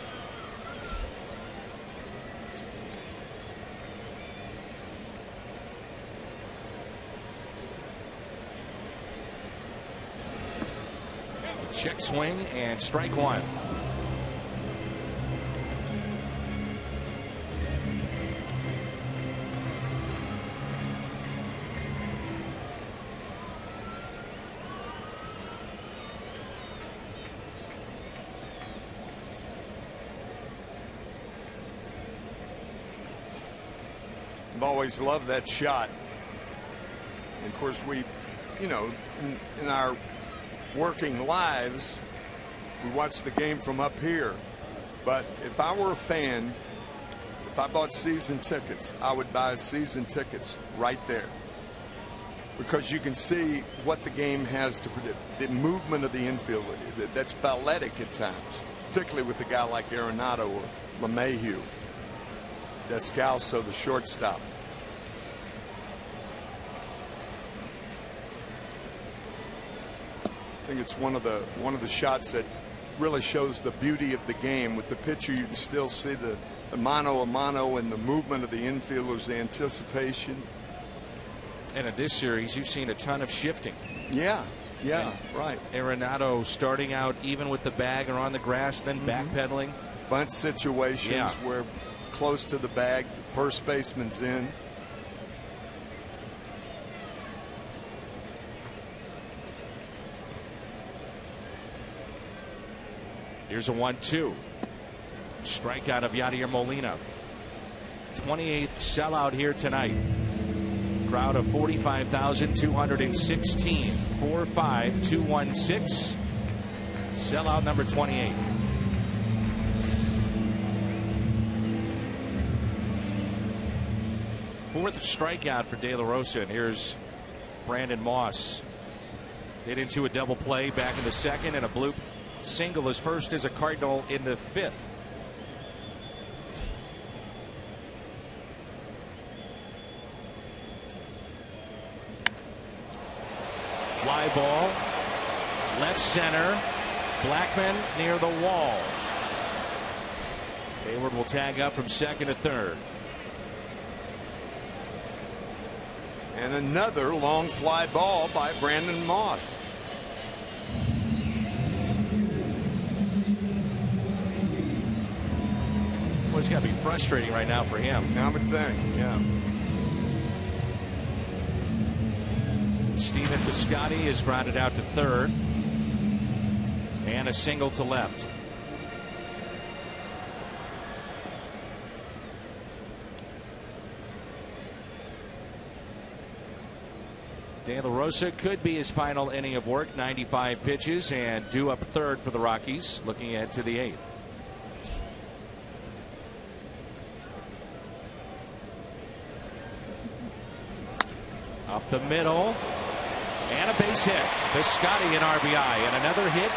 [SPEAKER 3] Check swing and strike 1.
[SPEAKER 4] I've always loved that shot. And of course, we, you know, in our working lives, we watch the game from up here. But if I were a fan, if I bought season tickets, I would buy season tickets right there. Because you can see what the game has to predict. The movement of the infield, that's balletic at times, particularly with a guy like Arenado or LeMahieu. Descalso, the shortstop. I think it's one of the shots that really shows the beauty of the game. With the pitcher, you can still see the mano a mano and the movement of the infielders, the anticipation.
[SPEAKER 3] And in this series, you've seen a ton of shifting.
[SPEAKER 4] Yeah, right.
[SPEAKER 3] Arenado starting out even with the bag or on the grass, then backpedaling.
[SPEAKER 4] Bunt situations where close to the bag, first baseman's in.
[SPEAKER 3] Here's a 1-2. Strikeout of Yadier Molina. 28th sellout here tonight. Crowd of 45,216. 4-5-2-1-6. Sellout number 28. Fourth strikeout for De La Rosa, and here's Brandon Moss. Hit into a double play back in the second, and a bloop single, his first as a Cardinal in the 5th. Fly ball, left center, Blackman near the wall. Hayward will tag up from second to third.
[SPEAKER 4] And another long fly ball by Brandon Moss.
[SPEAKER 3] Well, it's got to be frustrating right now for him.
[SPEAKER 4] I would think, yeah.
[SPEAKER 3] Stephen Piscotty is grounded out to third. And a single to left. De La Rosa could be his final inning of work. 95 pitches and due up third for the Rockies. Looking ahead to the 8th. Up the middle. And a base hit. Piscotty an RBI and another hit.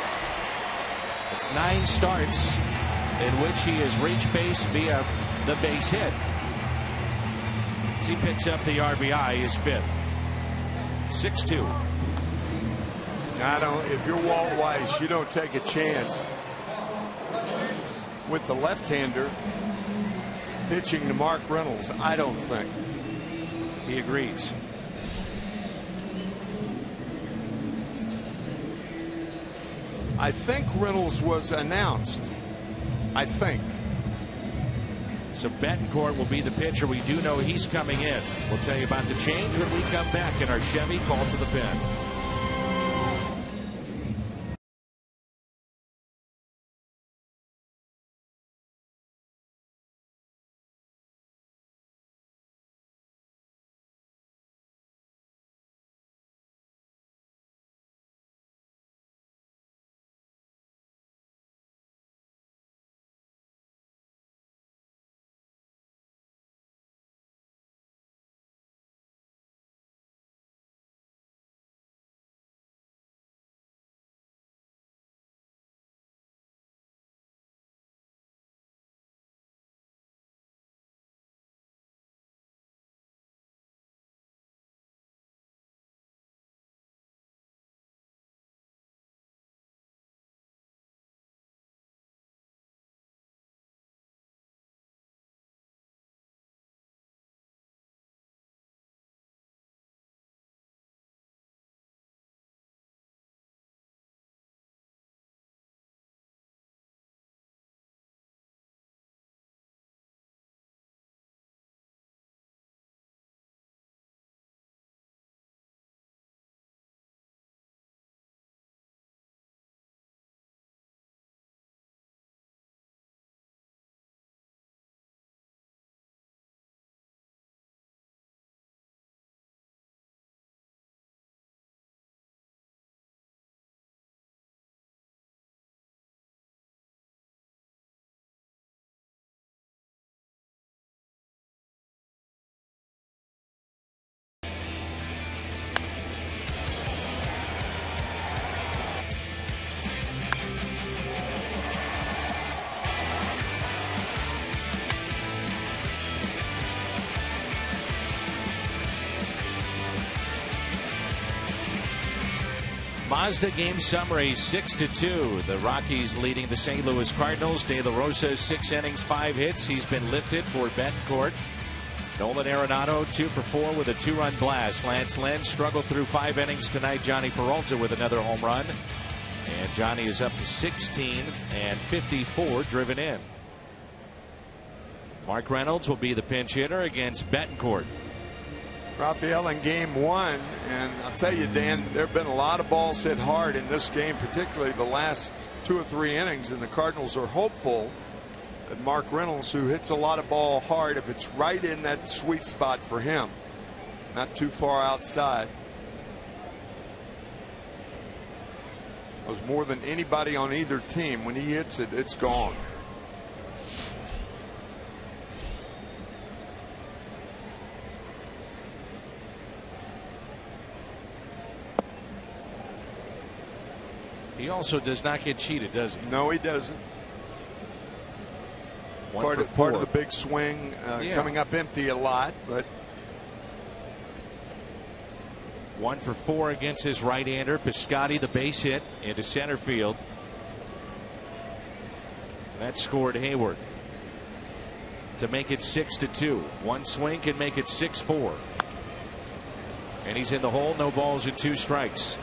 [SPEAKER 3] It's 9 starts in which he has reached base via the base hit. As he picks up the RBI, his 5th. 6-2.
[SPEAKER 4] If you're Walt Weiss, you don't take a chance with the left-hander pitching to Mark Reynolds. I don't think.
[SPEAKER 3] He agrees.
[SPEAKER 4] I think Reynolds was announced. I think.
[SPEAKER 3] So Betancourt will be the pitcher. We do know he's coming in. We'll tell you about the change when we come back in our Chevy Call to the Pen. Mazda game summary 6-2. The Rockies leading the St. Louis Cardinals. De La Rosa 6 innings 5 hits. He's been lifted for Betancourt. Nolan Arenado 2 for 4 with a 2-run blast. Lance Lynn struggled through 5 innings tonight. Johnny Peralta with another home run. And Johnny is up to 16 and 54 driven in. Mark Reynolds will be the pinch hitter against Betancourt.
[SPEAKER 4] Raphael in game 1, and I'll tell you, Dan, there have been a lot of balls hit hard in this game, particularly the last 2 or 3 innings, and the Cardinals are hopeful that Mark Reynolds, who hits a lot of ball hard, if it's right in that sweet spot for him, not too far outside. There's more than anybody on either team. When he hits it, it's gone.
[SPEAKER 3] He also does not get cheated, does he?
[SPEAKER 4] No, he doesn't. Part of the big swing, coming up empty a lot, but
[SPEAKER 3] 1 for 4 against his right-hander. Piscotty, the base hit into center field. That scored Hayward to make it 6-2. One swing can make it 6-4. And he's in the hole. No balls and 2 strikes.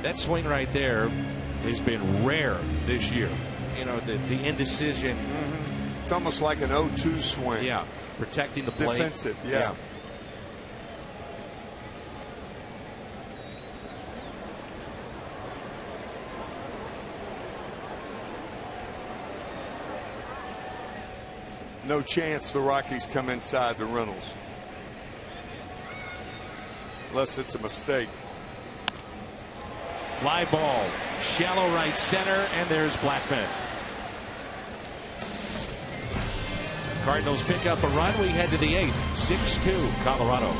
[SPEAKER 3] That swing right there has been rare this year. You know, the indecision.
[SPEAKER 4] It's almost like an 0-2 swing.
[SPEAKER 3] Yeah, protecting the plate.
[SPEAKER 4] Defensive, yeah. No chance the Rockies come inside the Reynolds. Unless it's a mistake.
[SPEAKER 3] Fly ball, shallow right center, and there's Blackman. Cardinals pick up a run. We head to the 8th. 6-2 Colorado.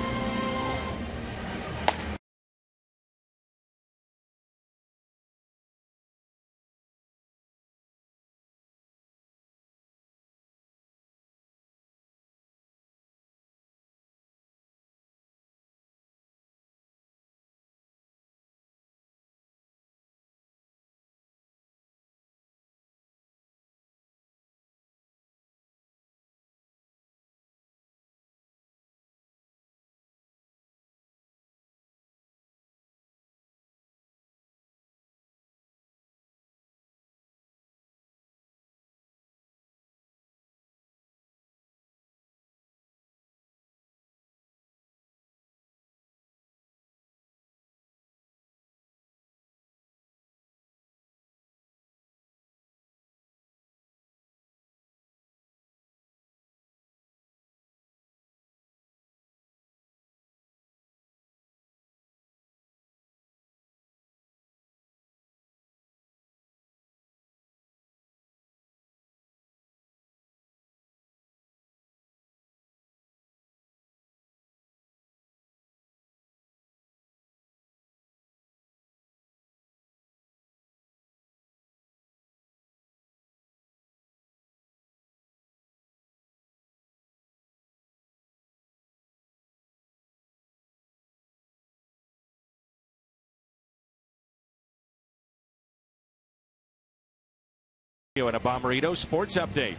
[SPEAKER 3] And a Bomberito Sports Update.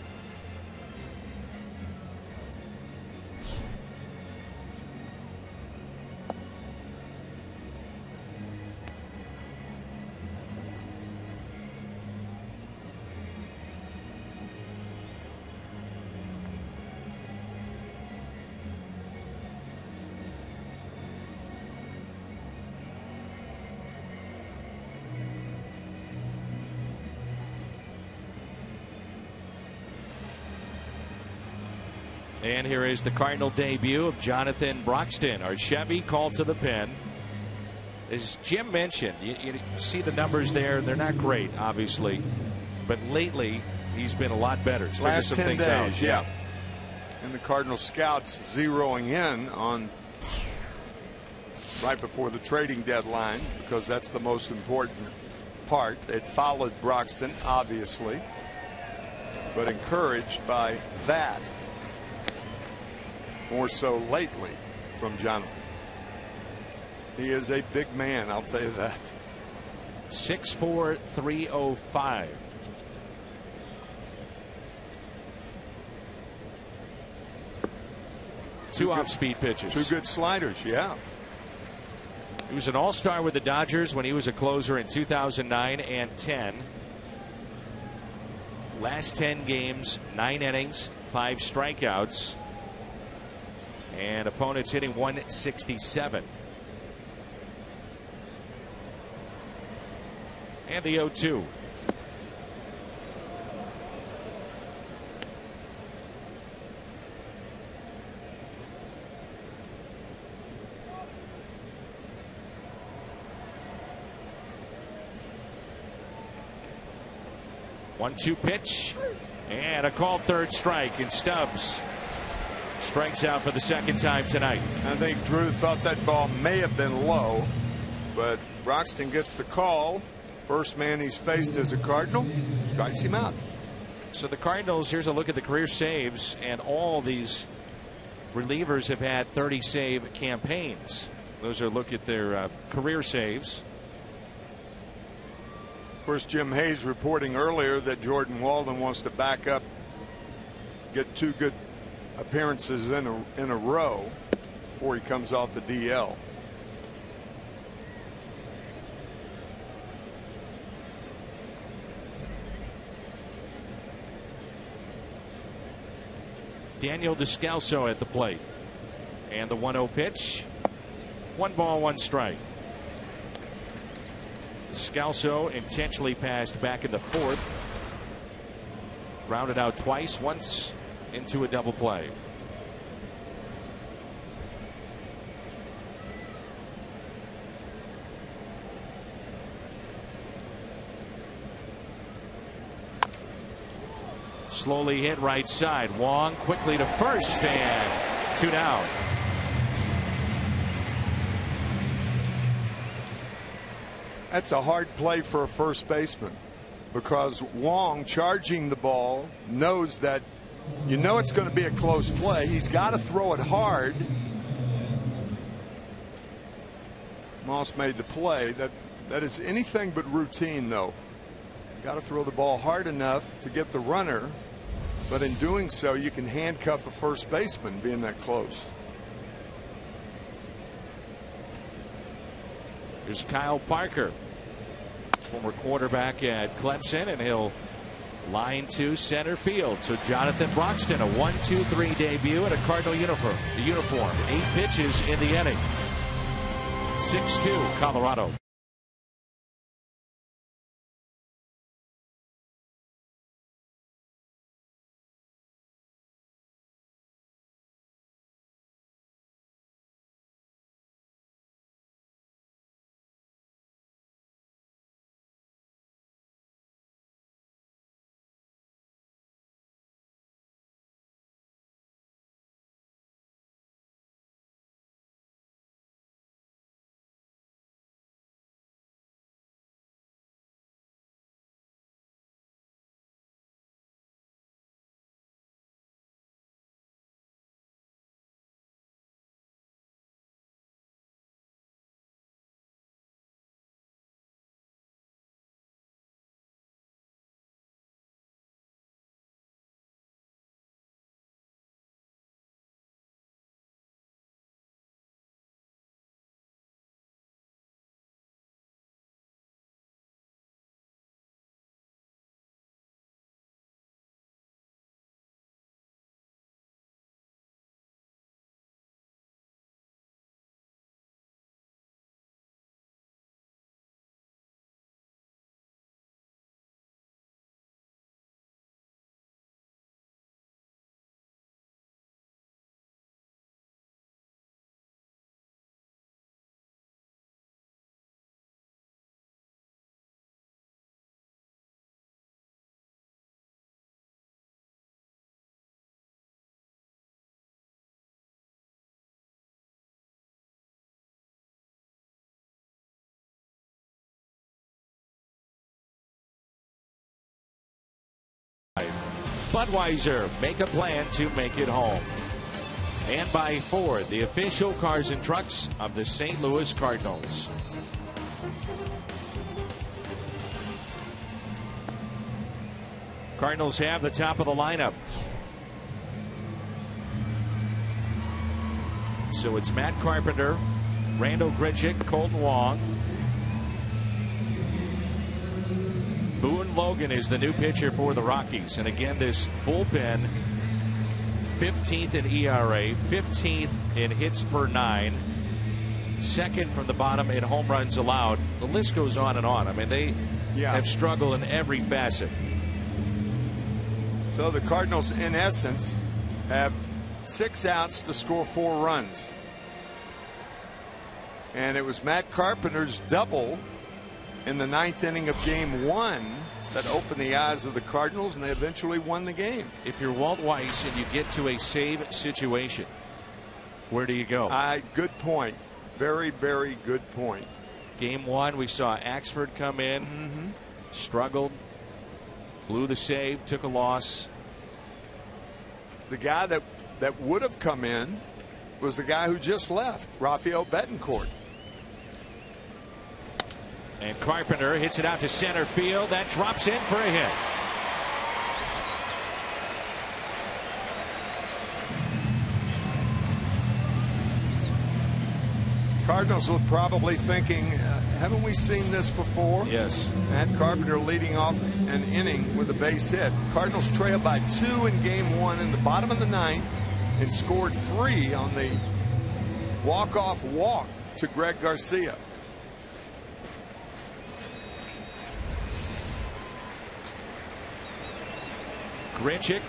[SPEAKER 3] And here is the Cardinal debut of Jonathan Broxton. Our Chevy called to the pen. As Jim mentioned, you see the numbers there. They're not great, obviously. But lately, he's been a lot better. He's
[SPEAKER 4] last
[SPEAKER 3] some
[SPEAKER 4] 10
[SPEAKER 3] things
[SPEAKER 4] days,
[SPEAKER 3] out.
[SPEAKER 4] yeah. And the Cardinal scouts zeroing in on right before the trading deadline, because that's the most important part. It followed Broxton, obviously, but encouraged by that. More so lately from Jonathan. He is a big man, I'll tell you that.
[SPEAKER 3] 6'4", 305. Two off-speed pitches.
[SPEAKER 4] 2 good sliders, yeah.
[SPEAKER 3] He was an all-star with the Dodgers when he was a closer in 2009 and 10. Last 10 games, 9 innings, 5 strikeouts. And opponents hitting 167. And the 0-2. One-two pitch. And a called third strike. And Stubbs strikes out for the second time tonight.
[SPEAKER 4] I think Drew thought that ball may have been low, but Broxton gets the call. First man he's faced as a Cardinal, strikes him out.
[SPEAKER 3] So the Cardinals, here's a look at the career saves, and all these relievers have had 30 save campaigns. Those are a look at their career saves.
[SPEAKER 4] Of course, Jim Hayes reporting earlier that Jordan Walden wants to back up, get 2 good appearances in a row before he comes off the DL.
[SPEAKER 3] Daniel Descalso at the plate. And the 1-0 pitch. 1 ball, 1 strike. Descalso intentionally passed back in the 4th. Grounded out twice, once into a double play. Slowly hit right side. Wong quickly to first, and 2 down.
[SPEAKER 4] That's a hard play for a first baseman, because Wong, charging the ball, knows that it's going to be a close play. He's got to throw it hard. Moss made the play. That is anything but routine, though. Got to throw the ball hard enough to get the runner, but in doing so, you can handcuff a first baseman being that close.
[SPEAKER 3] Here's Kyle Parker, former quarterback at Clemson, and he'll line to center field. So Jonathan Broxton, a 1-2-3 debut in a Cardinal uniform. 8 pitches in the inning. 6-2 Colorado. Budweiser, make a plan to make it home. And by Ford, the official cars and trucks of the St. Louis Cardinals. Cardinals have the top of the lineup. So it's Matt Carpenter, Randall Grichuk, Colton Wong. Boone Logan is the new pitcher for the Rockies. And again, this bullpen, 15th in ERA, 15th in hits per 9, second from the bottom in home runs allowed. The list goes on and on. I mean, they have struggled in every facet.
[SPEAKER 4] So the Cardinals, in essence, have 6 outs to score 4 runs. And it was Matt Carpenter's double in the 9th inning of Game 1 that opened the eyes of the Cardinals, and they eventually won the game.
[SPEAKER 3] If you're Walt Weiss and you get to a save situation, where do you go?
[SPEAKER 4] Good point. Very, very good point.
[SPEAKER 3] Game 1, we saw Axford come in, struggled, blew the save, took a loss.
[SPEAKER 4] The guy that would have come in was the guy who just left, Rafael Betancourt.
[SPEAKER 3] And Carpenter hits it out to center field. That drops in for a hit.
[SPEAKER 4] Cardinals were probably thinking, haven't we seen this before?
[SPEAKER 3] Yes.
[SPEAKER 4] Matt Carpenter leading off an inning with a base hit. Cardinals trailed by 2 in game 1 in the bottom of the 9th and scored 3 on the walk-off walk to Greg Garcia.
[SPEAKER 3] Grichuk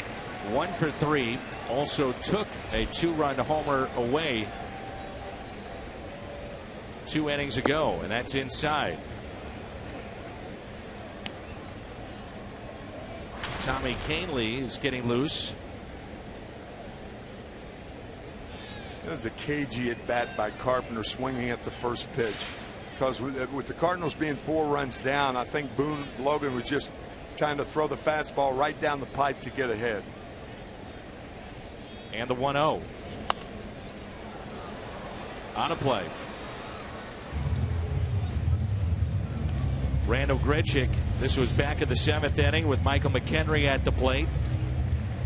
[SPEAKER 3] 1 for 3, also took a 2-run homer away 2 innings ago, and that's inside. Tommy Kahnle is getting loose.
[SPEAKER 4] That was a cagey at bat by Carpenter, swinging at the first pitch. Because with the Cardinals being 4 runs down, I think Boone Logan was just trying to throw the fastball right down the pipe to get ahead.
[SPEAKER 3] And the 1-0 on a play. Randall Grichuk. This was back in the 7th inning with Michael McHenry at the plate,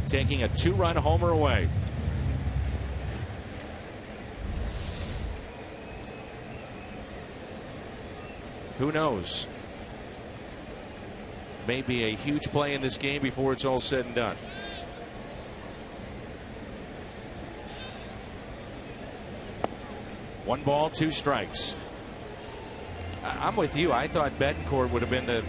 [SPEAKER 3] taking a 2-run homer away. Who knows? Maybe a huge play in this game before it's all said and done. One ball, 2 strikes. I'm with you. I thought Betancourt would have been the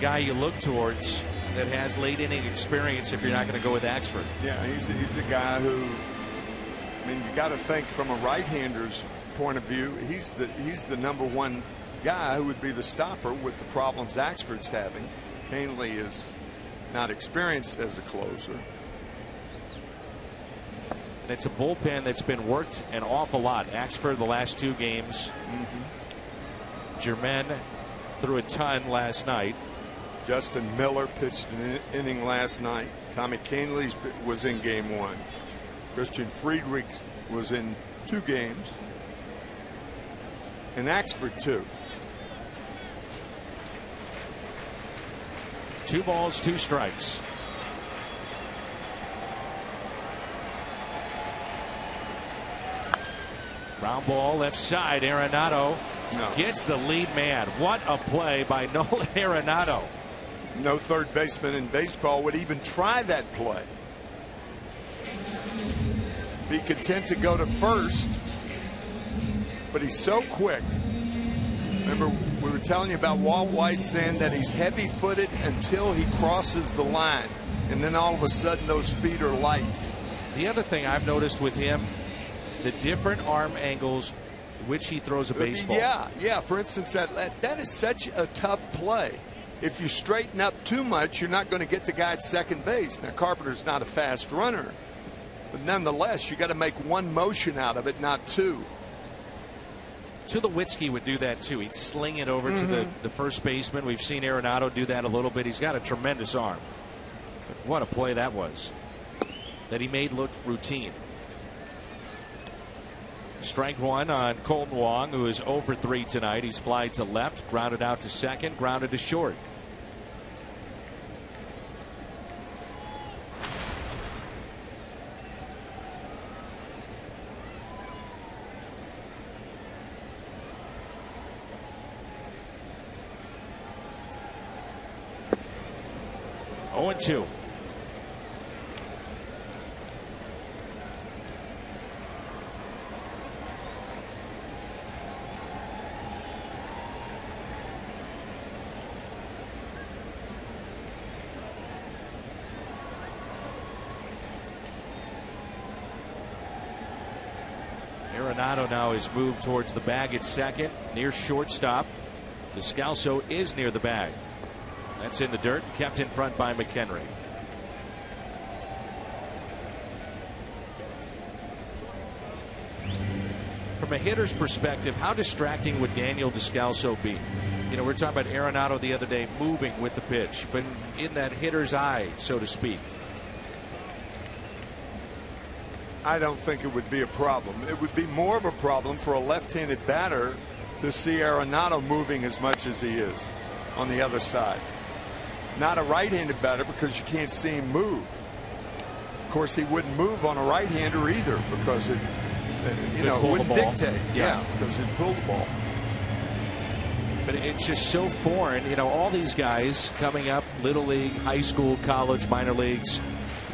[SPEAKER 3] guy you look towards that has late inning experience if you're not going to go with Axford.
[SPEAKER 4] Yeah, he's a guy who, I mean, you got to think from a right-hander's point of view, he's the #1 guy who would be the stopper with the problems Axford's having. Kahnle is not experienced as a closer.
[SPEAKER 3] And it's a bullpen that's been worked an awful lot. Axford the last 2 games. Germain threw a ton last night.
[SPEAKER 4] Justin Miller pitched an inning last night. Tommy Kahnle was in game 1. Christian Friedrich was in 2 games. And Axford too.
[SPEAKER 3] 2 balls, 2 strikes. Ground ball left side. Arenado gets the lead man. What a play by Nolan Arenado.
[SPEAKER 4] No third baseman in baseball would even try that play. Be content to go to first, but he's so quick. Remember, we were telling you about Walt Weiss saying that he's heavy-footed until he crosses the line, and then all of a sudden those feet are light.
[SPEAKER 3] The other thing I've noticed with him, the different arm angles which he throws a baseball.
[SPEAKER 4] Yeah. For instance, that is such a tough play. If you straighten up too much, you're not going to get the guy at second base. Now, Carpenter's not a fast runner, but nonetheless, you got to make one motion out of it, not 2.
[SPEAKER 3] Tulowitzki would do that too. He'd sling it over to the first baseman. We've seen Arenado do that a little bit. He's got a tremendous arm. But what a play that was, that he made look routine. Strike 1 on Colton Wong, who is 0 for 3 tonight. He's flied to left, grounded out to second, grounded to short. Oh, 0-2. Arenado now is moved towards the bag at second, near shortstop. Descalso is near the bag. That's in the dirt, kept in front by McHenry. From a hitter's perspective, how distracting would Daniel Descalso be? You know, we're talking about Arenado the other day moving with the pitch, but in that hitter's eye, so to speak.
[SPEAKER 4] I don't think it would be a problem. It would be more of a problem for a left-handed batter to see Arenado moving as much as he is on the other side. Not a right-handed batter, because you can't see him move. Of course, he wouldn't move on a right-hander either, because You know, wouldn't dictate. Yeah, because he'd pull the ball.
[SPEAKER 3] But it's just so foreign. You know, all these guys coming up, little league, high school, college, minor leagues,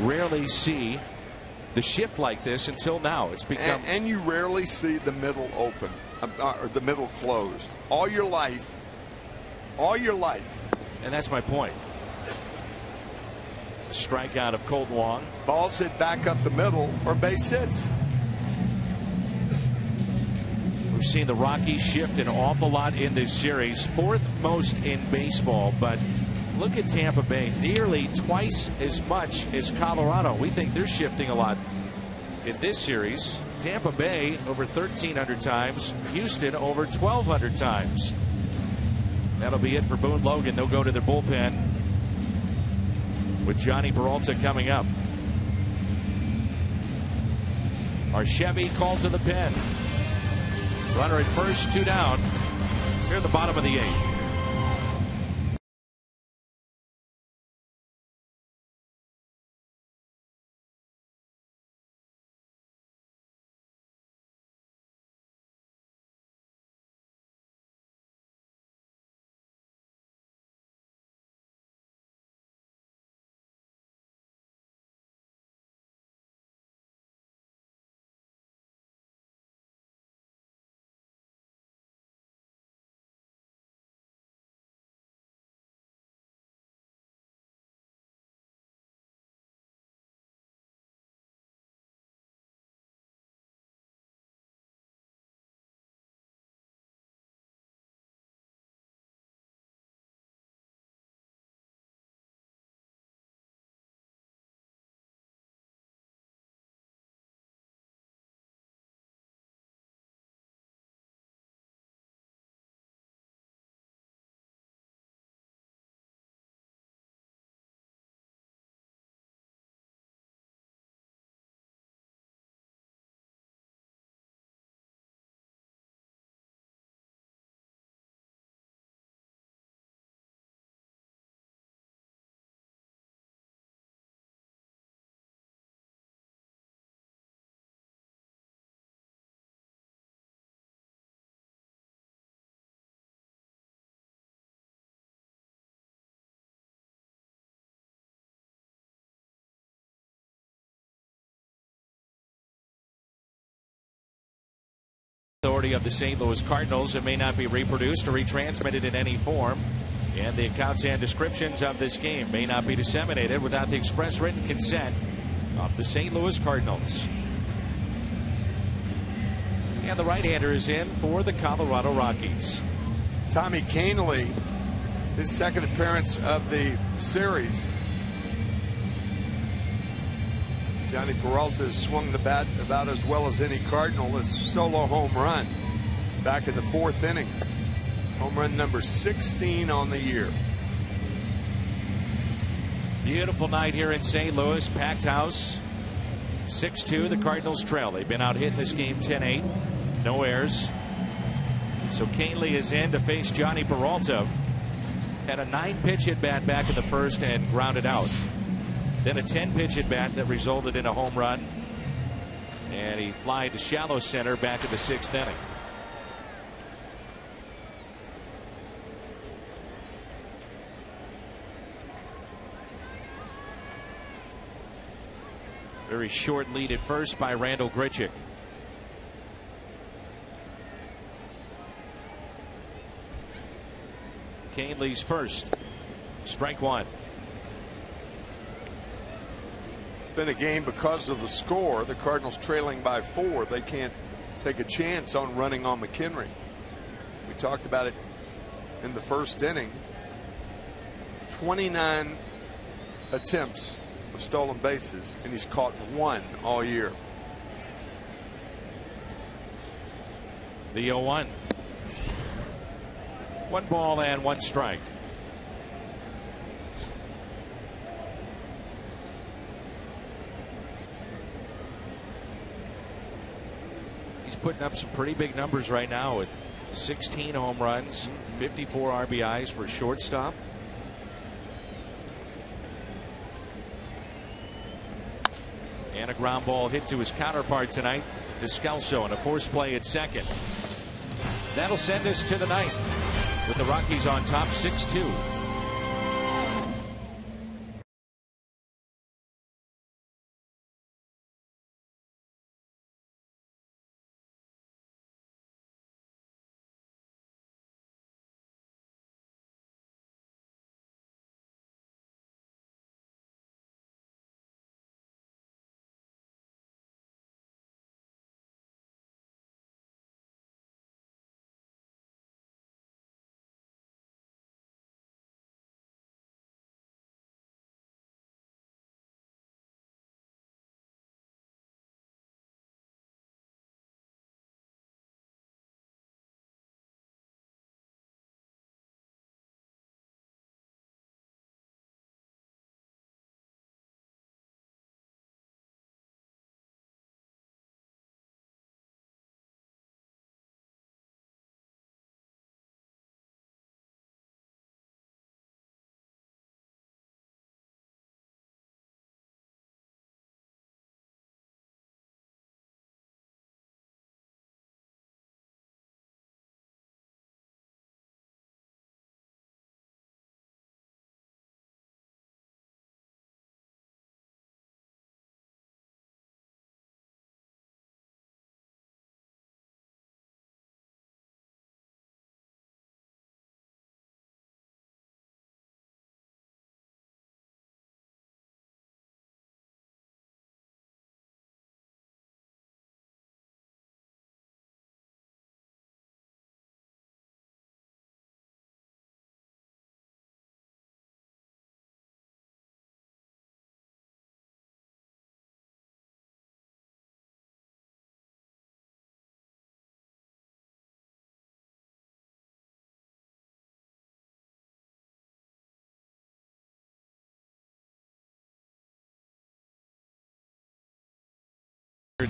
[SPEAKER 3] rarely see the shift like this until now. It's become.
[SPEAKER 4] And you rarely see the middle open, or the middle closed. All your life.
[SPEAKER 3] And that's my point. Strikeout of Colt Wong.
[SPEAKER 4] Balls hit back up the middle or base hits.
[SPEAKER 3] We've seen the Rockies shift an awful lot in this series, 4th most in baseball, but look at Tampa Bay, nearly twice as much as Colorado. We think they're shifting a lot in this series. Tampa Bay over 1,300 times, Houston over 1,200 times. That'll be it for Boone Logan. They'll go to their bullpen with Johnny Peralta coming up. Our Chevy called to the pen. Runner at first, 2 down. Here at the bottom of the 8th. Authority of the St. Louis Cardinals. It may not be reproduced or retransmitted in any form, and the accounts and descriptions of this game may not be disseminated without the express written consent of the St. Louis Cardinals. And the right-hander is in for the Colorado Rockies.
[SPEAKER 4] Tommy Kahnle, his second appearance of the series. Johnny Peralta has swung the bat about as well as any Cardinal. His solo home run back in the 4th inning. Home run number 16 on the year.
[SPEAKER 3] Beautiful night here in St. Louis. Packed house. 6-2. The Cardinals trail. They've been out hitting this game 10-8. No errors. So Kahnle is in to face Johnny Peralta. Had a 9-pitch at bat back in the 1st and grounded out. Then a 10-pitch at bat that resulted in a home run. And he flied to shallow center back in the 6th inning. Very short lead at first by Randall Grichuk. Kahnle's first. Strike 1.
[SPEAKER 4] Been a game because of the score. The Cardinals trailing by 4. They can't take a chance on running on McHenry. We talked about it in the 1st inning. 29 attempts of stolen bases, and he's caught 1 all year.
[SPEAKER 3] The 0-1. 1 ball and 1 strike. Putting up some pretty big numbers right now with 16 home runs, 54 RBIs for shortstop. And a ground ball hit to his counterpart tonight, Descalso in a forced play at second. That'll send us to the ninth with the Rockies on top 6-2.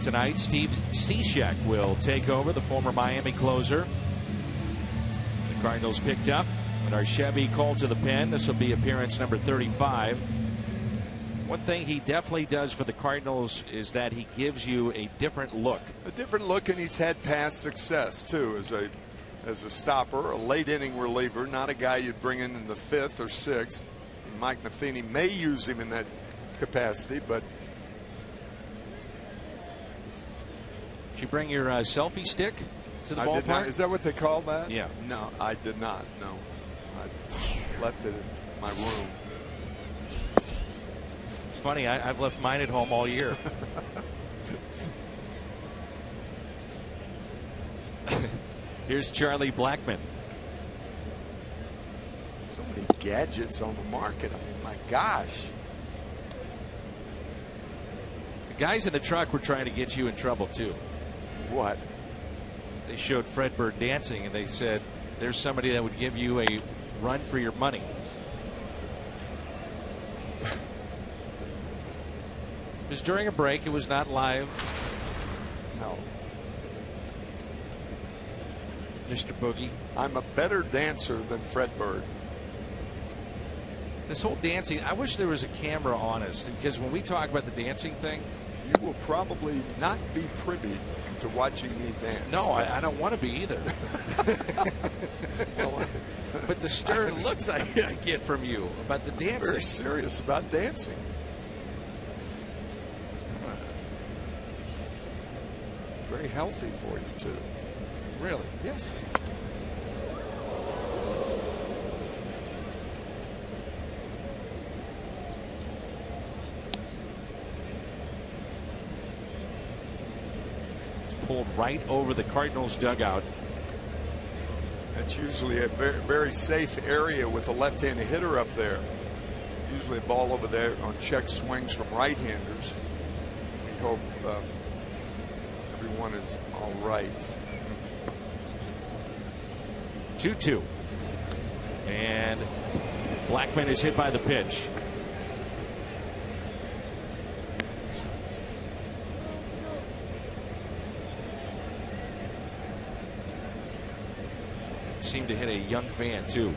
[SPEAKER 3] Tonight, Steve Cishek will take over, the former Miami closer. The Cardinals picked up when our Chevy called to the pen. This will be appearance number 35. One thing he definitely does for the Cardinals is that he gives you a different look.
[SPEAKER 4] A different look, and he's had past success too as a stopper, a late inning reliever, not a guy you'd bring in the 5th or 6th. And Mike Matheny may use him in that capacity, but
[SPEAKER 3] Did you bring your selfie stick to the
[SPEAKER 4] I
[SPEAKER 3] ballpark?
[SPEAKER 4] did not. Is that what they call that?
[SPEAKER 3] Yeah.
[SPEAKER 4] No, I did not. No, I left it in my room.
[SPEAKER 3] It's funny. I've left mine at home all year. Here's Charlie Blackmon.
[SPEAKER 4] So many gadgets on the market. I mean, my gosh.
[SPEAKER 3] The guys in the truck were trying to get you in trouble too.
[SPEAKER 4] What?
[SPEAKER 3] They showed Fred Bird dancing, and they said there's somebody that would give you a run for your money. It was during a break. It was not live.
[SPEAKER 4] No.
[SPEAKER 3] Mr. Boogie.
[SPEAKER 4] I'm a better dancer than Fred Bird.
[SPEAKER 3] This whole dancing, I wish there was a camera on us, because when we talk about the dancing thing,
[SPEAKER 4] you will probably not be privy to watching me dance.
[SPEAKER 3] No, I don't want to be either. Well, but the stern looks I get from you about the dancing.
[SPEAKER 4] I'm very serious about dancing. Very healthy for you too.
[SPEAKER 3] Really?
[SPEAKER 4] Yes.
[SPEAKER 3] Pulled right over the Cardinals dugout.
[SPEAKER 4] That's usually a very, very safe area with a left-handed hitter up there. Usually a ball over there on check swings from right-handers. We hope everyone is all right.
[SPEAKER 3] 2-2. And Blackmon is hit by the pitch. Seemed to hit a young fan too.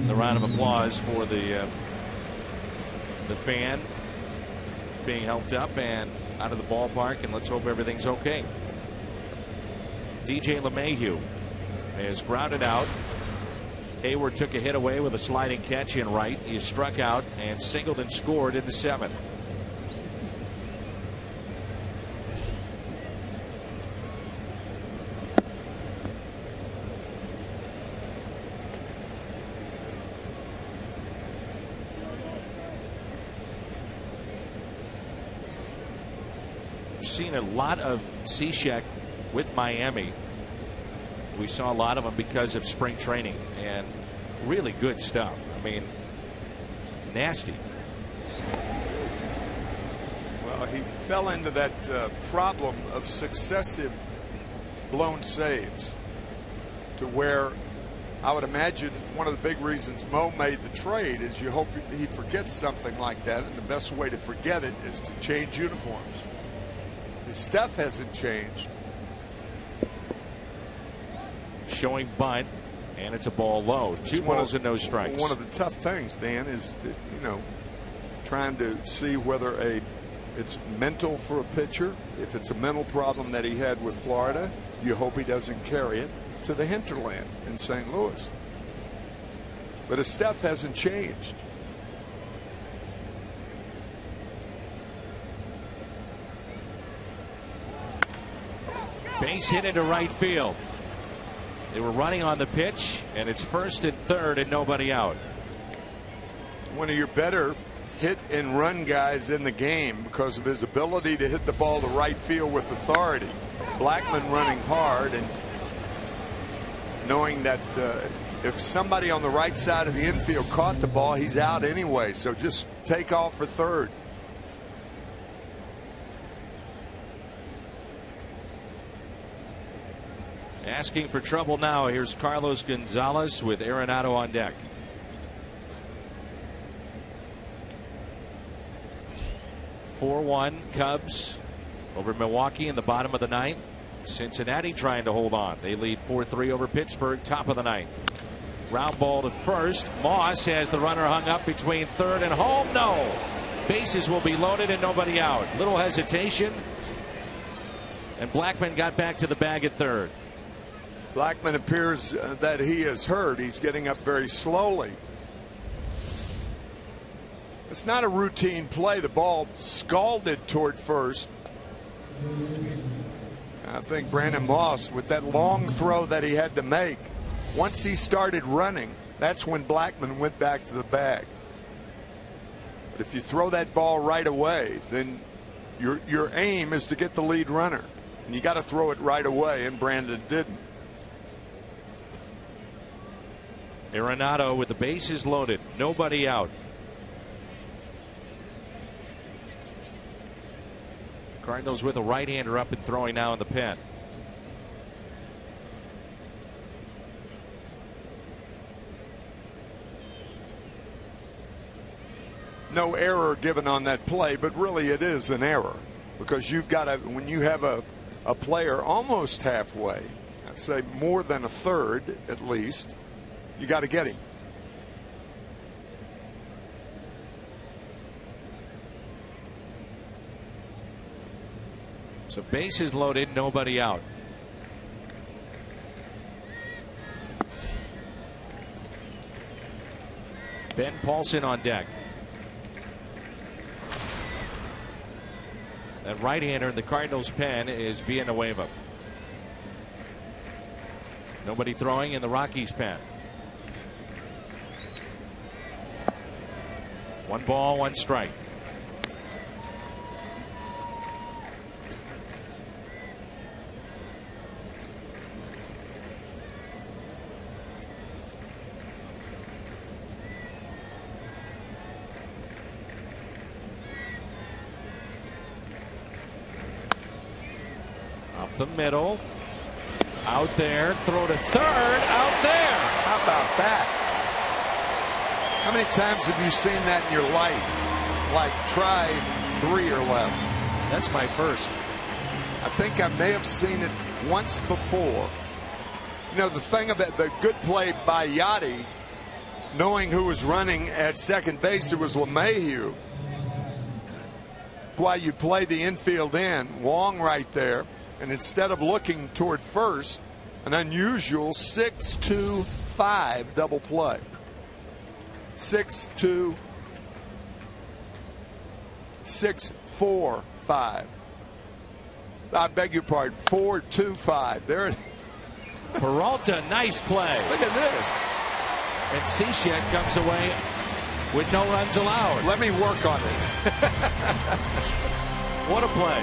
[SPEAKER 3] The round of applause for the fan being helped up, and out of the ballpark, and let's hope everything's okay. DJ LeMahieu is grounded out. Hayward took a hit away with a sliding catch in right. He is struck out, and Singleton scored in the 7th. Seen a lot of Cishek with Miami. We saw a lot of them because of spring training, and really good stuff. I mean, nasty.
[SPEAKER 4] Well, he fell into that problem of successive blown saves, to where I would imagine one of the big reasons Mo made the trade is you hope he forgets something like that, and the best way to forget it is to change uniforms. His stuff hasn't changed.
[SPEAKER 3] Showing bunt, and it's a ball low. Two balls and no strikes.
[SPEAKER 4] One of the tough things, Dan, is, you know, trying to see whether it's mental for a pitcher. If it's a mental problem that he had with Florida, you hope he doesn't carry it to the hinterland in St. Louis. But his stuff hasn't changed.
[SPEAKER 3] Base hit into right field. They were running on the pitch, and it's 1st and 3rd and nobody out.
[SPEAKER 4] One of your better hit and run guys in the game because of his ability to hit the ball to right field with authority. Blackmon running hard and knowing that if somebody on the right side of the infield caught the ball, he's out anyway. So just take off for 3rd.
[SPEAKER 3] Asking for trouble now. Here's Carlos Gonzalez with Arenado on deck. (4-1) Cubs over Milwaukee in the bottom of the 9th. Cincinnati trying to hold on. They lead 4-3 over Pittsburgh, top of the 9th. Ground ball to first. Moss has the runner hung up between 3rd and home. No. Bases will be loaded and nobody out. Little hesitation, and Blackmon got back to the bag at 3rd.
[SPEAKER 4] Blackmon appears that he is hurt. He's getting up very slowly. It's not a routine play. The ball scalded toward first. I think Brandon Moss, with that long throw that he had to make, once he started running, that's when Blackmon went back to the bag. But if you throw that ball right away, then your aim is to get the lead runner, and you got to throw it right away, and Brandon didn't.
[SPEAKER 3] Arenado with the bases loaded, nobody out. Cardinals with a right-hander up and throwing now in the pen.
[SPEAKER 4] No error given on that play, but really it is an error, because you've got to, when you have a player almost halfway, I'd say more than a 1/3 at least, you got to get him.
[SPEAKER 3] So bases loaded, nobody out. Ben Paulson on deck. That right-hander in the Cardinals' pen is Villanueva. Nobody throwing in the Rockies' pen. 1 ball, 1 strike. Up the middle. Out there. Throw to 3rd. Out there.
[SPEAKER 4] How about that? How many times have you seen that in your life? Like, try 3 or less.
[SPEAKER 3] That's my first.
[SPEAKER 4] I think I may have seen it once before. You know, the thing about the good play by Yachty, knowing who was running at second base, it was LeMahieu. That's why you play the infield in. Wong right there. And instead of looking toward first, an unusual 6-2-5 double play. 6-2, 6-4-5. I beg your pardon, 4-2-5. There it is.
[SPEAKER 3] Peralta, nice play.
[SPEAKER 4] Look at this.
[SPEAKER 3] And Cishek comes away with no runs allowed.
[SPEAKER 4] Let me work on it.
[SPEAKER 3] What a play.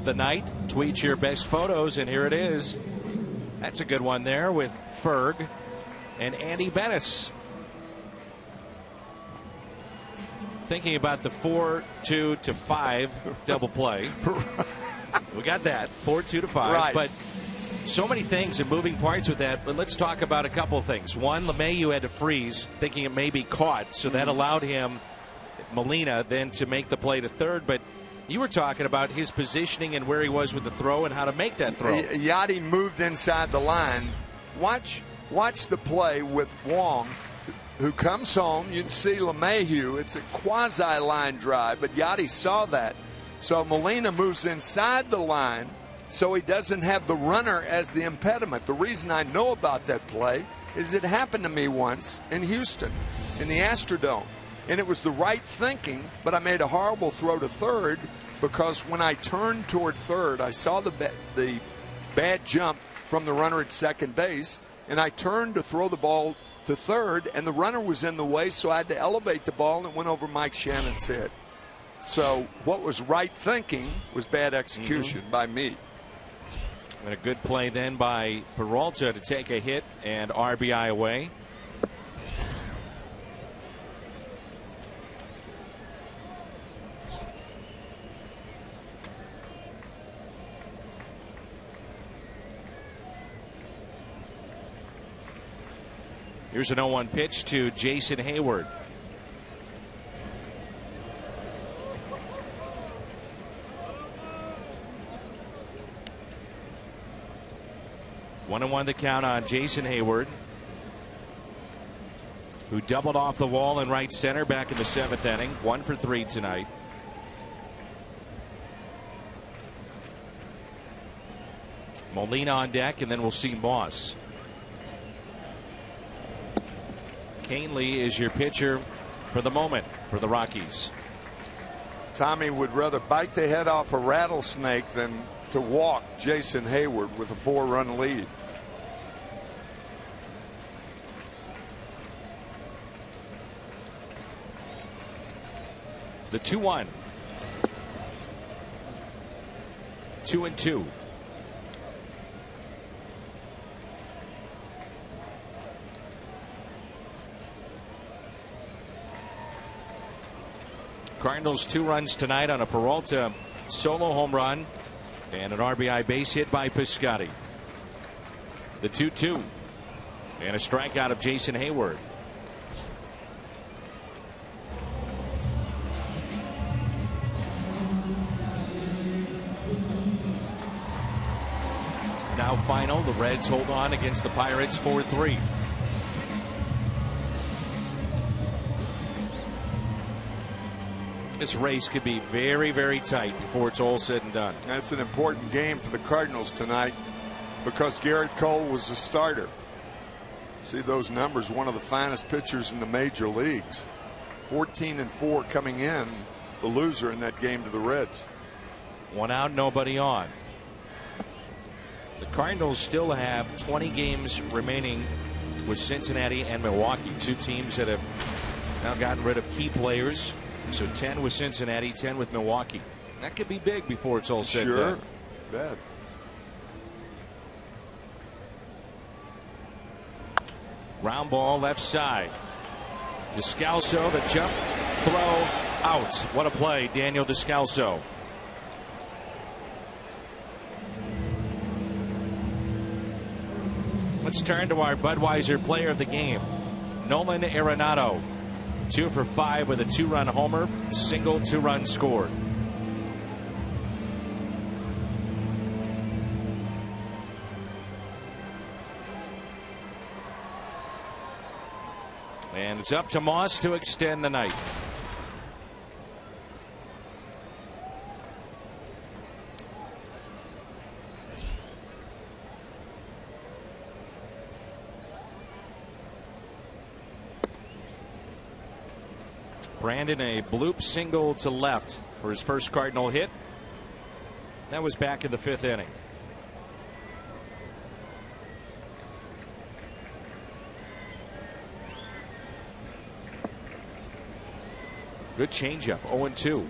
[SPEAKER 3] The night. Tweet your best photos, and here it is. That's a good one there with Ferg and Andy Bettis. Thinking about the 4-2-5 double play. We got that 4-2-5,
[SPEAKER 4] right.
[SPEAKER 3] But so many things and moving parts with that. But let's talk about a couple of things. One, LeMahieu had to freeze, thinking it may be caught, so that allowed him, Molina, then to make the play to third. But you were talking about his positioning and where he was with the throw and how to make that throw.
[SPEAKER 4] Yachty moved inside the line. Watch the play with Wong, who comes home. You can see LeMahieu. It's a quasi-line drive, but Yachty saw that. So Molina moves inside the line so he doesn't have the runner as the impediment. The reason I know about that play is it happened to me once in Houston in the Astrodome. And it was the right thinking, but I made a horrible throw to third because when I turned toward third, I saw the bad jump from the runner at second base, and I turned to throw the ball to third, and the runner was in the way, so I had to elevate the ball, and it went over Mike Shannon's head. So what was right thinking was bad execution by me.
[SPEAKER 3] And a good play then by Peralta to take a hit and RBI away. Here's an 0-1 pitch to Jason Hayward. One and one to count on Jason Hayward, who doubled off the wall in right center back in the 7th inning. 1 for 3 tonight. Molina on deck, and then we'll see Moss. Canely is your pitcher for the moment for the Rockies.
[SPEAKER 4] Tommy would rather bite the head off a rattlesnake than to walk Jason Hayward with a 4-run lead.
[SPEAKER 3] The 2-1. 2-2. Cardinals 2 runs tonight on a Peralta solo home run and an RBI base hit by Piscotty. The 2-2 and a strikeout of Jason Hayward. Now final, the Reds hold on against the Pirates 4-3. This race could be very, very tight before it's all said and done.
[SPEAKER 4] That's an important game for the Cardinals tonight because Garrett Cole was the starter. See those numbers, one of the finest pitchers in the major leagues. 14-4 coming in, the loser in that game to the Reds.
[SPEAKER 3] 1 out, nobody on. The Cardinals still have 20 games remaining with Cincinnati and Milwaukee, two teams that have now gotten rid of key players. So 10 with Cincinnati, 10 with Milwaukee. That could be big before it's all said and done.
[SPEAKER 4] Bad.
[SPEAKER 3] Ground ball left side. Descalso, the jump throw out. What a play, Daniel Descalso. Let's turn to our Budweiser player of the game, Nolan Arenado. 2 for 5 with a 2-run homer, single 2-run scored. And it's up to Moss to extend the night. Brandon, a bloop single to left for his first Cardinal hit. That was back in the 5th inning. Good changeup, 0-2.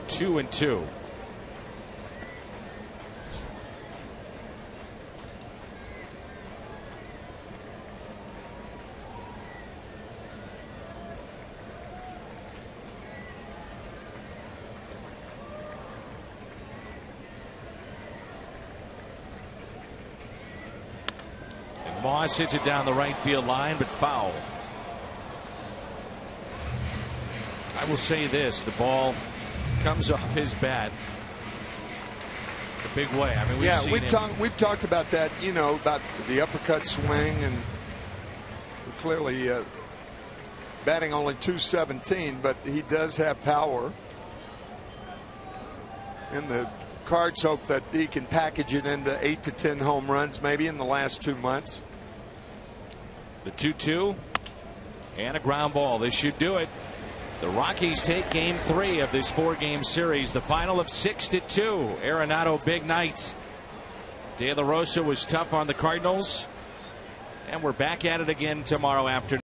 [SPEAKER 3] Two and two. And Moss hits it down the right field line, but foul. I will say this, the ball comes off his bat a big way. I mean,
[SPEAKER 4] we've talked about that, you know, about the uppercut swing, and clearly batting only .217, but he does have power. And the Cards hope that he can package it into 8 to 10 home runs maybe in the last 2 months.
[SPEAKER 3] The 2-2 and a ground ball. This should do it. The Rockies take game 3 of this 4-game series. The final of 6-2. Arenado, big night. De La Rosa was tough on the Cardinals. And we're back at it again tomorrow afternoon.